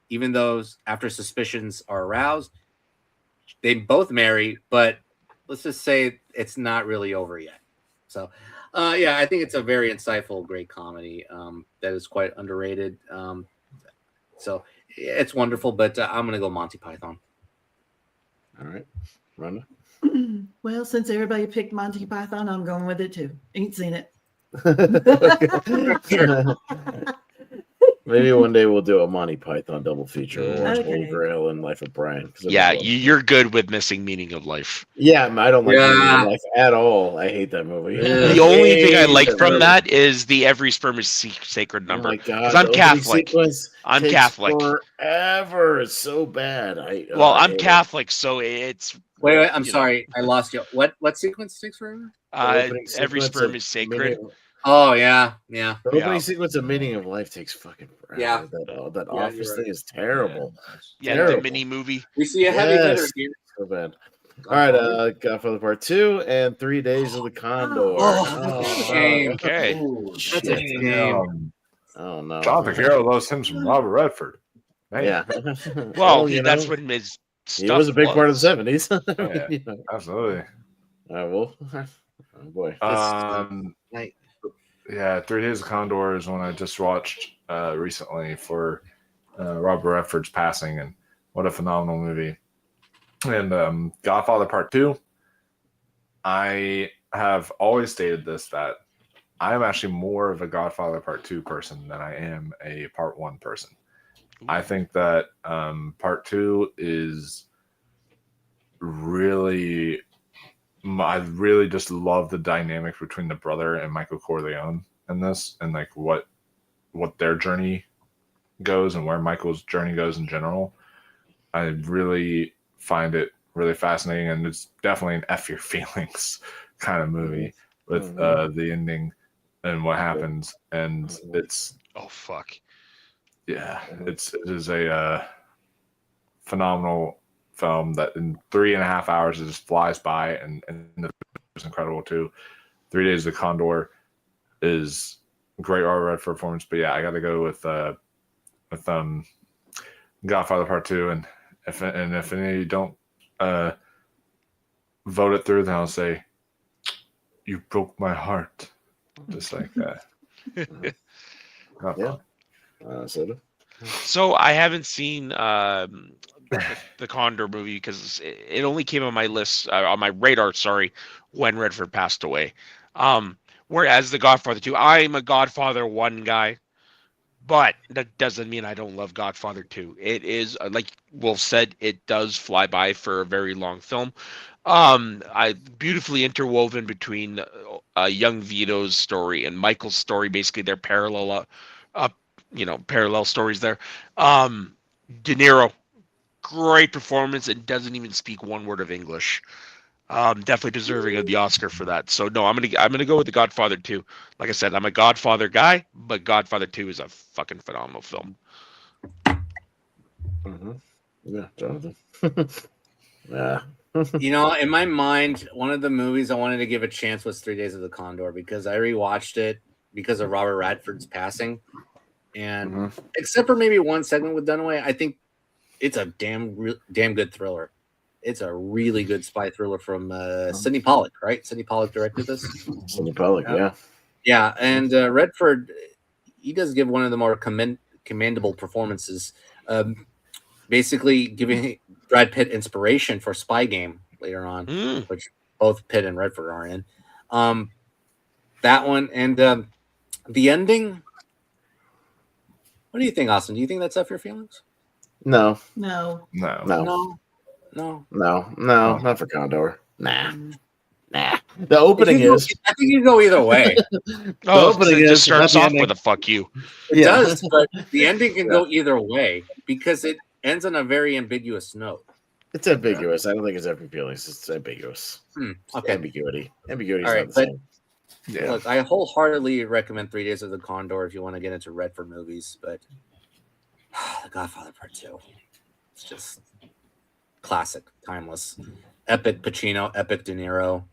even though after suspicions are aroused, they both marry. But let's just say it's not really over yet. So. Yeah, I think it's a very insightful, great comedy that is quite underrated. So it's wonderful, but I'm going to go Monty Python. All right. Rhonda? Well, since everybody picked Monty Python, I'm going with it too. Ain't seen it. Maybe one day we'll do a Monty Python double feature. We'll watch Okay. Holy Grail and Life of Brian. Yeah, you're good with missing Meaning of Life. Yeah, I don't like Meaning of Life at all. I hate that movie. The only thing I like from that is the Every Sperm is Sacred number. Oh my God. Because I'm Catholic. I'm Catholic. Forever. It's so bad. I'm Catholic, so it's... Wait, I'm sorry. I lost you. What sequence takes forever? Every Sperm is Sacred. Oh, yeah. The opening sequence of Meaning of Life takes fucking forever. Yeah. That office thing is terrible. Yeah, terrible. the mini movie. We see a heavy hitter here. So bad. All right, Godfather Part 2 and 3 Days of the Condor. Shame. Okay. That's a shame. Oh, no. Jonathan Caro loves him some Robert Redford. Man. Yeah. Well, that's when his stuff he was a big part of the 70s. Yeah, absolutely. Oh boy. Yeah, 3 Days of Condor is one I just watched recently for Robert Redford's passing, and what a phenomenal movie. And Godfather Part 2, I have always stated this, that I am actually more of a Godfather Part 2 person than I am a Part 1 person. I think that Part 2 is really... I really just love the dynamic between the brother and Michael Corleone in this, and like what their journey goes and where Michael's journey goes in general. I really find it really fascinating, and it's definitely an F your feelings kind of movie with the ending and what happens, and it's Oh fuck. yeah, it is a phenomenal film that in 3.5 hours it just flies by, and it's incredible too. 3 Days of the Condor is great Robert Redford performance, but yeah, I got to go with Godfather Part 2, and if any of you don't vote it through, then I'll say you broke my heart, just like that. Yeah. So I haven't seen the Condor movie because it only came on my list, on my radar, sorry, when Redford passed away. Whereas the Godfather 2, I'm a Godfather 1 guy, but that doesn't mean I don't love Godfather 2. It is, like Wolf said, it does fly by for a very long film. I beautifully interwoven between young Vito's story and Michael's story. Basically, they're parallel, parallel stories there. De Niro, great performance, and doesn't even speak one word of English. Definitely deserving of the Oscar for that. So no, I'm gonna go with The Godfather 2. Like I said, I'm a Godfather guy, but Godfather 2 is a fucking phenomenal film. Yeah, Jonathan. Yeah. In my mind, one of the movies I wanted to give a chance was 3 Days of the Condor, because I rewatched it because of Robert Redford's passing, and except for maybe one segment with Dunaway, I think it's a damn good thriller. It's a really good spy thriller from Sidney Pollack, right? Sidney Pollack directed this. Sidney Pollack, yeah. Yeah, and Redford, he does give one of the more commendable performances, basically giving Brad Pitt inspiration for Spy Game later on, which both Pitt and Redford are in. That one, and the ending. What do you think, Austin? Do you think that's up your feelings? No, not for Condor. Nah. The opening is. I think you go either way. The opening it just starts off with a fuck you. It does, but the ending can go either way because it ends on a very ambiguous note. It's ambiguous. I don't think it's up your feelings. It's ambiguous. Okay. Ambiguity is not the same. Yeah. Look, I wholeheartedly recommend 3 Days of the Condor if you want to get into Redford movies, but The Godfather Part 2. It's just classic, timeless. Epic Pacino, epic De Niro.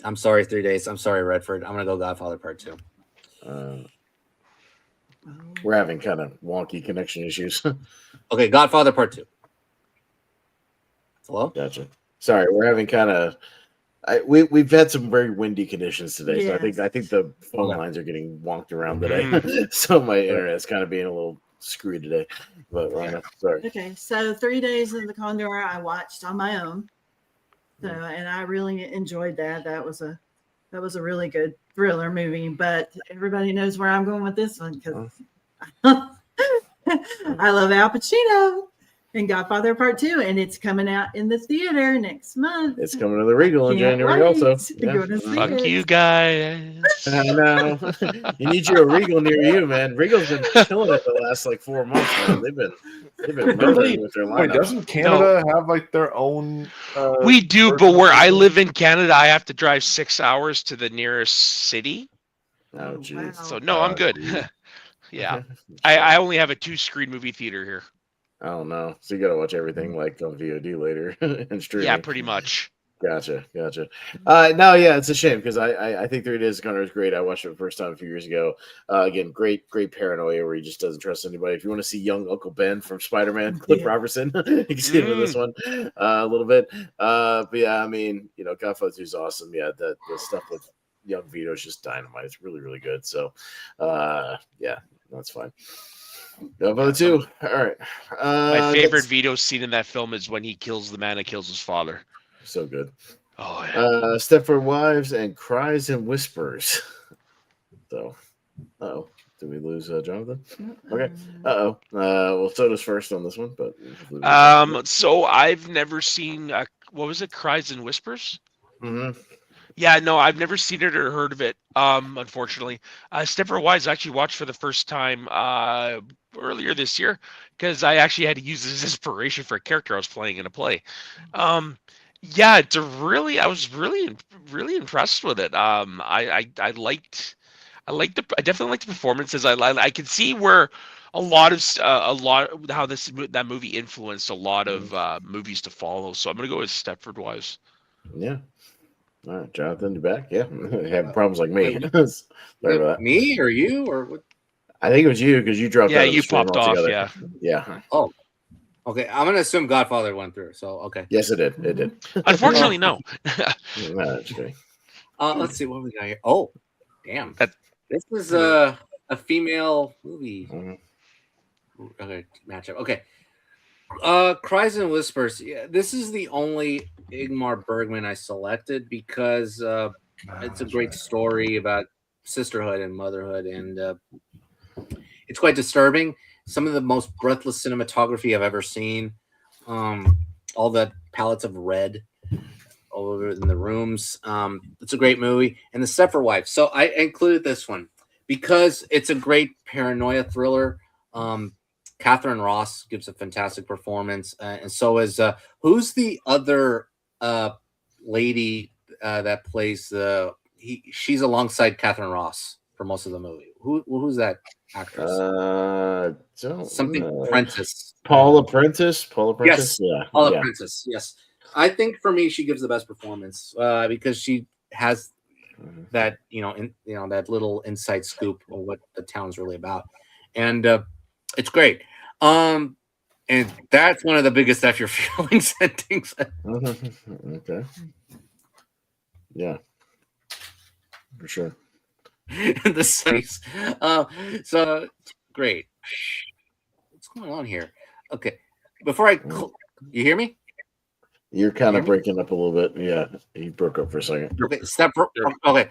I'm sorry, 3 Days. I'm sorry, Redford. I'm going to go Godfather Part 2. We're having kind of wonky connection issues. Okay, Godfather Part 2. Hello? Gotcha. Sorry, we're having kind of... we've had some very windy conditions today, Yes. so I think the phone lines are getting wonked around today. So my internet's kind of being a little screwy today. But Rhonda, sorry. Okay, so 3 Days of the Condor I watched on my own, so and I really enjoyed that. That was a really good thriller movie. But everybody knows where I'm going with this one because I love Al Pacino. And Godfather Part 2, and it's coming out in the theater next month. It's coming to the Regal in January also. Fuck you guys. I know. You need you a Regal near you, man. Regal's been killing it the last 4 months, man. They've been murdering with their lineup. Wait, doesn't Canada have their own? We do, but where I live in Canada, I have to drive 6 hours to the nearest city. Oh, jeez. Wow. So no, I'm good. Yeah, I only have a 2-screen movie theater here. Oh no! So you got to watch everything on VOD later and streaming. Yeah, pretty much. Gotcha. No, yeah, it's a shame because I think 3 Days of Condor is great. I watched it the first time a few years ago. Again, great paranoia where he just doesn't trust anybody. If you want to see young Uncle Ben from Spider-Man, Cliff Robertson, you can see him in this one a little bit. But yeah, I mean, Godfather 2 is awesome. Yeah, the stuff with young Vito is just dynamite. It's really, really good. So, yeah, that's fine. Godfather 2. All right. My favorite Vito scene in that film is when he kills the man that kills his father. So good. Oh, yeah. Stepford Wives and Cries and Whispers. So, did we lose Jonathan? Okay. Well, Soda's first on this one, but so I've never seen what was it? Cries and Whispers. Mm-hmm. Yeah, no, I've never seen it or heard of it. Unfortunately, Stepford Wives I actually watched for the first time earlier this year because I actually had to use this as inspiration for a character I was playing in a play. Yeah, it's a really. I was really impressed with it. I liked. I definitely liked the performances. I could see where a lot how that movie influenced a lot of movies to follow. So I'm gonna go with Stepford Wives. Yeah. All right, Jonathan, you back? Yeah. Having problems like me. Wait, Sorry about that. me or you or what? I think it was you because you dropped Yeah, out of the you stream popped off. altogether. Yeah. Yeah. Oh, okay. I'm gonna assume Godfather went through. So okay. Yes, it did. It did. Unfortunately, no. No, just kidding. Let's see what we got here. Oh, damn. That- This is a female movie. Mhm. Okay, matchup. Okay. Cries and Whispers. Yeah, this is the only Ingmar Bergman I selected because it's a great story about sisterhood and motherhood, and it's quite disturbing. Some of the most breathless cinematography I've ever seen. All the palettes of red all over in the rooms. It's a great movie. And The Stepford Wife. So I included this one because it's a great paranoia thriller. Catherine Ross gives a fantastic performance, and so is who's the other lady that plays she's alongside Catherine Ross for most of the movie. Who's that actress? Something Prentice. Paula Prentice. Paula Prentice. Yes. Yeah. Paula Yeah. Prentice. Yes. I think for me she gives the best performance because she has that that little inside scoop of what the town's really about, and it's great. And that's one of the biggest F your feelings endings. Okay. Yeah. For sure. In the space. So great. What's going on here? Okay. Before you hear me? You're kind of breaking up a little bit. Yeah, you broke up for a second. Okay, okay.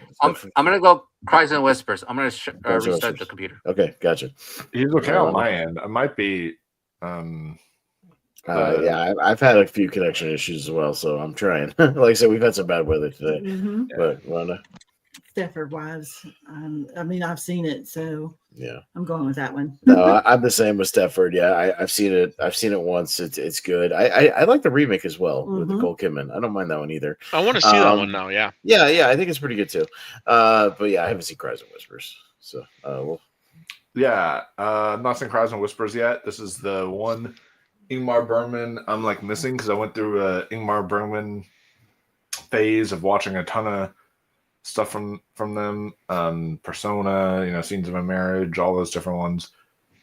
I'm gonna go Cries and Whispers. I'm gonna restart the computer. Okay, gotcha. He's okay on my end. I might be. Yeah, I've had a few connection issues as well, so I'm trying. Like I said, we've had some bad weather today. Mm-hmm. But Rhonda, Stepford Wives. I mean, I've seen it, so yeah, I'm going with that one. No, I'm the same with Stepford. Yeah, I've seen it. I've seen it once. It's good. I like the remake as well with Nicole Kidman. I don't mind that one either. I want to see that one now. Yeah. Yeah, I think it's pretty good too. But yeah, I haven't seen Cries and Whispers. So I've not seen Cries and Whispers yet. This is the one Ingmar Bergman I'm like missing because I went through a Ingmar Bergman phase of watching a ton of stuff from them, Persona, Scenes of a Marriage, all those different ones,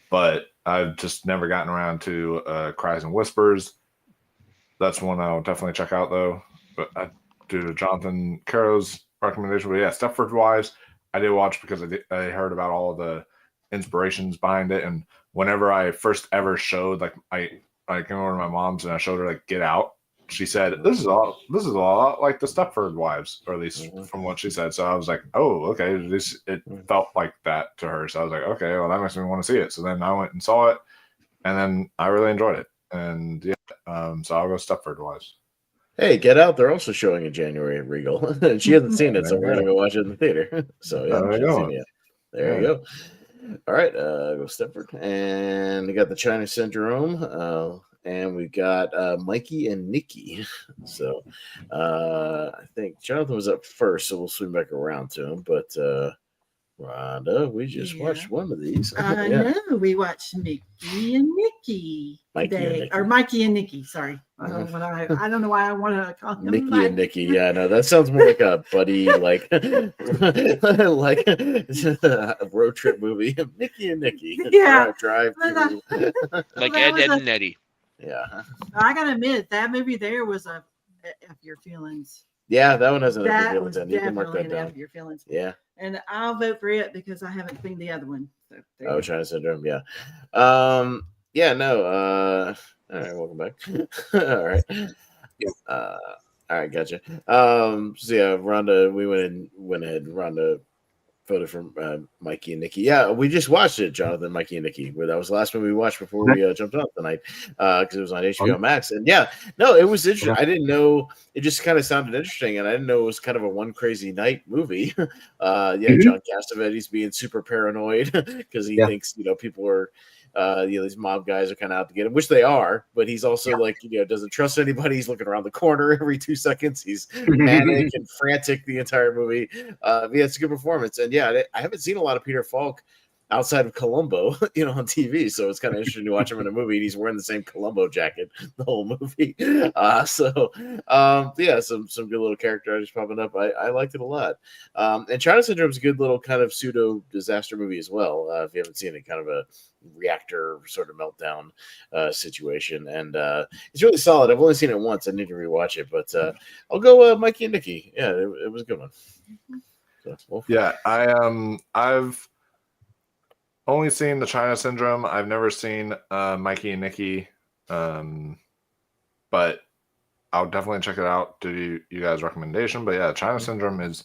but I've just never gotten around to Cries and Whispers. That's one I'll definitely check out though. But I do Jonathan Caro's recommendation. But yeah, Stepford Wives I did watch because I heard about all the inspirations behind it, and whenever I first ever showed I came over to my mom's and I showed her like Get Out. She said, "This is a lot like the Stepford Wives," or at least from what she said. So I was like, "Oh, okay." It felt like that to her. So I was like, "Okay, well, that makes me want to see it." So then I went and saw it, and then I really enjoyed it. And yeah, so I'll go Stepford Wives. Hey, Get Out! They're also showing in January at Regal, and she hasn't seen it, so we're gonna go watch it in the theater. So yeah, there you go. All right, go Stepford, and we got the China Syndrome. And we got Mikey and Nikki. So I think Jonathan was up first, so we'll swing back around to him. But Rhonda, we just watched one of these. I know. We watched Mickey and Nikki today. Or Mikey and Nikki, sorry. I don't know why I want to call them Mickey and Nikki. Yeah, no, that sounds more like a buddy, like a road trip movie. Mickey and Nikki. Yeah. Drive like Ed and Eddie. Yeah. I gotta admit, that movie there was a F your feelings. Yeah, that one has an That F was your feelings. You can mark definitely that an down. F your feelings. Yeah. And I'll vote for it because I haven't seen the other one. So China Syndrome, yeah. Yeah, no. All right, welcome back. All right. All right, gotcha. So yeah, Rhonda, we went ahead. Rhonda voted for Mikey and Nikki. Yeah, we just watched it, Jonathan, Mikey and Nikki. That was the last one we watched before we jumped on tonight because it was on HBO Max. And yeah, no, it was interesting. I didn't know. It just kind of sounded interesting, and I didn't know it was kind of a one crazy night movie. John Cassavetes being super paranoid because he thinks people are these mob guys are kind of out to get him, which they are, but he's also like, doesn't trust anybody. He's looking around the corner every 2 seconds. He's manic and frantic the entire movie. It's a good performance. And I haven't seen a lot of Peter Falk outside of Columbo, on TV. So it's kind of interesting to watch him in a movie. And he's wearing the same Columbo jacket the whole movie. Some good little character artists popping up. I liked it a lot. And China Syndrome is a good little kind of pseudo disaster movie as well. If you haven't seen it, kind of a reactor sort of meltdown situation. And it's really solid. I've only seen it once. I need to rewatch it, but I'll go Mikey and Nikki. Yeah, it was a good one. So, I've only seen the China Syndrome. I've never seen Mikey and Nikki, but I'll definitely check it out. Do you guys' recommendation? But yeah, China Syndrome is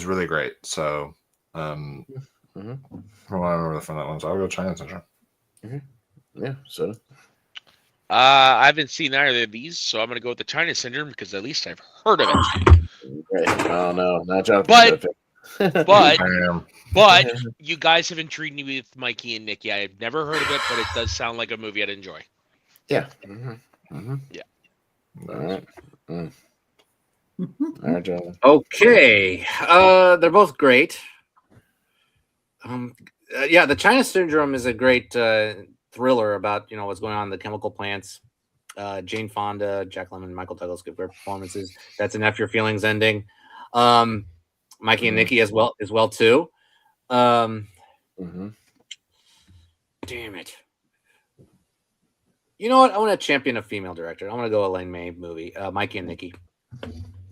really great. So from what I remember from that one, so I'll go China Syndrome. Yeah. So I haven't seen either of these, so I'm gonna go with the China Syndrome because at least I've heard of it. Right. Oh no, not Jonathan. But you guys have intrigued me with Mikey and Nikki. I've never heard of it, but it does sound like a movie I'd enjoy. Yeah. Yeah. All right. All right, Jonathan. Okay. They're both great. The China Syndrome is a great thriller about what's going on in the chemical plants. Jane Fonda, Jack Lemmon, Michael Douglas give great performances. That's an F Your Feelings ending. Mikey and Nikki as well too. Damn it. You know what? I want to champion a female director. I want to go Elaine May movie. Mikey and Nikki.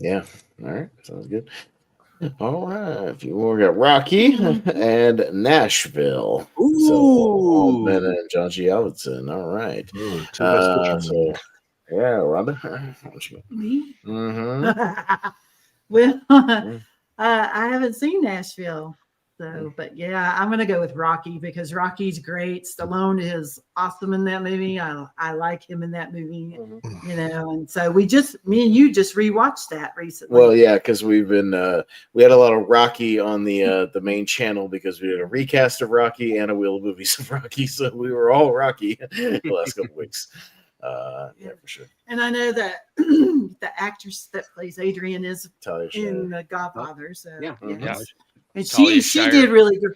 Yeah. All right. Sounds good. All right. If you want to get Rocky and Nashville. Ooh. So Wolfman and John G. Alvinson. All right. Rhonda. Me? Mm-hmm. Well, I haven't seen Nashville. So, but yeah, I'm going to go with Rocky because Rocky's great. Stallone is awesome in that movie. I like him in that movie, and so me and you just rewatched that recently. Well, yeah, because we've been, we had a lot of Rocky on the main channel because we did a recast of Rocky and a wheel of movies of Rocky. So we were all Rocky the last couple weeks. Yeah, for sure. And I know that the actress that plays Adrian is Talia in The Godfather. So Yeah. And she did really good.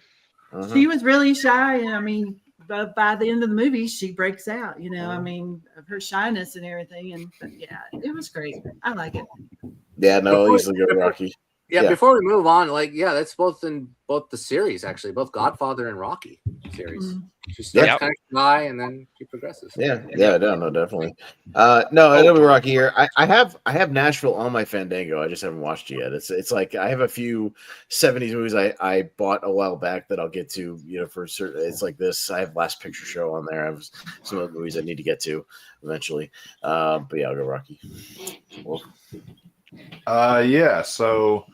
She was really shy, and I mean, by the end of the movie, she breaks out. I mean, of her shyness and everything. But yeah, it was great. I like it. Yeah, no, easily go Rocky. Yeah, before we move on, that's both in both the series actually, both Godfather and Rocky series. She starts kind of shy and then she progresses. No, definitely. It'll be Rocky here. I have Nashville on my Fandango. I just haven't watched it yet. It's like I have a few 70s movies I bought a while back that I'll get to, for certain. It's like this. I have Last Picture Show on there. I have some other movies I need to get to eventually. But yeah, I'll go Rocky. So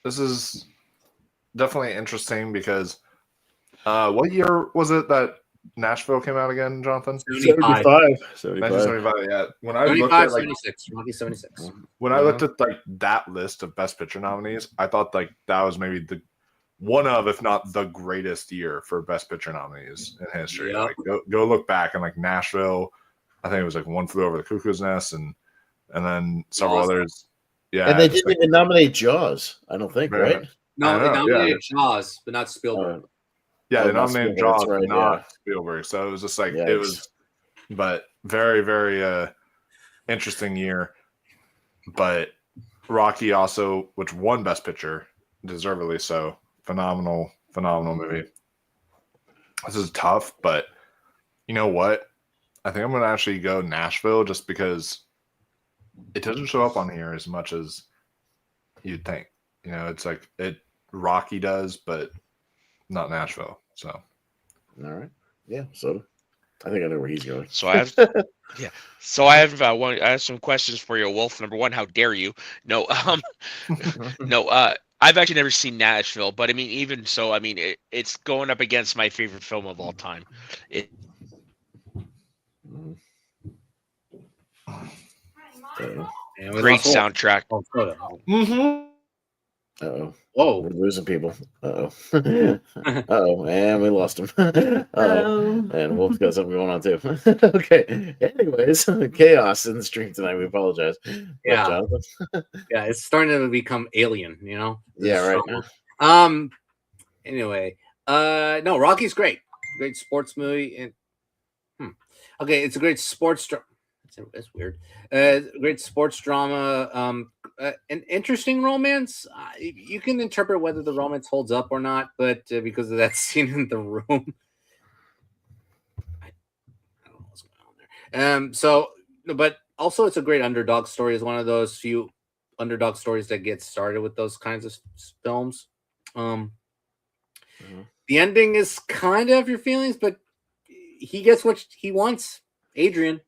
this is definitely interesting because what year was it that Nashville came out again, Jonathan? 75. 1975, yeah. When I looked at 76, Rocky 76. When I looked at that list of Best Picture nominees, I thought that was maybe the one of, if not the greatest year for Best Picture nominees in history. Yep. Go look back and Nashville, I think it was One Flew Over the Cuckoo's Nest and then several others. Yeah, and they didn't even nominate Jaws, I don't think, right? No, they nominated Jaws, but not Spielberg. They nominated Jaws, right, but not Spielberg. So it was just it was, but very, very interesting year. But Rocky also, which won Best Picture, deservedly so. Phenomenal movie. This is tough, but you know what? I think I'm going to actually go Nashville just because it doesn't show up on here as much as you'd think. It's Rocky does, but not Nashville. So, all right, yeah. So, I think I know where he's going. So I have, I have some questions for you, Wolf. Number one, how dare you? No, I've actually never seen Nashville, but I mean, even so, I mean, it's going up against my favorite film of all time. Great soundtrack. Uh-oh. Whoa. We're losing people. Uh-oh. Uh-oh. And we lost him. Uh-oh. And Wolf's got something going on too. Okay. Anyways, chaos in the stream tonight. We apologize. Yeah. Jonathan? Yeah, it's starting to become alien, you know? Yeah, right. Anyway. No, Rocky's great. Great sports movie. And okay, it's a great sports drama. That's weird. Great sports drama. An interesting romance. You can interpret whether the romance holds up or not, but because of that scene in the room, I don't know what's going on there. So, but also it's a great underdog story. It's one of those few underdog stories that gets started with those kinds of films. The ending is kind of your feelings, but he gets what he wants. Adrian.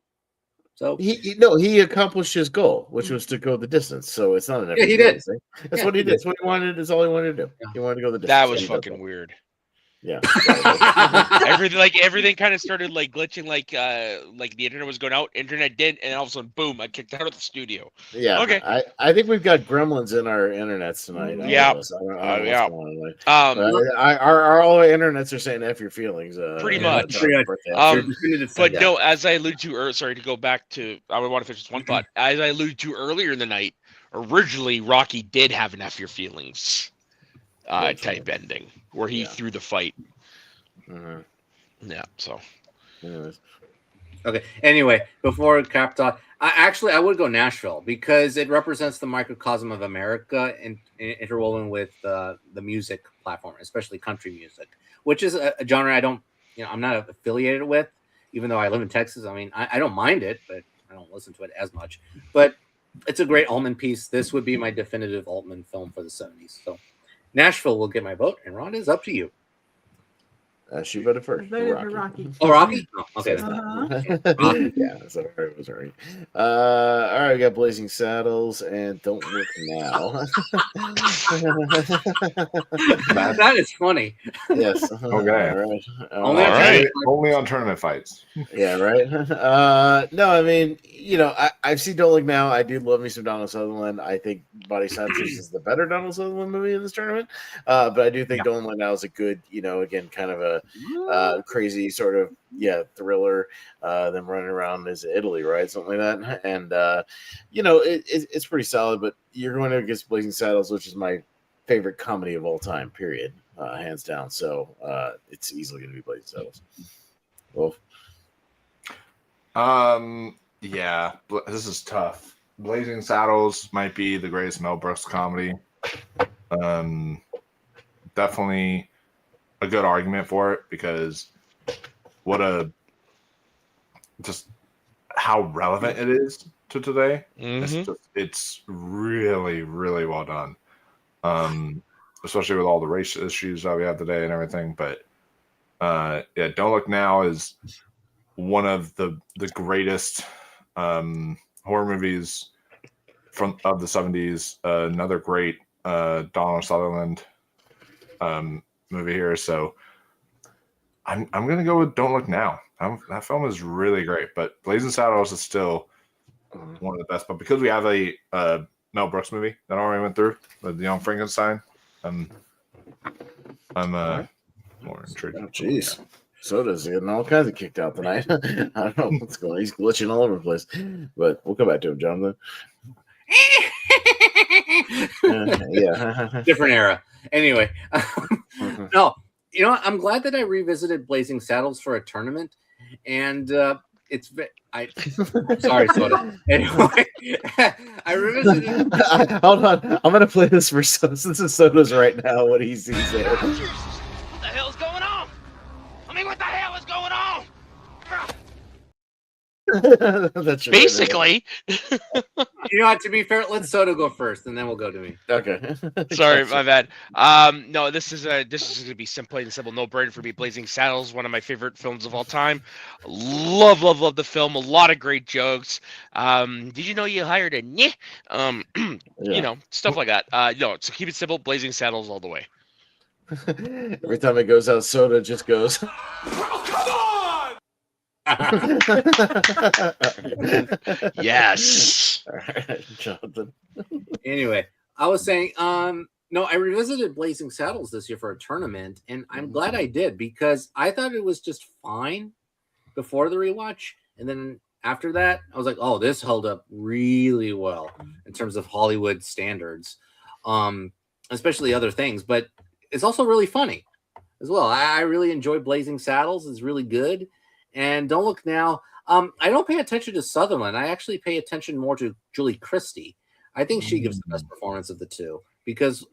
So he accomplished his goal, which was to go the distance. So it's not an he did. That's what he did. That's what he wanted. That's all he wanted to do. Yeah. He wanted to go the distance. That was fucking weird. Yeah. everything kind of started like glitching, like the internet was going out. Internet did, and all of a sudden, boom! I kicked out of the studio. Yeah. Okay. I think we've got gremlins in our internets tonight. Yeah. Yeah. Our all our internets are saying "f your feelings." Pretty much. But no, as I alluded to earlier, sorry to go back to. I would want to finish this one thought. As I alluded to earlier in the night, originally Rocky did have an "f your feelings" type ending where he threw the fight. Yeah. So. Anyways. Okay. Anyway, before cap talk, I would go Nashville because it represents the microcosm of America and interwoven with the music platform, especially country music, which is a genre I don't, I'm not affiliated with, even though I live in Texas. I mean, I don't mind it, but I don't listen to it as much. But it's a great Altman piece. This would be my definitive Altman film for the 70s. So Nashville will get my vote, and Rhonda, is up to you. She voted first. I voted for Rocky. Oh, Rocky? Oh, okay. Yeah, so it was already. All right, we got Blazing Saddles and Don't Look Now. That is funny. Yes. Okay. All right. Only on tournament fights. Yeah, right. No, I mean, I've seen Don't Look Now. I do love me some Donald Sutherland. I think Body Snatchers is the better Donald Sutherland movie in this tournament. But I do think Don't Look Now is a good, again, kind of a crazy sort of thriller. Them running around is Italy, right? Something like that. And it's pretty solid. But you're going against Blazing Saddles, which is my favorite comedy of all time. Period, hands down. So it's easily going to be Blazing Saddles. Wolf. Yeah, this is tough. Blazing Saddles might be the greatest Mel Brooks comedy. Definitely a good argument for it because just how relevant it is to today. It's really, really well done. Especially with all the race issues that we have today and everything. But Don't Look Now is one of the greatest horror movies of the 70s. Another great Donald Sutherland movie here. So I'm gonna go with Don't Look Now. That film is really great, but Blazing Saddles is still one of the best. But because we have a Mel Brooks movie that already went through, The Young Frankenstein, I'm more intrigued. Oh, jeez. Soda's getting all kinds of kicked out tonight. I don't know what's going on. He's glitching all over the place. But we'll come back to him, Jonathan. Different era. Anyway. No, I'm glad that I revisited Blazing Saddles for a tournament. And sorry, Soda. Anyway, I revisited. Hold on. I'm going to play this for Soda. This is Soda's right now, what he sees there. What the hell's going on? What the hell is going on? That's basically. To be fair, let Soda go first, and then we'll go to me. Okay. Sorry, my bad. No, this is going to be plain and simple, no brainer for me. Blazing Saddles, one of my favorite films of all time. Love the film. A lot of great jokes. Did you know you hired a stuff like that. So keep it simple. Blazing Saddles all the way. Every time it goes out, Soda just goes. Oh, come on! Yes. All right, Jonathan. Anyway, I was saying, No, I revisited Blazing Saddles this year for a tournament, and I'm glad I did because I thought it was just fine before the rewatch, and then after that, I was like, "Oh, this held up really well in terms of Hollywood standards, especially other things." But it's also really funny as well. I really enjoy Blazing Saddles; it's really good. And Don't Look Now. I don't pay attention to Sutherland. I actually pay attention more to Julie Christie. I think she gives the best performance of the two because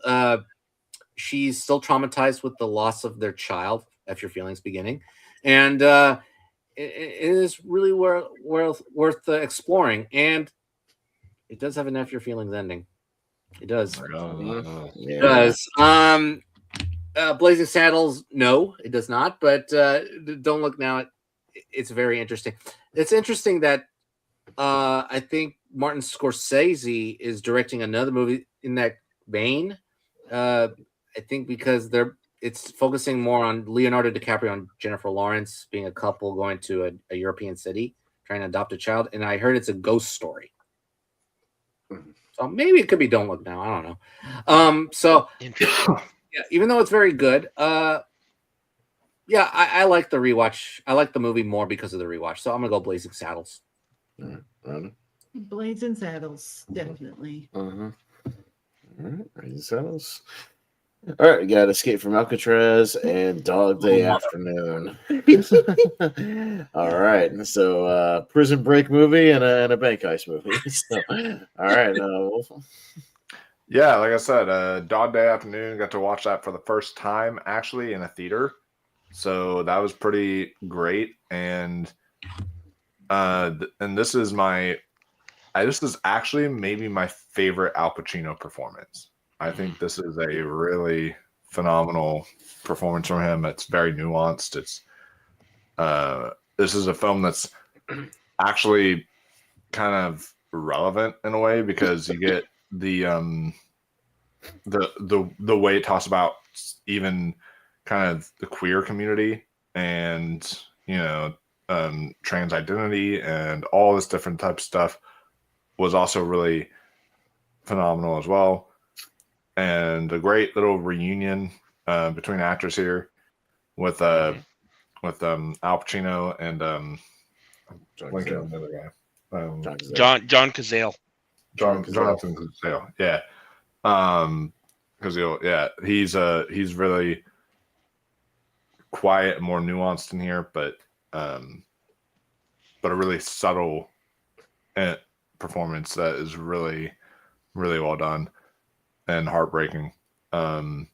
she's still traumatized with the loss of their child, F Your Feelings beginning. And it is really worth exploring. And it does have an F Your Feelings ending. It does. It does. Blazing Saddles, no, it does not. But Don't Look Now, it's very interesting. It's interesting that I think Martin Scorsese is directing another movie in that vein. I think because it's focusing more on Leonardo DiCaprio and Jennifer Lawrence being a couple going to a European city trying to adopt a child, and I heard it's a ghost story. So maybe it could be Don't Look Now. I don't know. So yeah, even though it's very good, I like the rewatch. I like the movie more because of the rewatch. So I'm gonna go Blazing Saddles. Blazing Saddles, definitely. All right, Blazing Saddles. All right, we got Escape from Alcatraz and Dog Day Afternoon. All right, so Prison Break movie and a bank heist movie. So, all right, Wolf. Yeah, like I said, Dog Day Afternoon, got to watch that for the first time actually in a theater. So that was pretty great. And this is this is actually maybe my favorite Al Pacino performance. I think this is a really phenomenal performance from him. It's very nuanced. This is a film that's actually kind of relevant in a way because you get the way it talks about even kind of the queer community and trans identity and all this different type of stuff was also really phenomenal as well. And a great little reunion between actors here with Al Pacino and Lincoln, the other guy, John Cazale. Jonathan Caro. Yeah, because he's really quiet and more nuanced in here, but a really subtle performance that is really, really well done and heartbreaking. But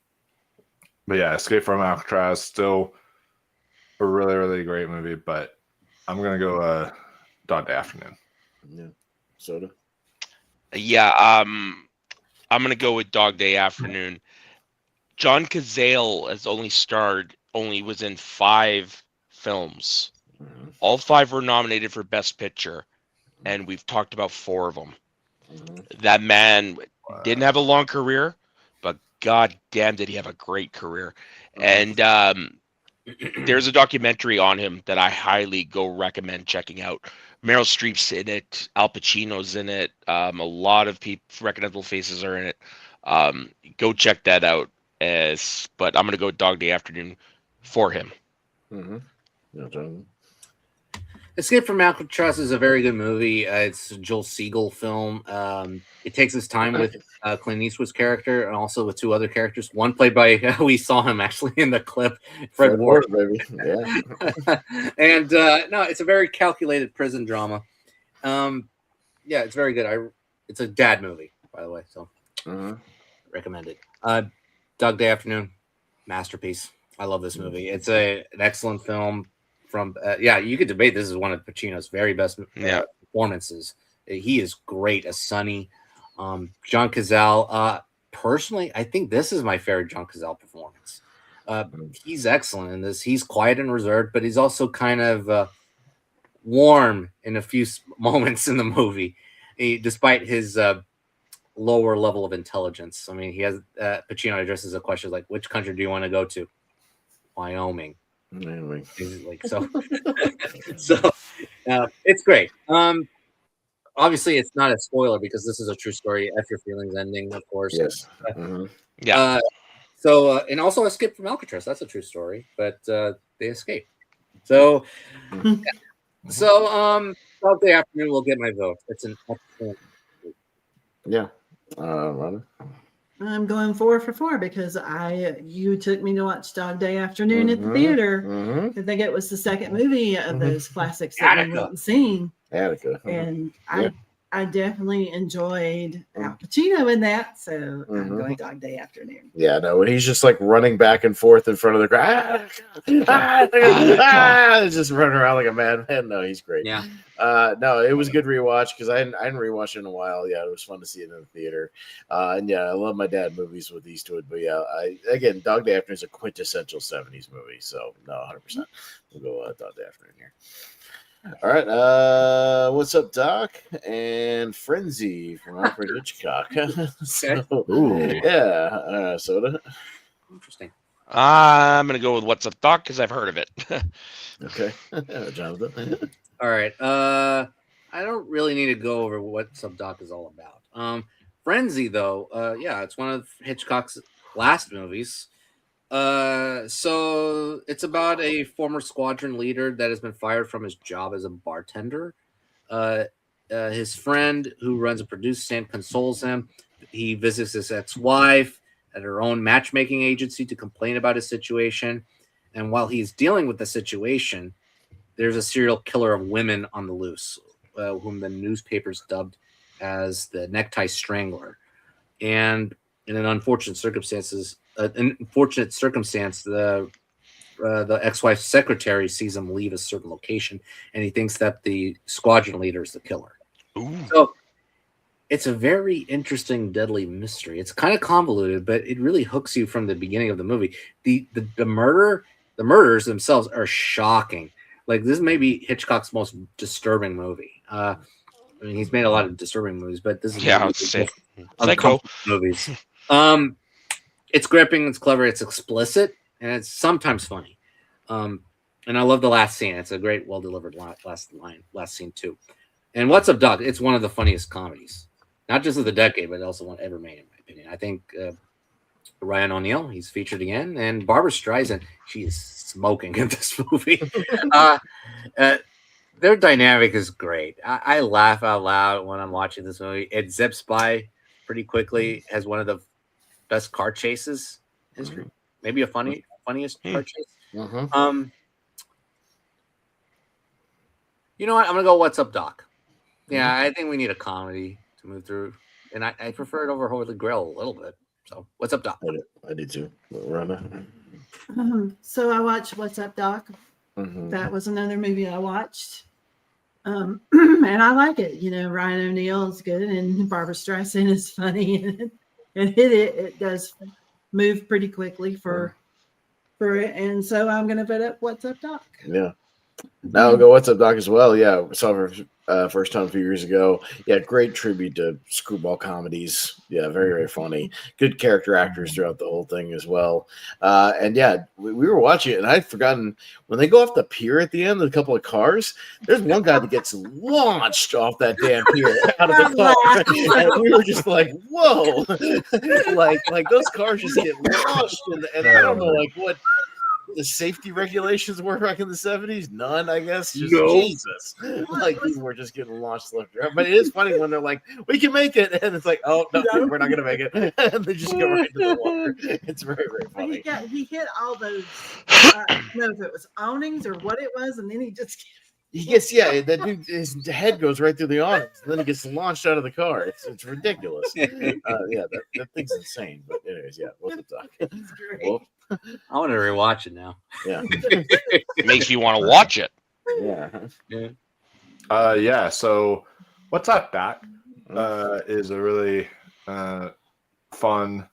yeah, Escape from Alcatraz, still a really, really great movie, but I'm going to go Dog Day Afternoon. Yeah. Soda? Yeah, I'm going to go with Dog Day Afternoon. John Cazale has only was in 5 films. Mm-hmm. All 5 were nominated for Best Picture, and we've talked about 4 of them. Mm-hmm. That man didn't have a long career, but god damn did he have a great career. And there's a documentary on him that I highly recommend checking out. Meryl Streep's in it, Al Pacino's in it, a lot of recognizable faces are in it. Go check that out. But I'm going to go Dog Day Afternoon for him. Mm-hmm. Yeah, Escape from Alcatraz is a very good movie. It's a Joel Siegel film. It takes its time with Clint Eastwood's character and also with 2 other characters. One played by, we saw him actually in the clip, Fred Ward, baby. Yeah. And no, it's a very calculated prison drama. Yeah, it's very good. It's a dad movie, by the way, so recommend it. Dog Day Afternoon, masterpiece. I love this movie. It's an excellent film. From you could debate this is one of Pacino's very best performances. He is great as Sonny. John Cazale, personally, I think this is my favorite John Cazale performance. He's excellent in this. He's quiet and reserved, but he's also kind of warm in a few moments in the movie, despite his lower level of intelligence. I mean, he has Pacino addresses a question like, "Which country do you want to go to?" Wyoming. Like so, so it's great. obviously it's not a spoiler because this is a true story. F Your Feelings ending, of course. Yes. Yeah. And also Escape from Alcatraz. That's a true story, but they escaped. So, Dog Day Afternoon will get my vote. It's an excellent. Yeah. Rhonda? I'm going 4 for 4 because you took me to watch Dog Day Afternoon at the theater. I think it was the second movie of those classics that we went and seen. Attica. And I definitely enjoyed Al Pacino in that, so I'm going Dog Day Afternoon. Yeah, no, when he's just like running back and forth in front of the crowd, just running around like a madman. No, he's great. Yeah. No, it was a good rewatch because I hadn't rewatched it in a while. Yeah, it was fun to see it in the theater. And yeah, I love my dad movies with these to it. But yeah, again, Dog Day Afternoon is a quintessential 70s movie. So no, 100%. We'll go Dog Day Afternoon here. All right, what's up, Doc? And Frenzy from Alfred Hitchcock. Soda. Interesting. I'm gonna go with What's Up, Doc, because I've heard of it. Okay, Jonathan. All right. I don't really need to go over what What's Up, Doc is all about. Frenzy, though, it's one of Hitchcock's last movies. So it's about a former squadron leader that has been fired from his job as a bartender. His friend who runs a produce stand consoles him. He visits his ex-wife at her own matchmaking agency to complain about his situation. And while he's dealing with the situation, there's a serial killer of women on the loose, whom the newspapers dubbed as the Necktie Strangler. And in an unfortunate circumstance, the ex-wife's secretary sees him leave a certain location, and he thinks that the squadron leader is the killer. Ooh. So it's a very interesting, deadly mystery. It's kind of convoluted, but it really hooks you from the beginning of the movie. The murders themselves are shocking. Like, this may be Hitchcock's most disturbing movie. I mean, he's made a lot of disturbing movies, but this is Psycho movies. It's gripping, it's clever, it's explicit, and it's sometimes funny. And I love the last scene. It's a great, well-delivered last scene too. And What's Up, Doc? It's one of the funniest comedies, not just of the decade, but also one ever made, in my opinion. I think Ryan O'Neal, he's featured again, and Barbara Streisand, she is smoking in this movie. Their dynamic is great. I laugh out loud when I'm watching this movie. It zips by pretty quickly as one of the best car chases in history. Maybe a funniest car chase. You know what? I'm gonna go What's Up, Doc. Yeah, I think we need a comedy to move through, and I prefer it over Holy Grail a little bit. So What's Up, Doc? I did too. Rhonda. So I watched What's Up, Doc. That was another movie I watched. And I like it. You know, Ryan O'Neal is good, and Barbara Streisand is funny. And it does move pretty quickly for it. And so I'm going to put up What's Up, Doc. Yeah. Now I'll go What's Up, Doc as well. Yeah, saw her first time a few years ago. Yeah, great tribute to screwball comedies. Yeah, very, very funny. Good character actors throughout the whole thing as well. And yeah, we were watching it, and I'd forgotten when they go off the pier at the end, a couple of cars, there's one guy that gets launched off that damn pier out of the car. And we were just like, whoa. like those cars just get launched. And I don't know, like, what the safety regulations were back in the 70s? None, I guess. Just Jesus. Like, people were just getting launched left and right. But it is funny when they're like, we can make it. And it's like, oh, no, we're not going to make it. And they just go right into the water. It's very, very funny. He hit all those, I don't know if it was awnings or what it was. And then he just... that dude, his head goes right through the awnings. And then he gets launched out of the car. It's ridiculous. That thing's insane. But anyways, what's up, Doc? Well, I want to rewatch it now. Yeah. It makes you want to watch it. Yeah. So What's Up, Doc? Is a really fun,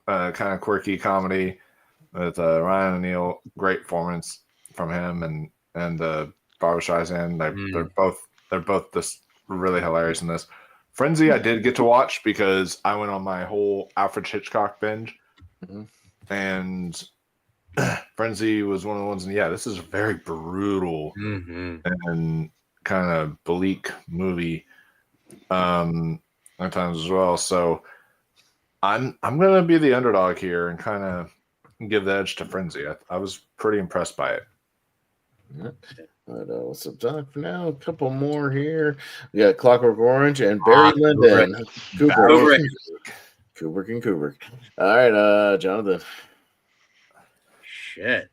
kind of quirky comedy with Ryan O'Neal. Great performance from him and Barbara Streisand. They're both just really hilarious in this. Frenzy, I did get to watch because I went on my whole Alfred Hitchcock binge. And Frenzy was one of the ones, and this is very brutal and kind of bleak movie at times as well. So I'm gonna be the underdog here and kind of give the edge to Frenzy. I was pretty impressed by it. But what's up, Doc? For now, a couple more here. We got Clockwork Orange and Barry Lyndon. Kubrick and Kubrick. All right, Jonathan. Shit.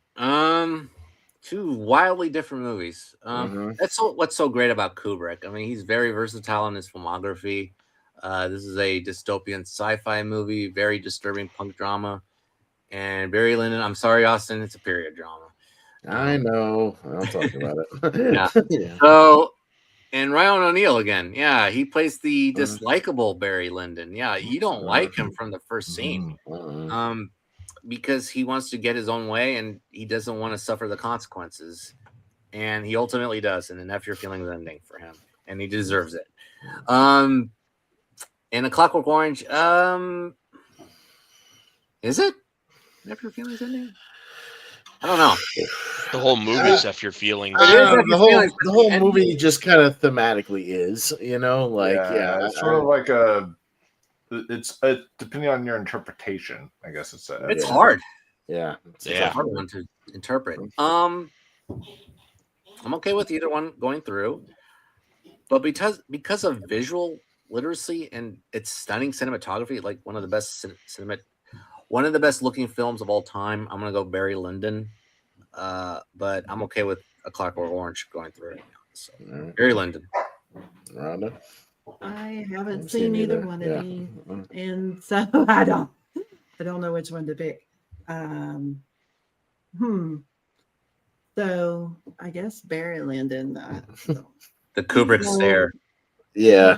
Two wildly different movies. What's so great about Kubrick. I mean, he's very versatile in his filmography. This is a dystopian sci-fi movie, very disturbing punk drama. And Barry Lyndon, I'm sorry, Austin, it's a period drama. I know. I'll talk about it. Yeah. So, and Ryan O'Neal again. Yeah, he plays the dislikable Barry Lyndon. Yeah, you don't like him from the first scene. Because he wants to get his own way and he doesn't want to suffer the consequences. And he ultimately does. And an F Your Feelings ending for him. And he deserves it. And A Clockwork Orange, is it? F Your Feelings ending? I don't know. The whole movie is F Your Feelings. The whole movie just kind of thematically is, like, it's sort of like it's depending on your interpretation, I guess it's hard. Yeah. It's a hard one to interpret. I'm okay with either one going through, but because of visual literacy and its stunning cinematography, like one of the best looking films of all time, I'm gonna go Barry Lyndon. But I'm okay with A Clockwork Orange going through right now. So Barry Lyndon. Rhonda? I haven't seen either one of these, and so I don't know which one to pick. So I guess Barry Lyndon. The Kubrick stare. Yeah.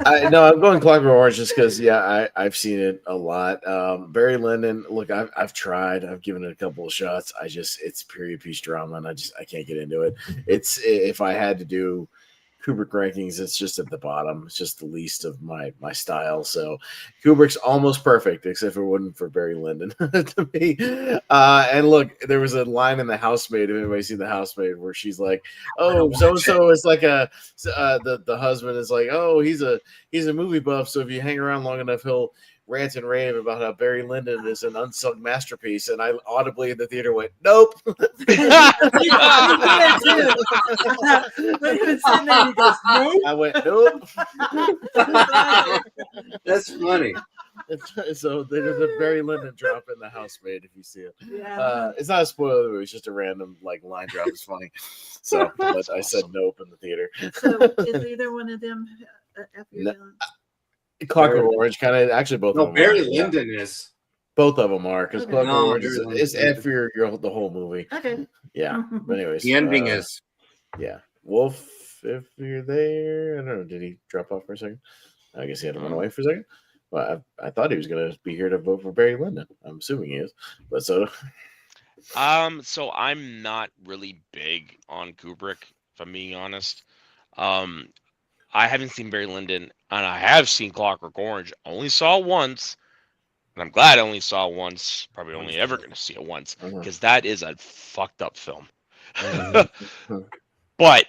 I'm going Clockwork Orange just because, I've seen it a lot. Barry Lyndon, look, I've tried. I've given it a couple of shots. It's period piece drama, and I can't get into it. If I had to do Kubrick rankings, it's just at the bottom. It's just the least of my style. So Kubrick's almost perfect, except for it wasn't for Barry Lyndon to me. And look, there was a line in The Housemaid. If anybody's seen The Housemaid, where she's like, "Oh, so and so is like the husband is like, oh, he's a movie buff. So if you hang around long enough, he'll rant and rave about how Barry Lyndon is an unsung masterpiece." And I audibly in the theater went, "Nope." I went, "Nope." That's funny. So there's a Barry Lyndon drop in The Housemaid if you see it. Yeah. It's not a spoiler, it's just a random line drop. It's funny. So, but I said nope in the theater. So is either one of them F Your Feelings? Clockwork Orange, kind of actually both. No, of them Barry are, Lyndon is. Both of them are because Clockwork Orange is F your the whole movie. Okay. Yeah. But anyways, the ending is. Yeah, Wolf. If you're there, I don't know. Did he drop off for a second? I guess he had to run away for a second. Well, I thought he was gonna be here to vote for Barry Lyndon. I'm assuming he is. But so. So I'm not really big on Kubrick, if I'm being honest. I haven't seen Barry Lyndon, and I have seen Clockwork Orange. Only saw it once, and I'm glad I only saw it once. Probably only ever going to see it once, because that is a fucked up film. But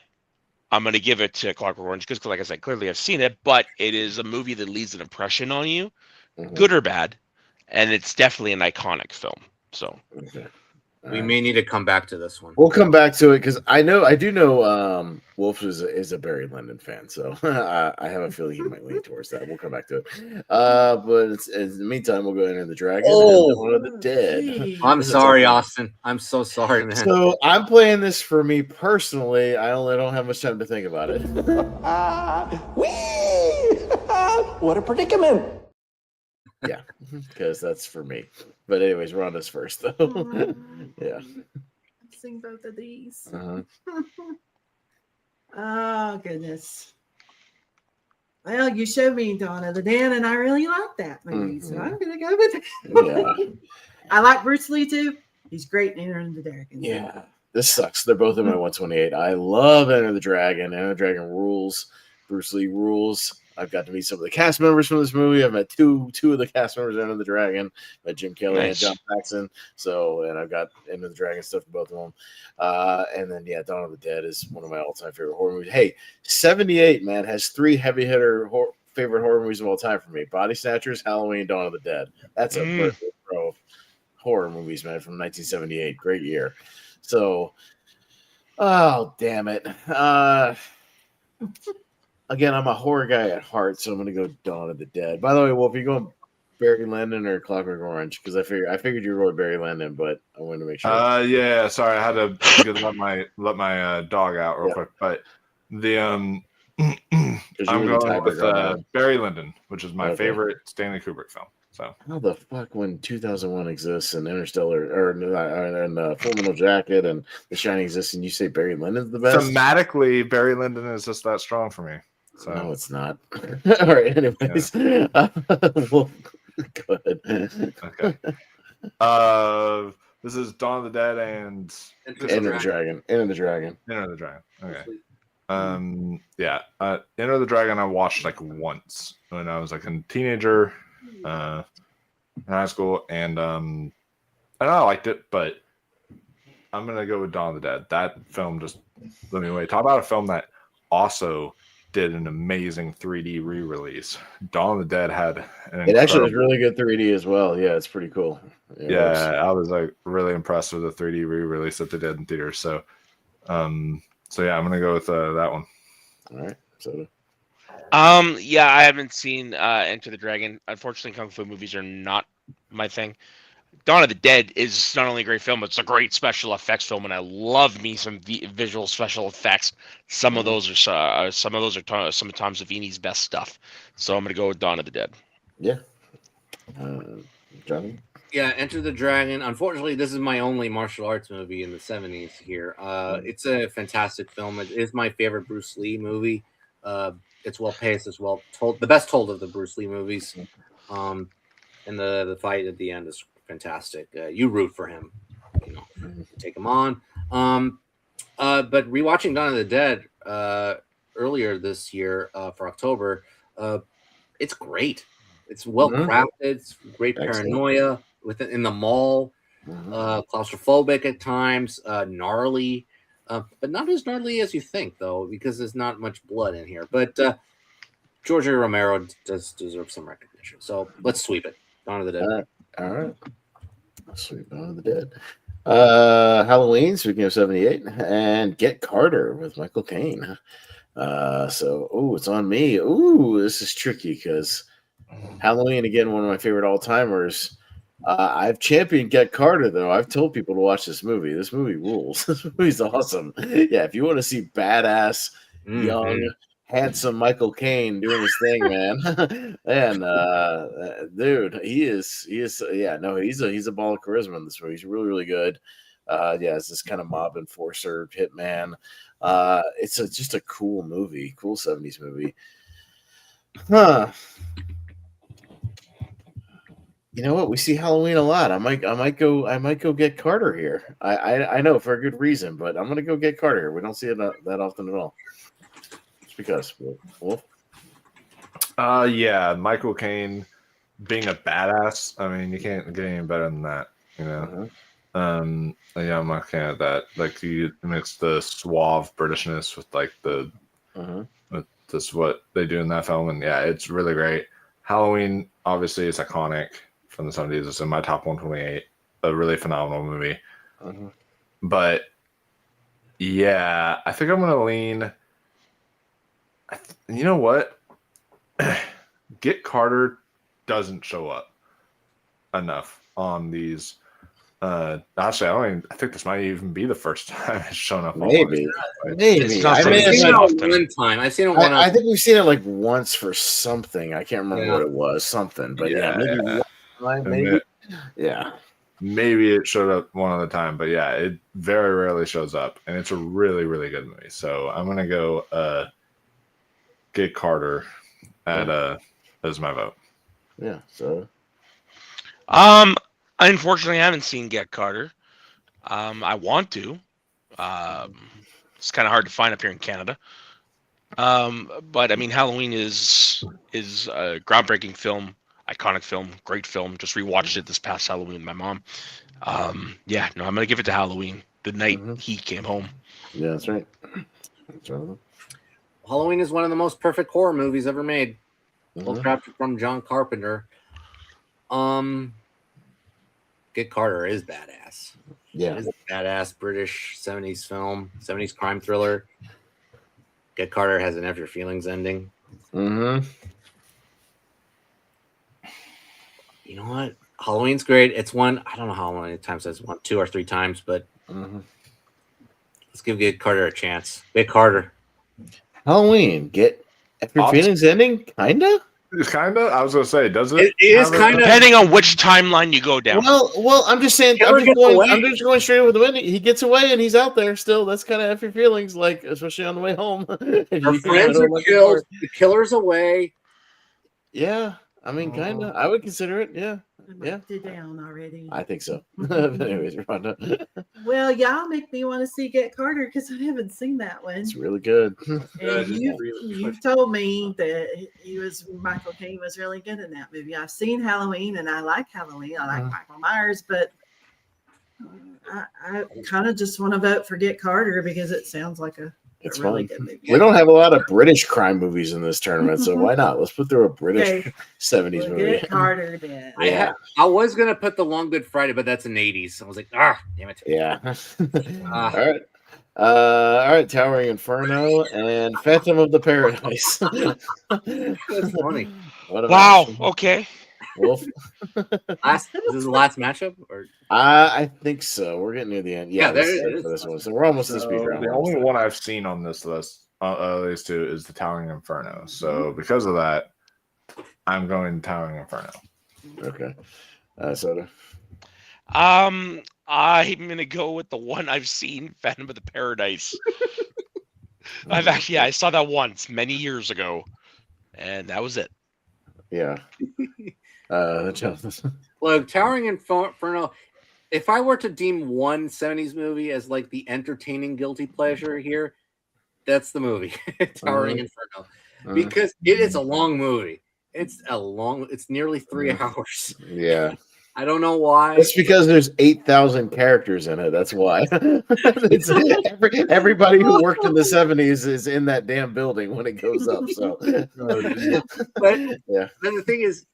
I'm going to give it to Clockwork Orange because, like I said, clearly I've seen it, but it is a movie that leaves an impression on you, good or bad, and it's definitely an iconic film. So. We may need to come back to this one. We'll come back to it because I do know Wolf is a Barry Lyndon fan, so I have a feeling he might lean towards that. We'll come back to it. But in the meantime, we'll go into the Dragon and One of the Dead. I'm sorry, Austin. I'm so sorry, man. So I'm playing this for me personally. I don't have much time to think about it. What a predicament. Yeah, because that's for me. But anyways, Rhonda's first, though. Yeah. I've seen both of these. Oh, goodness. Well, you showed me Dawn of the Dead, and I really like that movie, so I'm going to go with it. Yeah. I like Bruce Lee, too. He's great in Enter the Dragon. Yeah. This sucks. They're both in my 128. I love Enter the Dragon. Enter the Dragon rules. Bruce Lee rules. I've got to meet some of the cast members from this movie. I've met two of the cast members of Enter the Dragon. Met Jim Kelly and John Paxson. So, and I've got Enter the Dragon stuff to both of them. And then, Dawn of the Dead is one of my all-time favorite horror movies. Hey, 78, man, has 3 heavy hitter favorite horror movies of all time for me: Body Snatchers, Halloween, Dawn of the Dead. That's a birthday throw of horror movies, man, from 1978. Great year. So, oh, damn it. Again, I'm a horror guy at heart, so I'm going to go Dawn of the Dead. By the way, Wolf, you going Barry Lyndon or Clockwork Orange? Because I figured you were going Barry Lyndon, but I wanted to make sure. Yeah, sorry, I had to let my dog out real quick. But the I'm going with Barry Lyndon, which is my favorite Stanley Kubrick film. So how the fuck, when 2001 exists and Interstellar and Full Metal Jacket and The Shining exists, and you say Barry Lyndon's the best? Thematically, Barry Lyndon is just that strong for me. So. No, it's not. All right. Anyways, well, go ahead. Okay. This is Dawn of the Dead and Enter the Dragon. Enter the Dragon. Enter the Dragon. Okay. Enter the Dragon I watched like once when I was like a teenager, in high school, and I liked it, but I'm gonna go with Dawn of the Dead. That film just blew me away. Talk about a film that also did an amazing 3D re-release. Dawn of the Dead had it actually was really good 3D as well. Yeah, it's pretty cool. I was like really impressed with the 3D re-release that they did in theaters. So I'm gonna go with that one. All right. So I haven't seen Enter the Dragon. Unfortunately, kung fu movies are not my thing. Dawn of the Dead is not only a great film, but it's a great special effects film, and I love me some visual special effects. Some of those are some of Tom Savini's best stuff. So I'm gonna go with Dawn of the Dead. Yeah, Johnny. Yeah, Enter the Dragon. Unfortunately, this is my only martial arts movie in the 70s here. It's a fantastic film. It is my favorite Bruce Lee movie. It's well paced, it's well told, the best told of the Bruce Lee movies. And the fight at the end is fantastic. You root for him, take him on. But rewatching Dawn of the Dead earlier this year for October, it's great. It's well crafted. It's great paranoia in the mall. Claustrophobic at times, gnarly, but not as gnarly as you think, though, because there's not much blood in here. But George A. Romero does deserve some recognition. So let's sweep it. Dawn of the Dead. All right. Sweep Dawn of the Dead. Halloween, speaking of 78, and Get Carter with Michael Caine. It's on me. This is tricky because Halloween, again, one of my favorite all-timers. I've championed Get Carter, though. I've told people to watch this movie. This movie rules. This movie's awesome. Yeah, if you want to see badass, young, handsome Michael Caine doing his thing, man. And dude, he's a ball of charisma in this movie. He's really, really good. It's this kind of mob enforcer, hitman. It's just a cool movie, cool 70s movie. You know what? We see Halloween a lot. I might go Get Carter here. I know for a good reason, but I'm gonna go Get Carter here. We don't see it that often at all. Just because. Wolf? Michael Caine being a badass. I mean, you can't get any better than that, you know. I'm a fan of that. Like, you mix the suave Britishness with like the with just what they do in that film, and it's really great. Halloween obviously is iconic from the 70s. It's in my top 128. A really phenomenal movie. But I think I'm gonna lean. You know what? Get Carter doesn't show up enough on these. Actually, I think this might even be the first time it's shown up. Maybe. I've seen it one time. I've seen it one. I think we've seen it like once for something. I can't remember what it was. Something, but maybe. Maybe it showed up one other time, but it very rarely shows up, and it's a really, really good movie. So I'm gonna go Get Carter as my vote. Yeah. So. Unfortunately, I haven't seen Get Carter. I want to. It's kind of hard to find up here in Canada. But I mean, Halloween is a groundbreaking film, iconic film, great film. Just rewatched it this past Halloween with my mom. Yeah, no, I'm gonna give it to Halloween. The night he came home. Yeah, that's right. Halloween is one of the most perfect horror movies ever made. Well crafted from John Carpenter. Get Carter is badass. Yeah, it is a badass British 70s film, 70s crime thriller. Get Carter has an After Feelings ending. Mm-hmm. You know what? Halloween's great. It's one. I don't know how many times it's won, 2 or 3 times, but let's give Get Carter a chance. Get Carter. Halloween. Get After Feelings ending? Kinda. It's kinda. I was gonna say, does it? It is kind of depending on which timeline you go down. Well, I'm just saying. I'm just going straight with the wind. He gets away and he's out there still. That's kind of After Feelings, like especially on the way home. Her friends are killed. The killer's away. Yeah, I mean, kind of. I would consider it. Yeah. I marked it down already. I think so. But anyways, Rhonda. Well, y'all make me want to see Get Carter because I haven't seen that one. It's really good. And you've told me that Michael Caine was really good in that movie. I've seen Halloween and I like Halloween. I like Michael Myers, but I kind of just want to vote for Get Carter because it sounds like a really good movie. We don't have a lot of British crime movies in this tournament, so why not? Let's put through a British 70s movie. Get Carter then. I was gonna put The Long Good Friday, but that's an 80s. I was like, damn it. Yeah. All right. Towering Inferno and Phantom of the Paradise. That's funny. Wow. Okay. Wolf. Is this the last matchup, or I think so. We're getting near the end. Yeah, there it is. For this one. So we're almost to the speed round. The only one I've seen on this list, these two, is the Towering Inferno. So because of that, I'm going Towering Inferno. Okay. Soda. I'm gonna go with the one I've seen, Phantom of the Paradise. I saw that once many years ago, and that was it. Yeah. Jonathan. Look, Towering Inferno. If I were to deem one 70s movie as like the entertaining guilty pleasure here, that's the movie, Towering Inferno, because it is a long movie. It's nearly 3 hours. Yeah. I don't know why. It's because there's 8,000 characters in it. That's why. Everybody who worked in the 70s is in that damn building when it goes up. So, but yeah. Then the thing is,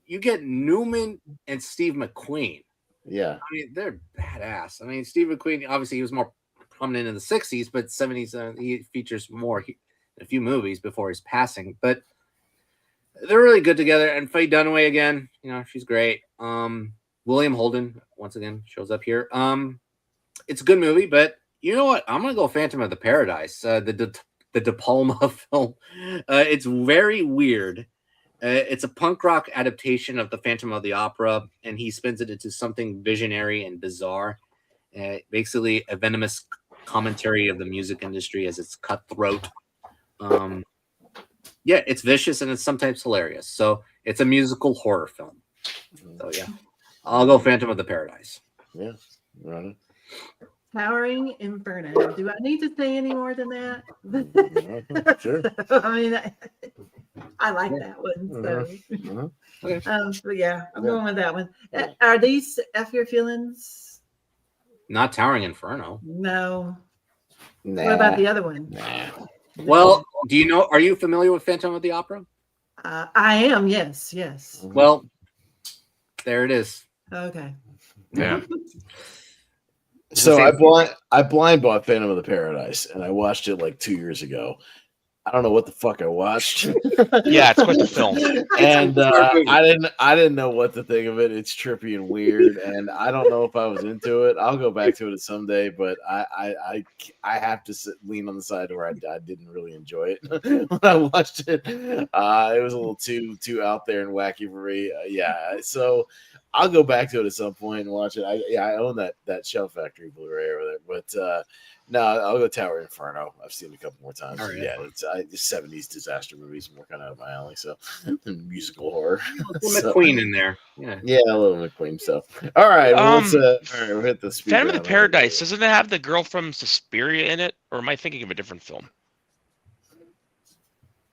you get Newman and Steve McQueen. Yeah. I mean, they're badass. I mean, Steve McQueen, obviously, he was more prominent in the 60s, but 70s, he features more in a few movies before his passing. But they're really good together. And Faye Dunaway again, she's great. William Holden once again shows up here. It's a good movie, but you know what? I'm gonna go Phantom of the Paradise, the De Palma film. It's very weird. It's a punk rock adaptation of the Phantom of the Opera, and he spins it into something visionary and bizarre. Basically, a venomous commentary of the music industry as it's cutthroat. Yeah, it's vicious and it's sometimes hilarious. So it's a musical horror film. So yeah, I'll go Phantom of the Paradise. Yeah, right. Towering Inferno. Do I need to say any more than that? Sure. I mean, I like that one. So, but yeah, I'm going with that one. Are these F Your Feelings? Not Towering Inferno. No. Nah. What about the other one? Nah. Well, are you familiar with Phantom of the Opera? I am, yes. Well, there it is. Okay. Yeah. So I blind bought Phantom of the Paradise, and I watched it like 2 years ago. I don't know what the fuck I watched. Yeah, it's quite the film. And I didn't know what to think of it. It's trippy and weird, and I don't know if I was into it. I'll go back to it someday, but I have to lean on the side where I didn't really enjoy it when I watched it. It was a little too out there and wacky for me. So I'll go back to it at some point and watch it. I own that Shell Factory Blu-ray over there, but no, I'll go Tower Inferno. I've seen it a couple more times. Right. Yeah, it's the 70s disaster movies more kind of up my alley. So musical horror. McQueen in there. Yeah, a little McQueen. So all right, well, we'll hit the speed. Phantom of the Paradise, doesn't it have the girl from Suspiria in it, or am I thinking of a different film?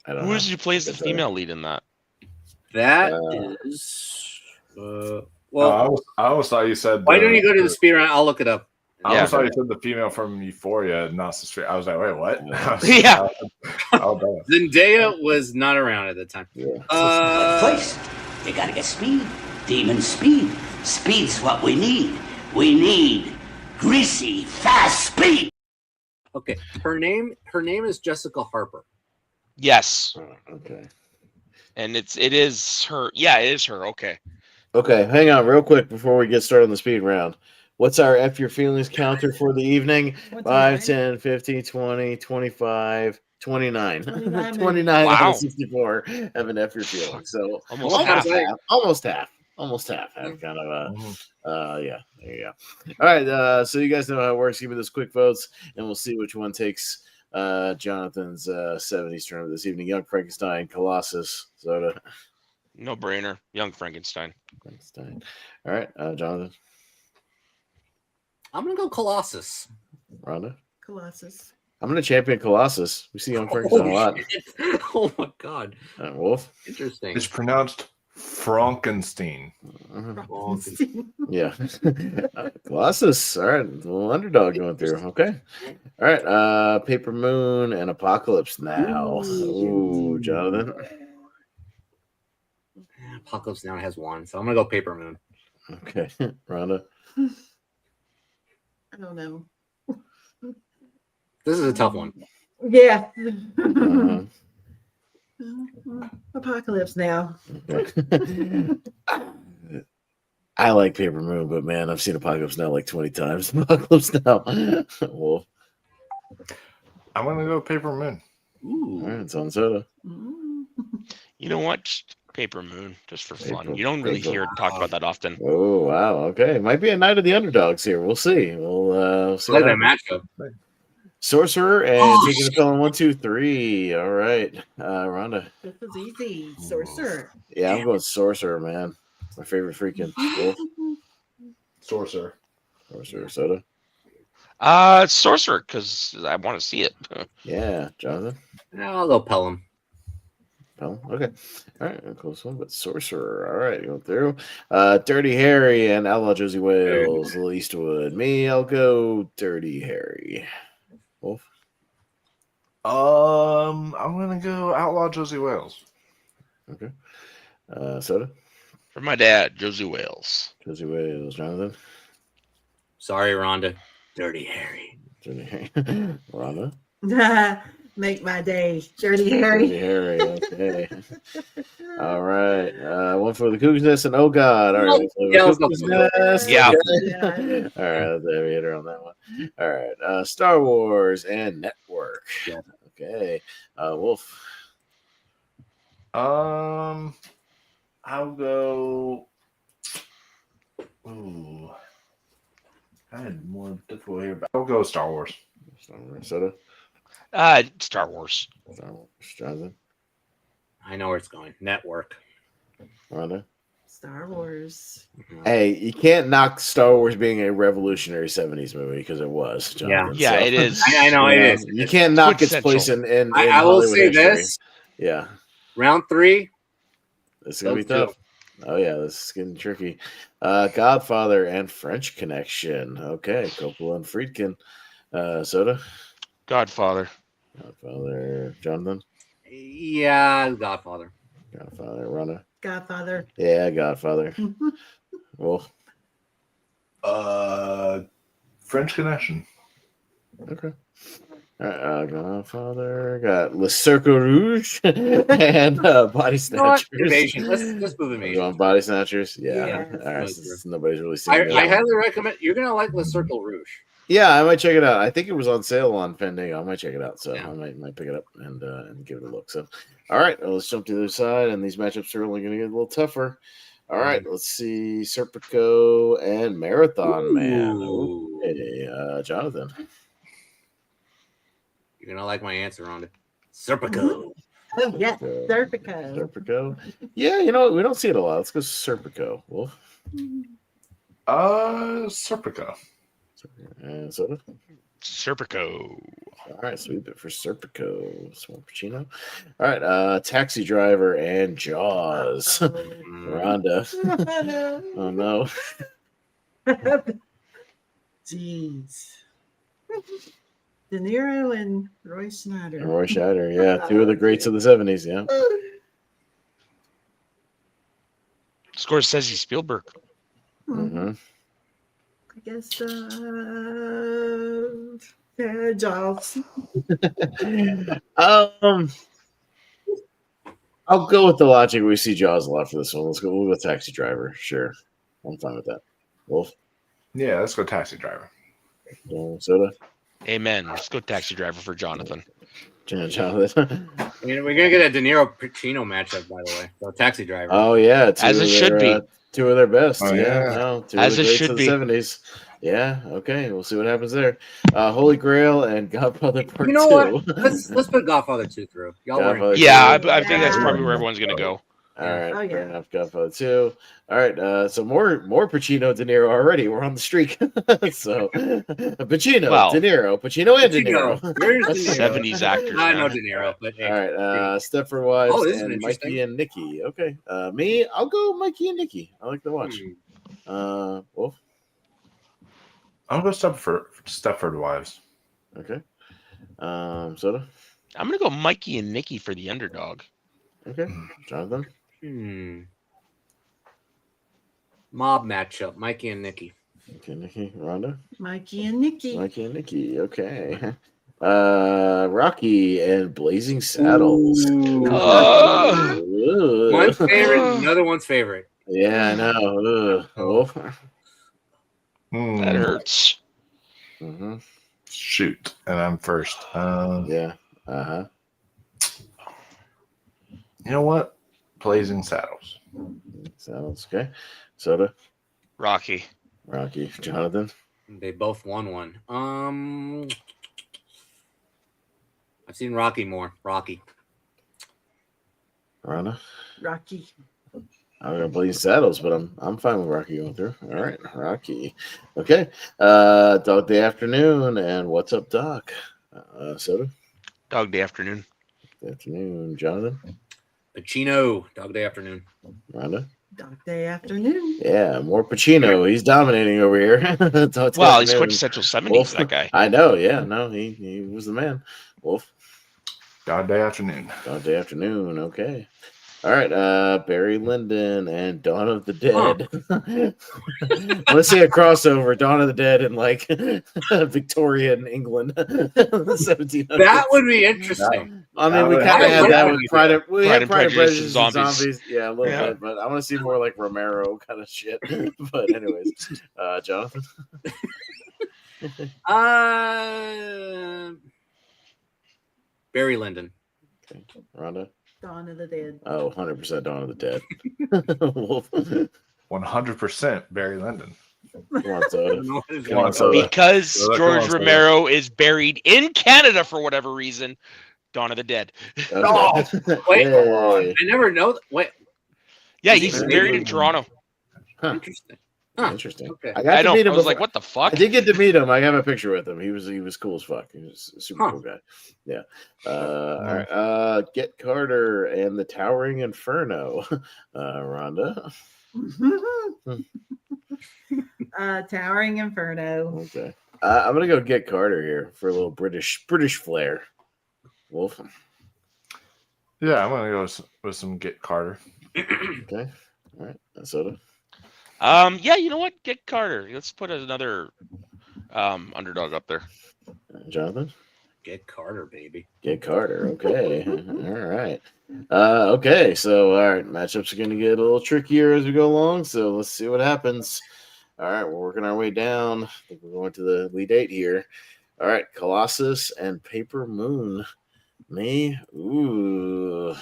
I don't Who know. is he plays the That's all right. female lead in that? That is. Well, I almost thought you said. why don't you go to the speed round? I'll look it up. I almost thought you said the female from Euphoria, not the street. I was like, wait, what? Yeah. Zendaya was not around at the time. Yeah. First, you gotta get speed. Demon speed. Speed's what we need. We need greasy, fast speed. Okay, her name is Jessica Harper. Yes. Okay. And it is her. Yeah, it is her. Okay. Okay, hang on real quick before we get started on the speed round. What's our F Your Feelings counter for the evening? 5, 10, 15, 20, 25, 29. 29 out of 64 have an F Your Feelings. So almost half. Have kind of yeah, there you go. All right, so you guys know how it works. Give me those quick votes, and we'll see which one takes Jonathan's 70s term this evening. Young Frankenstein, Colossus, Soda. No brainer. Young Frankenstein. All right, Jonathan. I'm gonna go Colossus. Rhonda. Colossus. I'm gonna champion Colossus. We see Young Frankenstein a lot. Oh my god. Wolf. Interesting. It's pronounced Frankenstein. Yeah. Colossus. All right. Little underdog going through. Okay. All right. Paper Moon and Apocalypse Now. Ooh, Jonathan. Apocalypse Now has one, so I'm gonna go Paper Moon. Okay. Rhonda. I don't know. This is a tough one. Yeah. Uh-huh. Apocalypse Now. I like Paper Moon, but man, I've seen Apocalypse Now like 20 times. Apocalypse Now. Wolf. I'm gonna go Paper Moon. Ooh. All right, it's on Soda. You know what? Just Paper Moon, just for fun. You don't really hear it talked about that often. Oh wow. Okay, might be a night of the underdogs here. We'll see. We'll see. Like that matchup. Sorcerer and taking the pill in 1, 2, 3. All right, Rhonda. This is easy. Sorcerer. Yeah, I'm going Sorcerer, man. My favorite freaking wolf. Sorcerer. Soda. Sorcerer, because I want to see it. Yeah, Jonathan. I'll go Pelham. Okay. All right, a close one, but Sorcerer. All right, going through. Dirty Harry and Outlaw Josie Wales, Lil Eastwood. Me, I'll go Dirty Harry. Wolf. I'm gonna go Outlaw Josie Wales. Okay. Soda. For my dad, Josie Wales. Josie Wales. Jonathan. Sorry, Rhonda. Dirty Harry. Dirty Harry. Rhonda. Make my day. Dirty Harry. Dirty Harry. Okay. All right. One for the Cuckoo's Nest and oh god. All right. Cuckoo's Nest. Yeah. Okay. All right. There we hit her on that one. All right. Star Wars and Network. Yeah. Okay. Wolf. I'll go. Ooh. I had more difficult here, but I'll go Star Wars. Star Wars. Soda. Star Wars. Star Wars. Jonathan. I know where it's going. Network. Rhonda. Star Wars. Hey, you can't knock Star Wars being a revolutionary 70s movie because it was. Jonathan. Yeah, it is. I know it is. You can't knock its place in I will say history. this. Yeah. Round 3. This is going to be tough. Oh, yeah, this is getting tricky. Godfather and French Connection. Okay, Coppola and Friedkin. Soda? Godfather. Godfather. Jonathan? Yeah, Godfather. Godfather. Rhonda? Godfather. Yeah, Godfather. Wolf? French Connection. Okay. All right, Godfather. Got Le Cercle Rouge and Body Snatchers. Invasion. Let's move Invasion. You want Body Snatchers? Yeah. Yeah. All right. Since nobody's really seen it. I highly recommend. You're gonna like Le Cercle Rouge. Yeah, I might check it out. I think it was on sale on Fandango. I might check it out. So Yeah. I might pick it up and give it a look. So, all right, well, let's jump to the other side. And these matchups are only going to get a little tougher. All right, let's see Serpico and Marathon Man. Okay, Jonathan. You're gonna like my answer on it. Serpico. Oh, yeah. Serpico. Serpico. Yeah, you know what? We don't see it a lot. Let's go Serpico. Wolf. Serpico. And Soda. Serpico. All right, sweep it for Serpico. Small Pacino. All right, Taxi Driver and Jaws. Rhonda. Oh no. Jeez. De Niro and Roy Schneider. Roy Scheider, yeah, two of the greats of the 70s, yeah. Scorsese, Spielberg. Mm-hmm. I guess Jaws. I'll go with the logic. We see Jaws a lot for this one. We'll go with Taxi Driver. Sure, I'm fine with that. Wolf. Yeah, let's go Taxi Driver. Soda. Amen. Let's go Taxi Driver for Jonathan. Jonathan. We're gonna get a De Niro Pacino matchup, by the way. So Taxi Driver. Oh yeah, as it should be. Two of their best. Oh, yeah, yeah. no, two As of the it greats should of the be. 70s. Yeah, okay, we'll see what happens there. Holy Grail and Godfather Part 2. You know what? Let's put Godfather 2 through. Y'all Godfather were Yeah, I 2. think that's probably Yeah. where everyone's gonna go. All right, Oh, yeah. fair enough. Godfather 2. All right, so more Pacino, De Niro already. We're on the streak. So Pacino, Well, De Niro, Pacino and De Niro. Where's De That's Niro? 70s actors. I man. know De Niro, but hey, All right, Stepford Wives Oh, this is and interesting. Mikey and Nikki. Okay, me, I'll go Mikey and Nikki. I like the watch. Wolf. I'll go Stepford Wives. Okay. Soda. I'm gonna go Mikey and Nikki for the underdog. Okay. Jonathan. Mob matchup, Mikey and Nikki. Okay, Nikki. Rhonda. Mikey and Nikki. Mikey and Nikki. Okay. Rocky and Blazing Saddles. Ooh. One's favorite, another one's favorite. Yeah, I know. Wolf. That hurts. Mm-hmm. Shoot, and I'm first. Yeah. You know what? Blazing Saddles. Saddles. Okay. Soda. Rocky. Rocky. Jonathan. They both won one. I've seen Rocky more. Rocky. Rhonda. Rocky. I'm gonna Blazing Saddles, but I'm fine with Rocky going through. All right, Rocky. Okay. Dog Day Afternoon and What's Up, Doc? Soda. Dog Day Afternoon. Afternoon, Jonathan. Pacino. Dog Day Afternoon. Rhonda. Dog Day Afternoon. Yeah, more Pacino. He's dominating over here. Well, he's quintessential 70s, Wolf. that guy. I know. Yeah, no, he was the man. Wolf. God Day Afternoon. Dog Day Afternoon. Okay. All right. Barry Lyndon and Dawn of the Dead. Let's see a crossover. Dawn of the Dead in like Victorian England, 1700s. That would be interesting. I mean, we would kind of have- had that with Pride and Prejudice and Zombies. Zombies. Yeah, a little Yeah. bit, but I want to see more like Romero kind of shit. But anyways, Jonathan. Barry Lyndon. Okay. Rhonda. Dawn of the Dead. Oh, 100% Dawn of the Dead. Wolf. 100% Barry Lyndon. Come on, Soda. Come on, on, Soda. Because Soda, come George on, Soda. Romero is buried in Canada for whatever reason. Dawn of the Dead. Okay. Oh, wait, Yay. I never know. Wait, Yeah, Is he he's buried buried in- in Toronto. Huh. interesting. Huh. Interesting. Okay. I got I to know. meet I him. was like, before- what the fuck? I did get to meet him. I have a picture with him. He was cool as fuck. He was a super Huh. cool guy. Yeah. All right. Get Carter and the Towering Inferno. Rhonda. Towering Inferno. Okay. I'm gonna go Get Carter here for a little British flair. Wolf. Yeah, I'm gonna go with some Get Carter. Okay. All right. Soda. Yeah, you know what? Get Carter. Let's put another underdog up there. Jonathan. Get Carter, baby. Get Carter. Okay. All right. Okay. So, all right. Matchups are going to get a little trickier as we go along. So, let's see what happens. All right. We're working our way down. I think we're going to the lead 8 here. All right. Colossus and Paper Moon. Me. Ooh.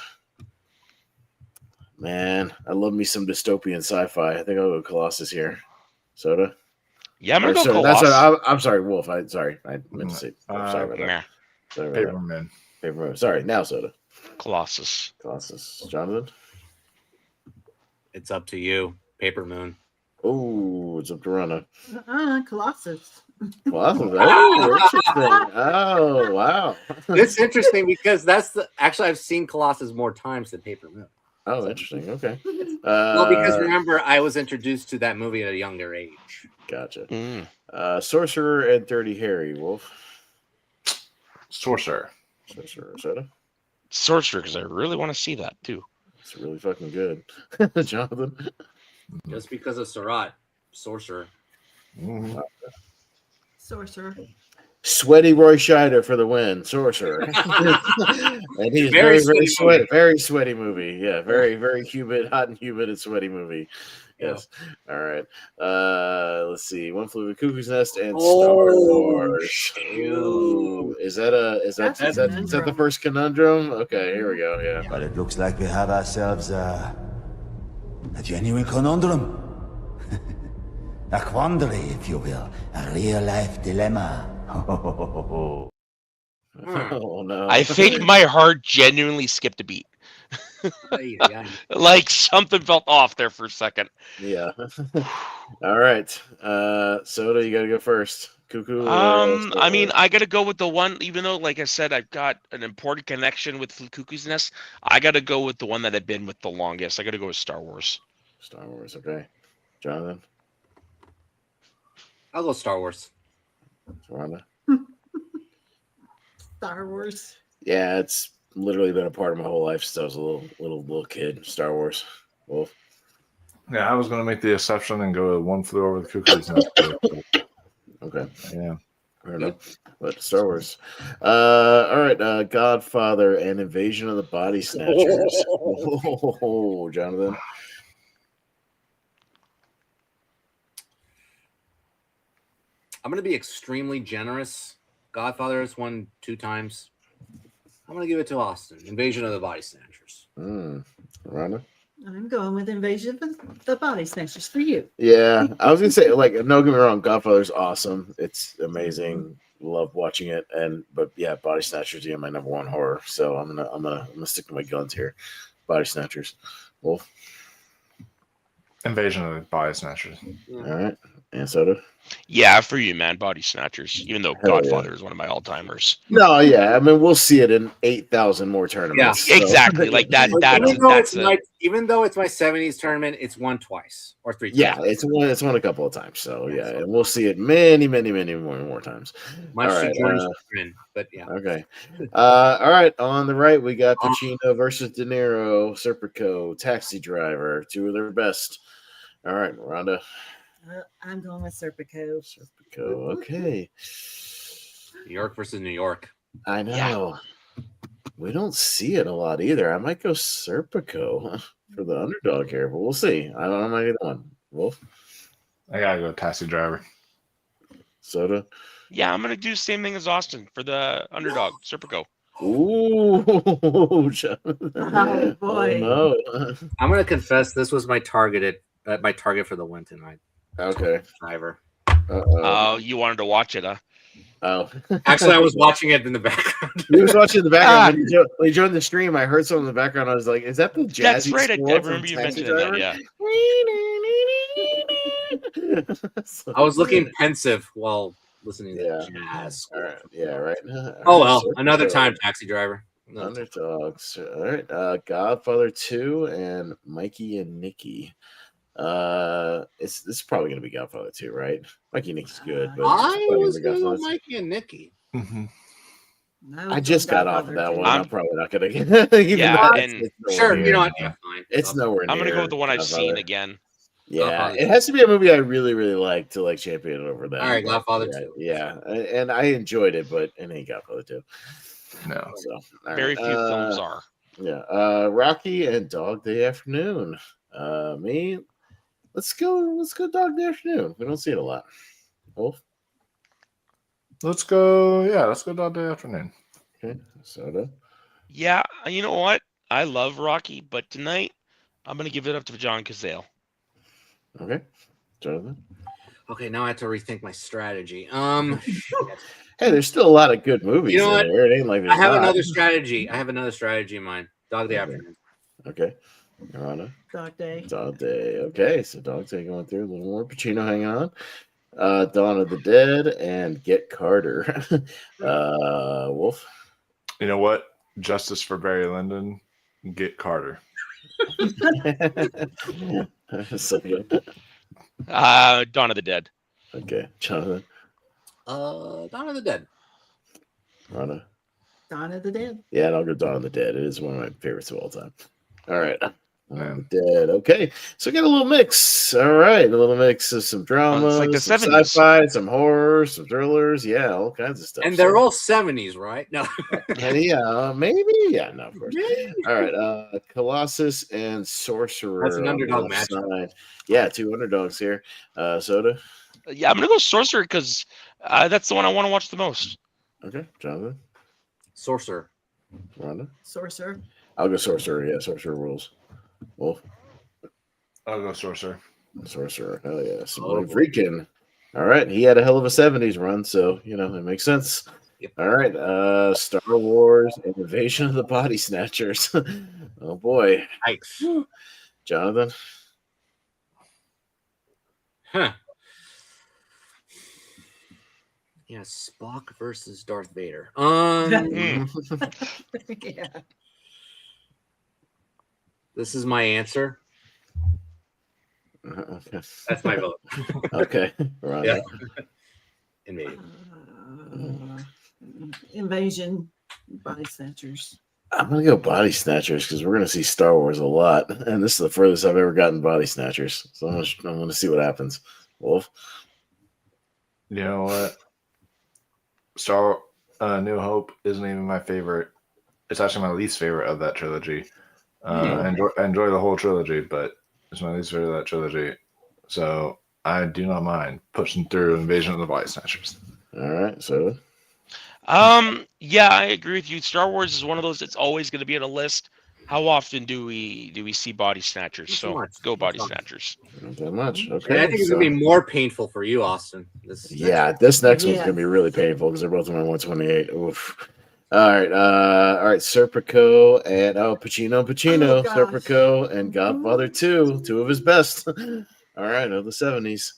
Man, I love me some dystopian sci-fi. I think I'll go Colossus here. Soda. Yeah, I'm gonna go Sorry, Colossus. I'm sorry, Wolf. I meant to say. Sorry about that. Nah, Sorry about that. Paperman. Paper Moon. Sorry. Now Soda. Colossus. Colossus. Jonathan. It's up to you. Paper Moon. Oh, it's up to Rhonda. Colossus. Wow. Oh, interesting. Oh, wow. It's interesting because actually I've seen Colossus more times than Paper Moon. Oh, interesting. Okay. Well, because remember, I was introduced to that movie at a younger age. Gotcha. Sorcerer and Dirty Harry, Wolf. Sorcerer. Soda. Sorcerer, because I really want to see that too. It's really fucking good. Jonathan. Just because of Surratt, Sorcerer. Mm-hmm. Sorcerer. Sweaty Roy Scheider for the win. Sorcerer. And he's very sweaty movie. Yeah, very humid, hot and humid and sweaty movie. Yes. Yeah. All right. Let's see. One Flew Over the Cuckoo's Nest and Star Wars. Ooh. Is that the first conundrum? Okay, here we go. Yeah. But it looks like we have ourselves a genuine conundrum. A quandary, if you will. A real life dilemma. Oh no. I think my heart genuinely skipped a beat. Like something felt off there for a second. Yeah. All right. Soda, you gotta go first. Cuckoo. I mean, I gotta go with the one, even though, like I said, I've got an important connection with Cuckoo's Nest. I gotta go with the one that I've been with the longest. I gotta go with Star Wars. Star Wars, okay. Jonathan. I'll go Star Wars. Rhonda. Star Wars. Yeah, it's literally been a part of my whole life since I was a little kid. Star Wars. Wolf. Yeah, I was going to make the exception and go with One Flew Over the Cuckoo's Nest. Okay. Yeah. Fair enough. But Star Wars. All right. Godfather and Invasion of the Body Snatchers. Oh, Jonathan. I'm going to be extremely generous. Godfather has won 2 times. I'm going to give it to Austin. Invasion of the Body Snatchers. Rhonda? I'm going with Invasion of the Body Snatchers for you. Yeah, I was going to say, like, don't get me wrong. Godfather's awesome. It's amazing. Love watching it. But yeah, Body Snatchers, my number one horror. So I'm gonna stick to my guns here. Body Snatchers. Wolf? Invasion of the Body Snatchers. All right. And Soda? Yeah, for you, man. Body Snatchers. Even though Godfather is one of my all-timers. No, yeah. I mean, we'll see it in 8,000 more tournaments. Yeah, exactly. Like that. Even though it's my 70s tournament, it's won twice or 3 times. Yeah, it's won a couple of times. So yeah, and we'll see it many more times. Much all right, to George's chagrin, but yeah. Okay. All right. On the right, we got Pacino versus De Niro, Serpico, Taxi Driver, 2 of their best. All right, Rhonda. I'm going with Serpico. Okay. New York versus New York. I know. Yeah. We don't see it a lot either. I might go Serpico for the underdog here, but we'll see. I don't know either one. Wolf? I gotta go Taxi Driver. Soda? Yeah, I'm gonna do the same thing as Austin for the underdog, Serpico. Ooh, oh boy! Oh, no. I'm gonna confess this was my target for the win tonight. Okay. Driver. Oh, you wanted to watch it, huh? Oh, actually, I was watching it in the background. He was watching in the background. When you joined the stream, I heard something in the background. I was like, "Is that the jazzy?" That's right. I remember you mentioning that. Yeah. I was looking pensive while listening to jazz. All right. Yeah. Right. Oh well, another time, Taxi Driver. Underdogs. All right. Godfather 2 and Mikey and Nikki. This is probably gonna be Godfather 2, right? Mikey and Nikki's good, but I was going with Mikey and Nikki. Mm-hmm. I just got off of that one. I'm probably not gonna get. Sure, you know what? Yeah, fine. It's nowhere near. I'm gonna go with the one I've seen again. Yeah, it has to be a movie I really, really like to like champion over that. All right, Godfather 2. Yeah, and I enjoyed it, but it ain't Godfather 2. No, so very few films are. Yeah, Rocky and Dog Day Afternoon. Me. Let's go Dog Day Afternoon. We don't see it a lot. Wolf? Let's go Dog Day Afternoon. Okay. Soda? Yeah, you know what? I love Rocky, but tonight I'm going to give it up to John Cazale. Okay. Jonathan? Okay, now I have to rethink my strategy. Hey, there's still a lot of good movies in there. It ain't like I have another strategy. I have another strategy in mind. Dog Day Afternoon. Okay. Rhonda? Dog Day. Dog Day. Okay, so Dog Day going through a little more. Pacino hanging on. Dawn of the Dead, and Get Carter. Wolf. You know what? Justice for Barry Lyndon. Get Carter. So good. Dawn of the Dead. Okay, Jonathan. Dawn of the Dead. Rhonda. Dawn of the Dead. Yeah, and I'll go Dawn of the Dead. It is one of my favorites of all time. All right. Dead. Okay, so we got a little mix. All right, a little mix of some drama, It's like the some 70s. sci-fi, some horror, some thrillers. Yeah, all kinds of stuff. And they're all 70s, right? No. Yeah, maybe. Yeah, no, of course. All right, Colossus and Sorcerer. That's an on the underdog left matchup. side. Yeah, two underdogs here. Soda. Yeah, I'm gonna go Sorcerer because that's the one I want to watch the most. Okay, Jonathan. Sorcerer. Rhonda. Sorcerer. I'll go Sorcerer. Yeah, Sorcerer rules. Wolf. I'll go Sorcerer. Sorcerer. Hell yeah. Some freaking. All right. He had a hell of a 70s run, so it makes sense. Yep. All right. Star Wars and Invasion of the Body Snatchers. Oh boy. Nice. Jonathan. Huh. Yeah, Spock versus Darth Vader. Yeah. This is my answer. Okay. That's my vote. Okay. Right. Yeah. Invasion. Invasion. Body Snatchers. I'm gonna go Body Snatchers because we're gonna see Star Wars a lot, and this is the furthest I've ever gotten Body Snatchers. So I'm gonna see what happens. Wolf. You know what? New Hope isn't even my favorite. It's actually my least favorite of that trilogy. I enjoy the whole trilogy, but it's my least favorite of that trilogy. So I do not mind pushing through Invasion of the Body Snatchers. All right, so Yeah, I agree with you. Star Wars is one of those that's always going to be on a list. How often do we see Body Snatchers? So go Body Snatchers. not that much. And Okay. I think it's gonna be more painful for you, Austin. This This next one's gonna be really painful because they're both on my 128. Oof. All right, Serpico and Pacino, Oh, gosh. Serpico and Godfather 2, two of his best. All right, of the 70s.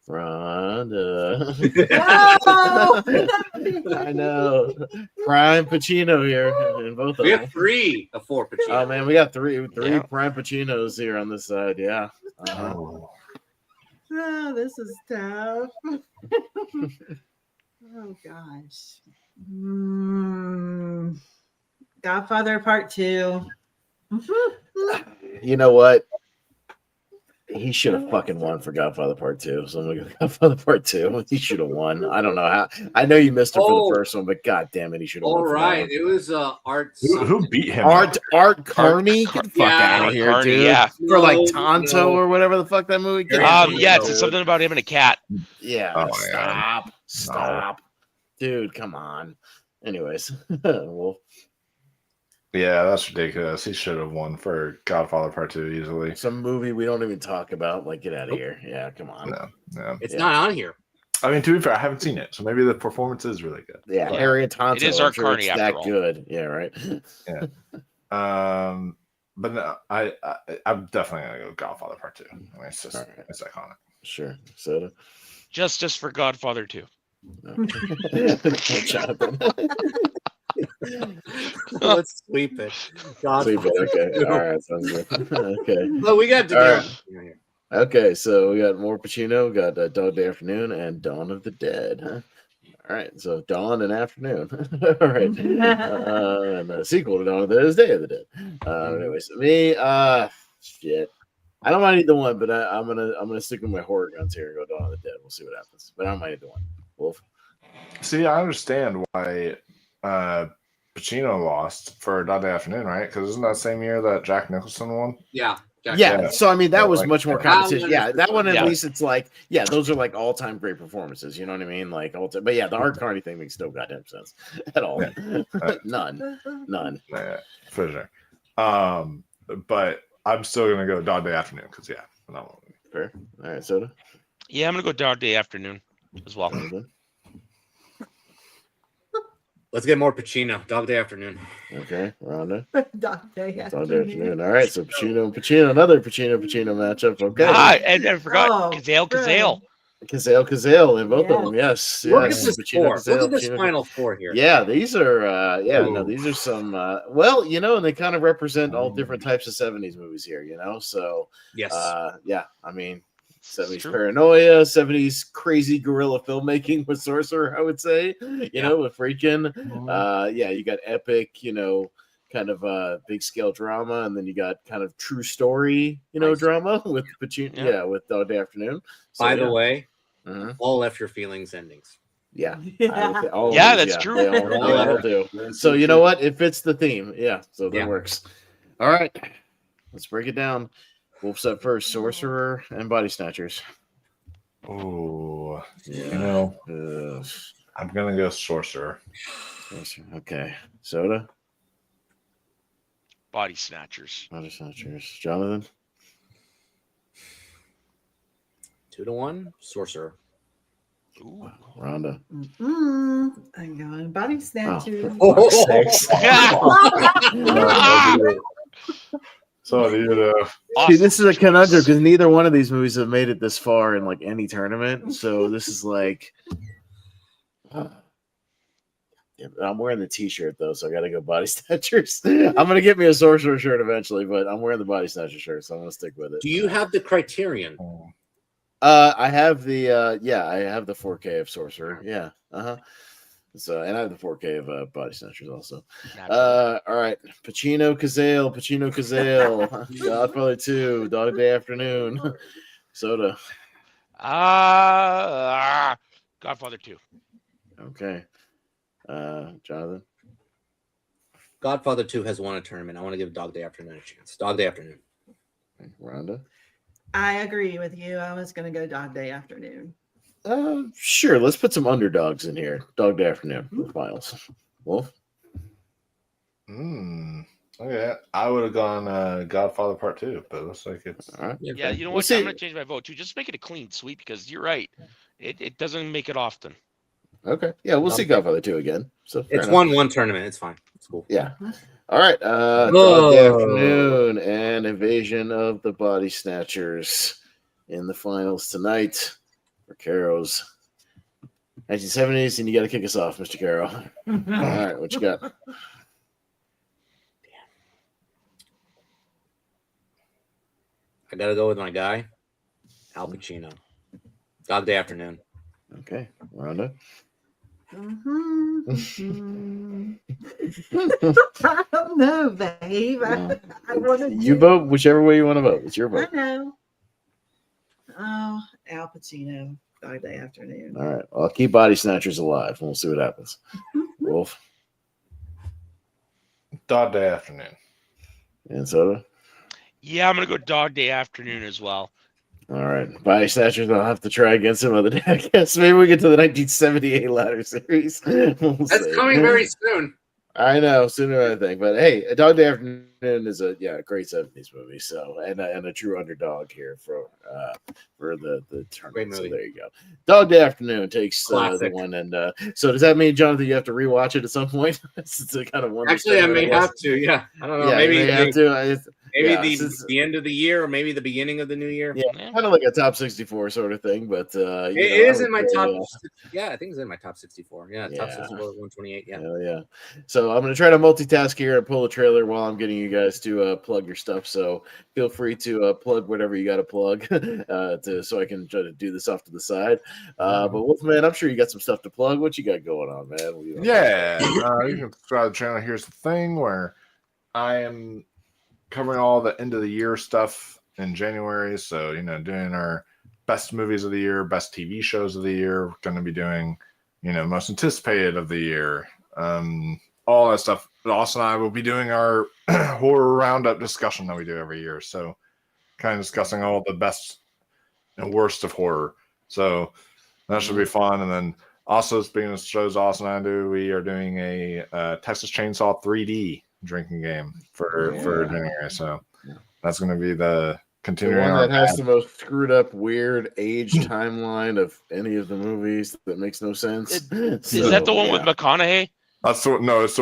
Rhonda. I know. Prime Pacino here in both of we them. have 3 of 4 Pacino. Oh man, we got three Yeah. Prime Pacinos here on this side. Yeah. Oh, this is tough. Oh gosh. Godfather Part 2. You know what? He should have fucking won for Godfather Part 2. So I'm gonna go Godfather Part 2. He should have won. I don't know how. I know you missed him for the first one, but god damn it, he should have won. All for that right, one. it was Art. Who beat him? Art Carney? Get the fuck Yeah, out of here, Carney, dude. yeah. For like No, Tonto no. or whatever the fuck that movie. Get Yeah, out of here. Yeah, it's something about him and a cat. Yeah. Oh, Stop. Dude, come on. Anyways, well, Yeah, that's ridiculous. He should have won for Godfather Part 2 easily. some movie we don't even talk about. Like, get out of here. Yeah, come on. No. It's Yeah. not on here. I mean, to be fair, I haven't seen it, so maybe the performance is really good. Yeah, Yeah. Harriet Tonto. It is I'm Art sure Carney it's after that all. good. Yeah, right. But no, I'm definitely gonna go Godfather Part 2. I mean, it's just All right. it's iconic. Sure. Soda. Just for Godfather 2. No. Jonathan. Let's sweep it. God. Sleep it. Okay. All right. Sounds good. Okay. Well, we got to All do right. Okay. So we got more Pacino. Got Dog Day Afternoon and Dawn of the Dead. Huh? All right. So Dawn and Afternoon. All right. And the sequel to Dawn of the Dead is Day of the Dead. Anyways, me. Shit. I don't mind either one, but I'm gonna stick with my horror guns here and go Dawn of the Dead. We'll see what happens. But I don't mind either one. Wolf. See, I understand why Pacino lost for Dog Day Afternoon, right? Because isn't that same year that Jack Nicholson won? Yeah. Yeah, so I mean that was like, much more that competition. one Yeah, is- that one at yeah. least it's like, yeah, those are like all-time great performances. You know what I mean? Like, but yeah, the Art Carney thing makes no goddamn sense at all. None. Yeah, for sure. But I'm still gonna go Dog Day Afternoon because phenomenal movie. Fair. All right, Soda. Yeah, I'm gonna go Dog Day Afternoon as well. Let's get more Pacino. Dog Day Afternoon. Okay, Rhonda. Dog Day Dog Day Afternoon. All right, so Pacino, another Pacino matchup. Okay. And I forgot Oh, Kazale. Cazale in both of them. Yes. Look at yes. this Pacino, four. Cazale, Look at this Pacino. final four here. Yeah, these are these are some and they kind of represent all different types of 70s movies here, So Yes. I mean 70s true. paranoia, 70s crazy guerrilla filmmaking with Sorcerer, I would say, with Friedkin. You got epic, kind of big scale drama, and then you got kind of true story, drama with Pacino, with Dog Day Afternoon. So, By the way, Mhm. all left your feelings endings. Yeah. That's true. They all do. So you know what? It fits the theme. Yeah. So that works. All right. Let's break it down. Wolf's up first. Sorcerer and Body Snatchers. Oh, Yeah. I'm gonna go Sorcerer. Okay. Soda. Body Snatchers. Body Snatchers. Jonathan. 2-1. Sorcerer. Ooh. Rhonda. I'm going Body Snatchers. So See, this is a conundrum because neither one of these movies have made it this far in like any tournament. So this is like, I'm wearing the T-shirt though, so I got to go Body Snatchers. I'm gonna get me a Sorcerer shirt eventually, but I'm wearing the Body Snatcher shirt, so I'm gonna stick with it. Do you have the Criterion? I have the I have the 4K of Sorcerer. Yeah. So, and I have the 4K of Body Snatchers also. All right. Pacino Cazale. Godfather 2, Dog Day Afternoon. Soda. Godfather 2. Okay. Jonathan. Godfather 2 has won a tournament. I want to give Dog Day Afternoon a chance. Dog Day Afternoon. Rhonda. I agree with you. I was going to go Dog Day Afternoon. Sure. Let's put some underdogs in here. Dog Day Afternoon for finals. Wolf. Okay. I would have gone Godfather Part 2, but it looks like it's all right. Yeah, you know what? I'm going to change my vote too. Just make it a clean sweep because you're right. It doesn't make it often. Okay. Yeah, we'll see Godfather 2 again. So it's won one tournament. It's fine. It's cool. Yeah. All right. Dog Day Afternoon and Invasion of the Body Snatchers in the finals tonight for Caro's 1970s, and you got to kick us off, Mr. Caro. All right, what you got? I got to go with my guy, Al Pacino. Dog Day Afternoon. Okay. Rhonda? I don't know, babe. I want to. You vote whichever way you want to vote. It's your vote. I know. Oh, Al Pacino, Dog Day Afternoon. All right. I'll keep Body Snatchers alive, and we'll see what happens. Wolf? Dog Day Afternoon. And Soda? Yeah, I'm going to go Dog Day Afternoon as well. All right. Body Snatchers, I'll have to try again some other day, I guess. Maybe we get to the 1978 ladder series. That's coming very soon. I know, sooner I think. But hey, A Dog Day Afternoon is a great 70s movie. So and a true underdog here for the tournament. So there you go. Dog Day Afternoon takes the one. And so does that mean, Jonathan, you have to rewatch it at some point? It's a kind of one. Actually, I may have to. Yeah, I don't know. Yeah, maybe have to. Maybe the end of the year, or maybe the beginning of the new year. Yeah, kind of like a top 64 sort of thing, but it is in my top. Yeah, I think it's in my top 64. Yeah, top 64, 128. Yeah, yeah. So I'm going to try to multitask here and pull a trailer while I'm getting you guys to plug your stuff. So feel free to plug whatever you got to plug so I can try to do this off to the side. But Wolfman, I'm sure you got some stuff to plug. What you got going on, man? You can subscribe to the channel. Here's the thing where I am covering all the end of the year stuff in January. So, doing our best movies of the year, best TV shows of the year. We're going to be doing, most anticipated of the year. All that stuff. But Austin and I will be doing our horror roundup discussion that we do every year. So kind of discussing all the best and worst of horror. So that should be fun. And then also, speaking of shows Austin and I do, we are doing a Texas Chainsaw 3D drinking game for January. So that's going to be the continuing. The one that has the most screwed up, weird age timeline of any of the movies that makes no sense. Is that the one with McConaughey? It's the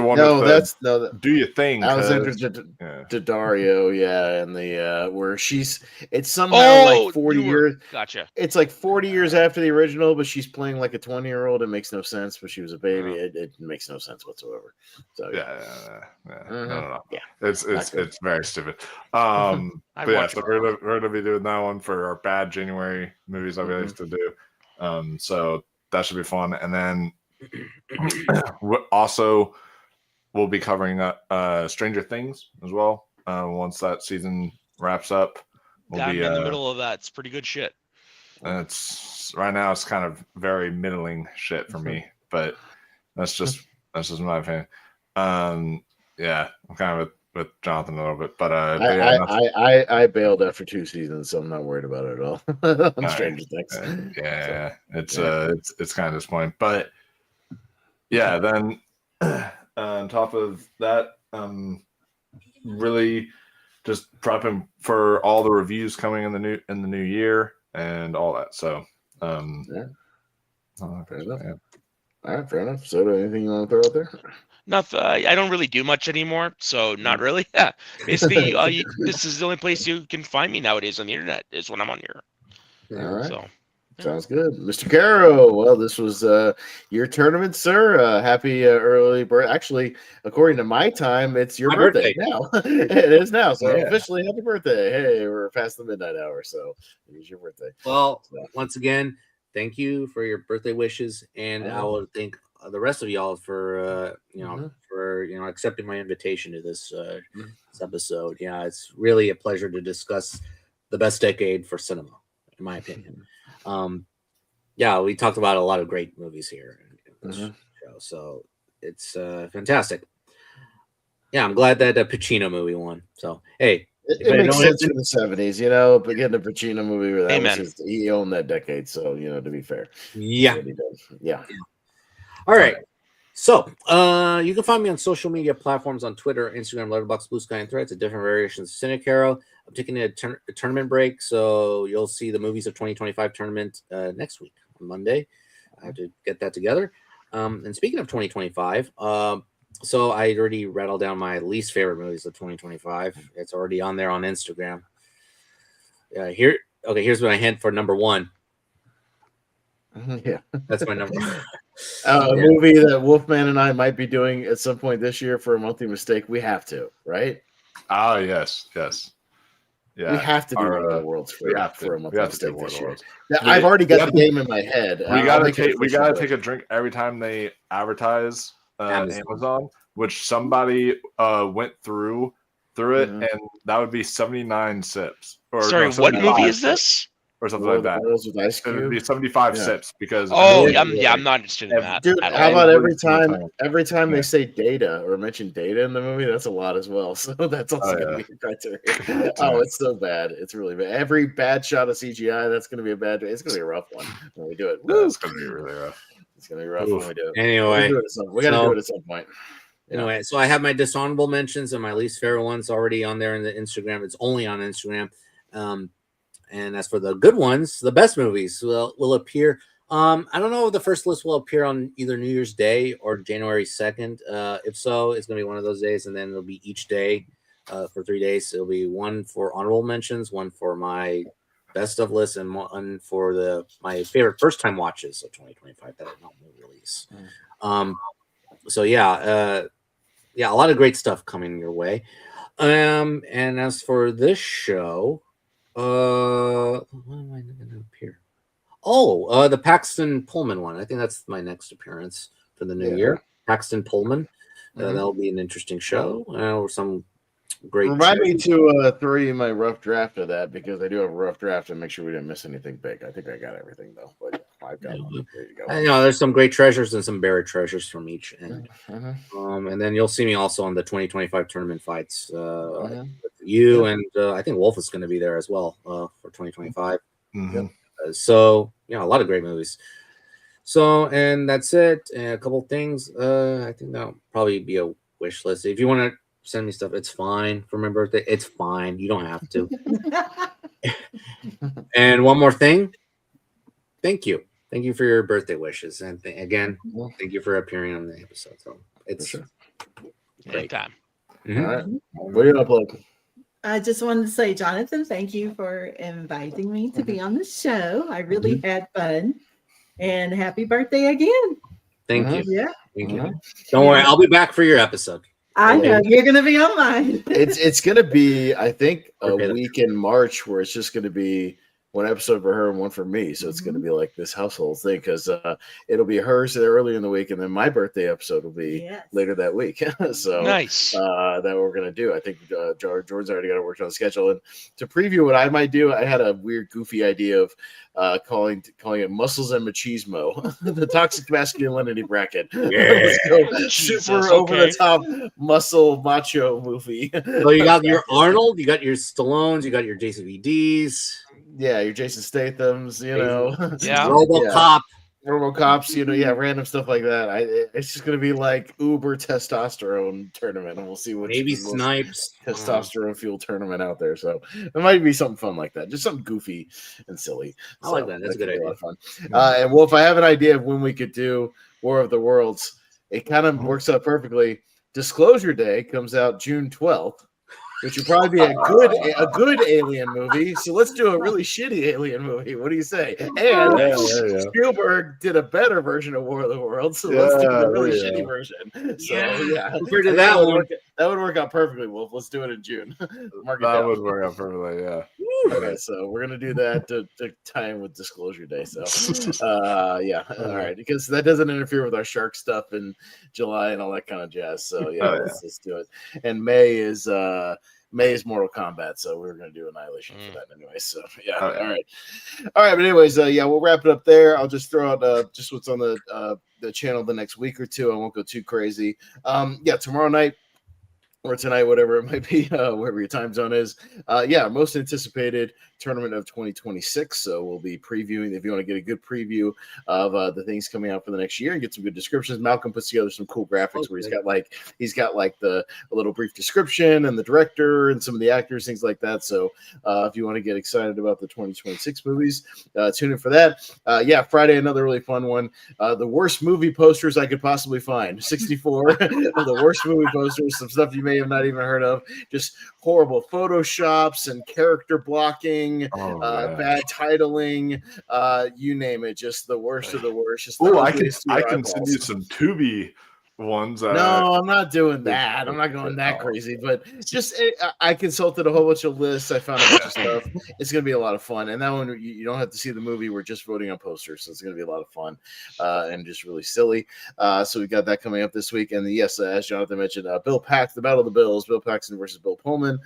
one. No, with that's no. Do your thing, Alexandra yeah. Daddario, yeah, and the where it's somehow like 40 years. Gotcha. It's like 40 years after the original, but she's playing like a 20-year-old. It makes no sense, but she was a baby. It makes no sense whatsoever. So No. It's very stupid. But so we're gonna be doing that one for our bad January movies that we used to do. So that should be fun, and then also we'll be covering Stranger Things as well. Once that season wraps up, I'm in the middle of that. It's pretty good shit. It's right now. It's kind of very middling shit for me, but that's just my opinion. Yeah, I'm kind of with Jonathan a little bit, but I bailed after 2 seasons, so I'm not worried about it at all. On Stranger Things. It's kind of disappointing, but yeah. Then on top of that, really just prepping for all the reviews coming in the new year and all that. So fair enough. Yeah. All right, fair enough. So, anything you want to throw out there? Nothing. I don't really do much anymore, so not really. Yeah, basically, this is the only place you can find me nowadays on the internet is when I'm on here. All right. So, sounds good, Mr. Caro. Well, this was your tournament, sir. Happy early birthday. Actually, according to my time, it's your birthday now. It is now, so officially, happy birthday. Hey, we're past the midnight hour, so it is your birthday. Well, once again, thank you for your birthday wishes, and I will thank the rest of y'all for accepting my invitation to this episode. Yeah, it's really a pleasure to discuss the best decade for cinema, in my opinion. We talked about a lot of great movies here in this show, so it's fantastic. Yeah, I'm glad that Pacino movie won. So hey, it makes sense for the 70s, but getting a Pacino movie where that was he owned that decade, so to be fair. Yeah. Yeah. All right. So you can find me on social media platforms on Twitter, Instagram, Letterboxd, Blue Sky, and Threads at different variations of Cinecaro. I'm taking a tournament break, so you'll see the movies of 2025 tournament next week on Monday. I have to get that together. And speaking of 2025, so I already rattled down my least favorite movies of 2025. It's already on there on Instagram. Here's my hint for number 1. Yeah, that's my number. A movie that Wolfman and I might be doing at some point this year for a monthly mistake. We have to, right? Oh, yes. Yeah, we have to do one of the worlds for a monthly mistake this year. Now, I've already got the game in my head. We gotta take a drink every time they advertise Amazon, which somebody went through it, and that would be 79 sips. Sorry, what movie is this? Or something like that. It would be 75 sips because. I'm not interested in that. Dude, how about every time they say data or mention data in the movie, that's a lot as well. So that's also going to be a criteria. It's so bad. It's really bad. Every bad shot of CGI, that's going to be a bad. It's going to be a rough one when we do it. It's going to be really rough. It's going to be rough when we do it. Anyway, we got to do it at some point. Anyway, so I have my dishonorable mentions and my least favorite ones already on there in the Instagram. It's only on Instagram. And as for the good ones, the best movies will appear. I don't know if the first list will appear on either New Year's Day or January 2nd. If so, it's going to be one of those days, and then it'll be each day for 3 days. It'll be one for honorable mentions, one for my best of list, and one for my favorite first-time watches of 2025 that are not new release. A lot of great stuff coming your way. And as for this show, what am I going to appear? The Paxton Pullman one. I think that's my next appearance for the new year. Paxton Pullman. That'll be an interesting show. Or some great. Remind me to throw you my rough draft of that because I do have a rough draft and make sure we didn't miss anything big. I think I got everything though. But I've got one. There you go. I know there's some great treasures and some buried treasures from each end. And then you'll see me also on the 2025 tournament fights. With you and I think Wolf is going to be there as well for 2025. So a lot of great movies. So and that's it. And a couple things. I think that'll probably be a wish list. If you want to send me stuff, it's fine for my birthday. It's fine. You don't have to. And one more thing. Thank you for your birthday wishes, and again, thank you for appearing on the episode. So It's sure. great. Anytime. Mhm. All right. What do you up, like? I just wanted to say, Jonathan, thank you for inviting me to be on the show. I really had fun. And happy birthday again. Thank you. Yeah. Thank you. Don't worry, I'll be back for your episode. I know you're going to be on mine. It's going to be, I think, a Okay. week in March where it's just going to be one episode for her and one for me. So it's going to be like this household thing because it'll be hers early in the week, and then my birthday episode will be later that week. So nice. That we're going to do. I think George's already got to work on the schedule. And to preview what I might do, I had a weird, goofy idea of calling it Muscles and Machismo, the toxic masculinity bracket. Let's go super over the top muscle macho movie. So you got your Arnold, you got your Stallones, you got your JCVDs. Yeah, your Jason Statham's, RoboCop. RoboCops, random stuff like that. It's just gonna be like uber testosterone tournament, and we'll see what maybe Snipes testosterone fuel tournament out there. So it might be something fun like that, just something goofy and silly. I like that. That's a good idea. A lot of fun. And Wolf, I have an idea of when we could do War of the Worlds. It kind of works out perfectly. Disclosure Day comes out June 12th. Which would probably be a good alien movie. So let's do a really shitty alien movie. What do you say? And Spielberg did a better version of War of the Worlds, so let's do the really shitty version. So compared to that one, that would work out perfectly, Wolf. Let's do it in June. That would work out perfectly, yeah. Okay, so we're gonna do that to tie in with Disclosure Day. So all right, because that doesn't interfere with our shark stuff in July and all that kind of jazz. So let's do it. And May is Mortal Kombat, so we're gonna do Annihilation for that anyway. So all right. But anyways, we'll wrap it up there. I'll just throw out just what's on the channel the next week or two. I won't go too crazy. Tomorrow night or tonight, whatever it might be, wherever your time zone is. Most anticipated tournament of 2026. So we'll be previewing. If you want to get a good preview of the things coming out for the next year and get some good descriptions, Malcolm puts together some cool graphics where he's got a little brief description and the director and some of the actors, things like that. So if you want to get excited about the 2026 movies, tune in for that. Friday, another really fun one. The worst movie posters I could possibly find. 64 of the worst movie posters. Some stuff you may have not even heard of. Just horrible photoshops and character blocking. Bad titling, you name it, just the worst of the worst. I can send you some Tubi ones. No, I'm not doing that. I'm not going that crazy, but just I consulted a whole bunch of lists. I found a bunch of stuff. It's going to be a lot of fun. And that one, you don't have to see the movie. We're just voting on posters. So it's going to be a lot of fun and just really silly. So we got that coming up this week. And yes, as Jonathan mentioned, Bill Paxton, the Battle of the Bills, Bill Paxton versus Bill Pullman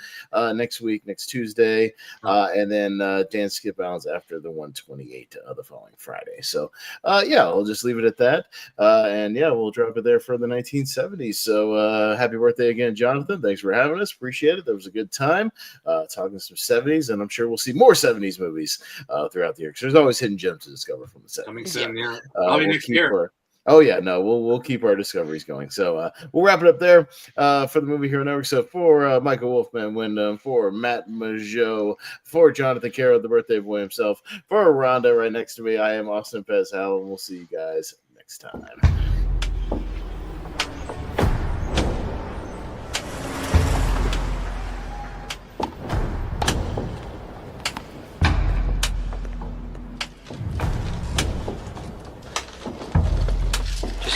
next week, next Tuesday. And then Dan Skip Allen's after the 128 the following Friday. So we'll just leave it at that. We'll drop it there for the 1970s. So happy birthday again, Jonathan. Thanks for having us. Appreciate it. That was a good time talking some 70s, and I'm sure we'll see more 70s movies throughout the year because there's always hidden gems to discover from the 70s. Coming soon, Probably next year. We'll keep our discoveries going. So we'll wrap it up there for the Movie Hero Network. So for Michael Wolfman, Wyndham, for Matt Mageau, for Jonathan Caro, the birthday boy himself, for Rhonda right next to me, I am Austin Pez Howell, and we'll see you guys next time.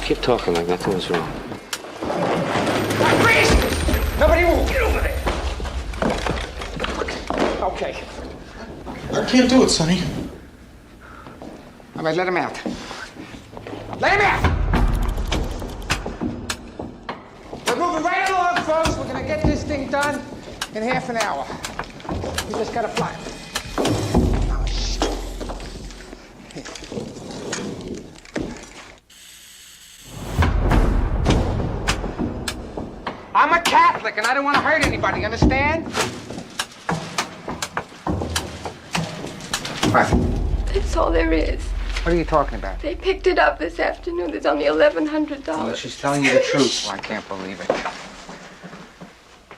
Keep talking like nothing was wrong. Freeze! Nobody move! Get over there! Okay. I can't do it, Sonny. All right, let him out. Let him out! We're moving right along, folks. We're gonna get this thing done in half an hour. We just gotta fly. I'm a Catholic and I don't want to hurt anybody, understand? What? That's all there is. What are you talking about? They picked it up this afternoon. There's only $1,100. Well, she's telling you the truth. Well, I can't believe it.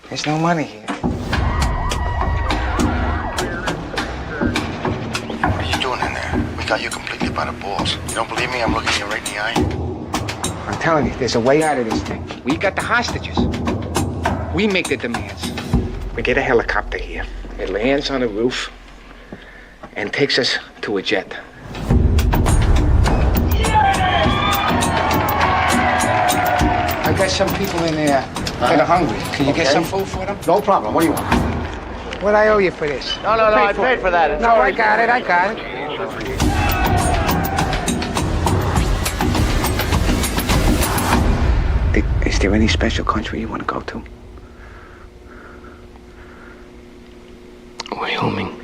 There's no money here. What are you doing in there? We got you completely by the balls. You don't believe me? I'm looking you right in the eye. I'm telling you, there's a way out of this thing. We got the hostages. We make the demands. We get a helicopter here. It lands on the roof and takes us to a jet. I got some people in there that are hungry. Can you get some food for them? No problem. What do you want? What I owe you for this? No, I paid for that. No, I got it. Is there any special country you want to go to? Wyoming.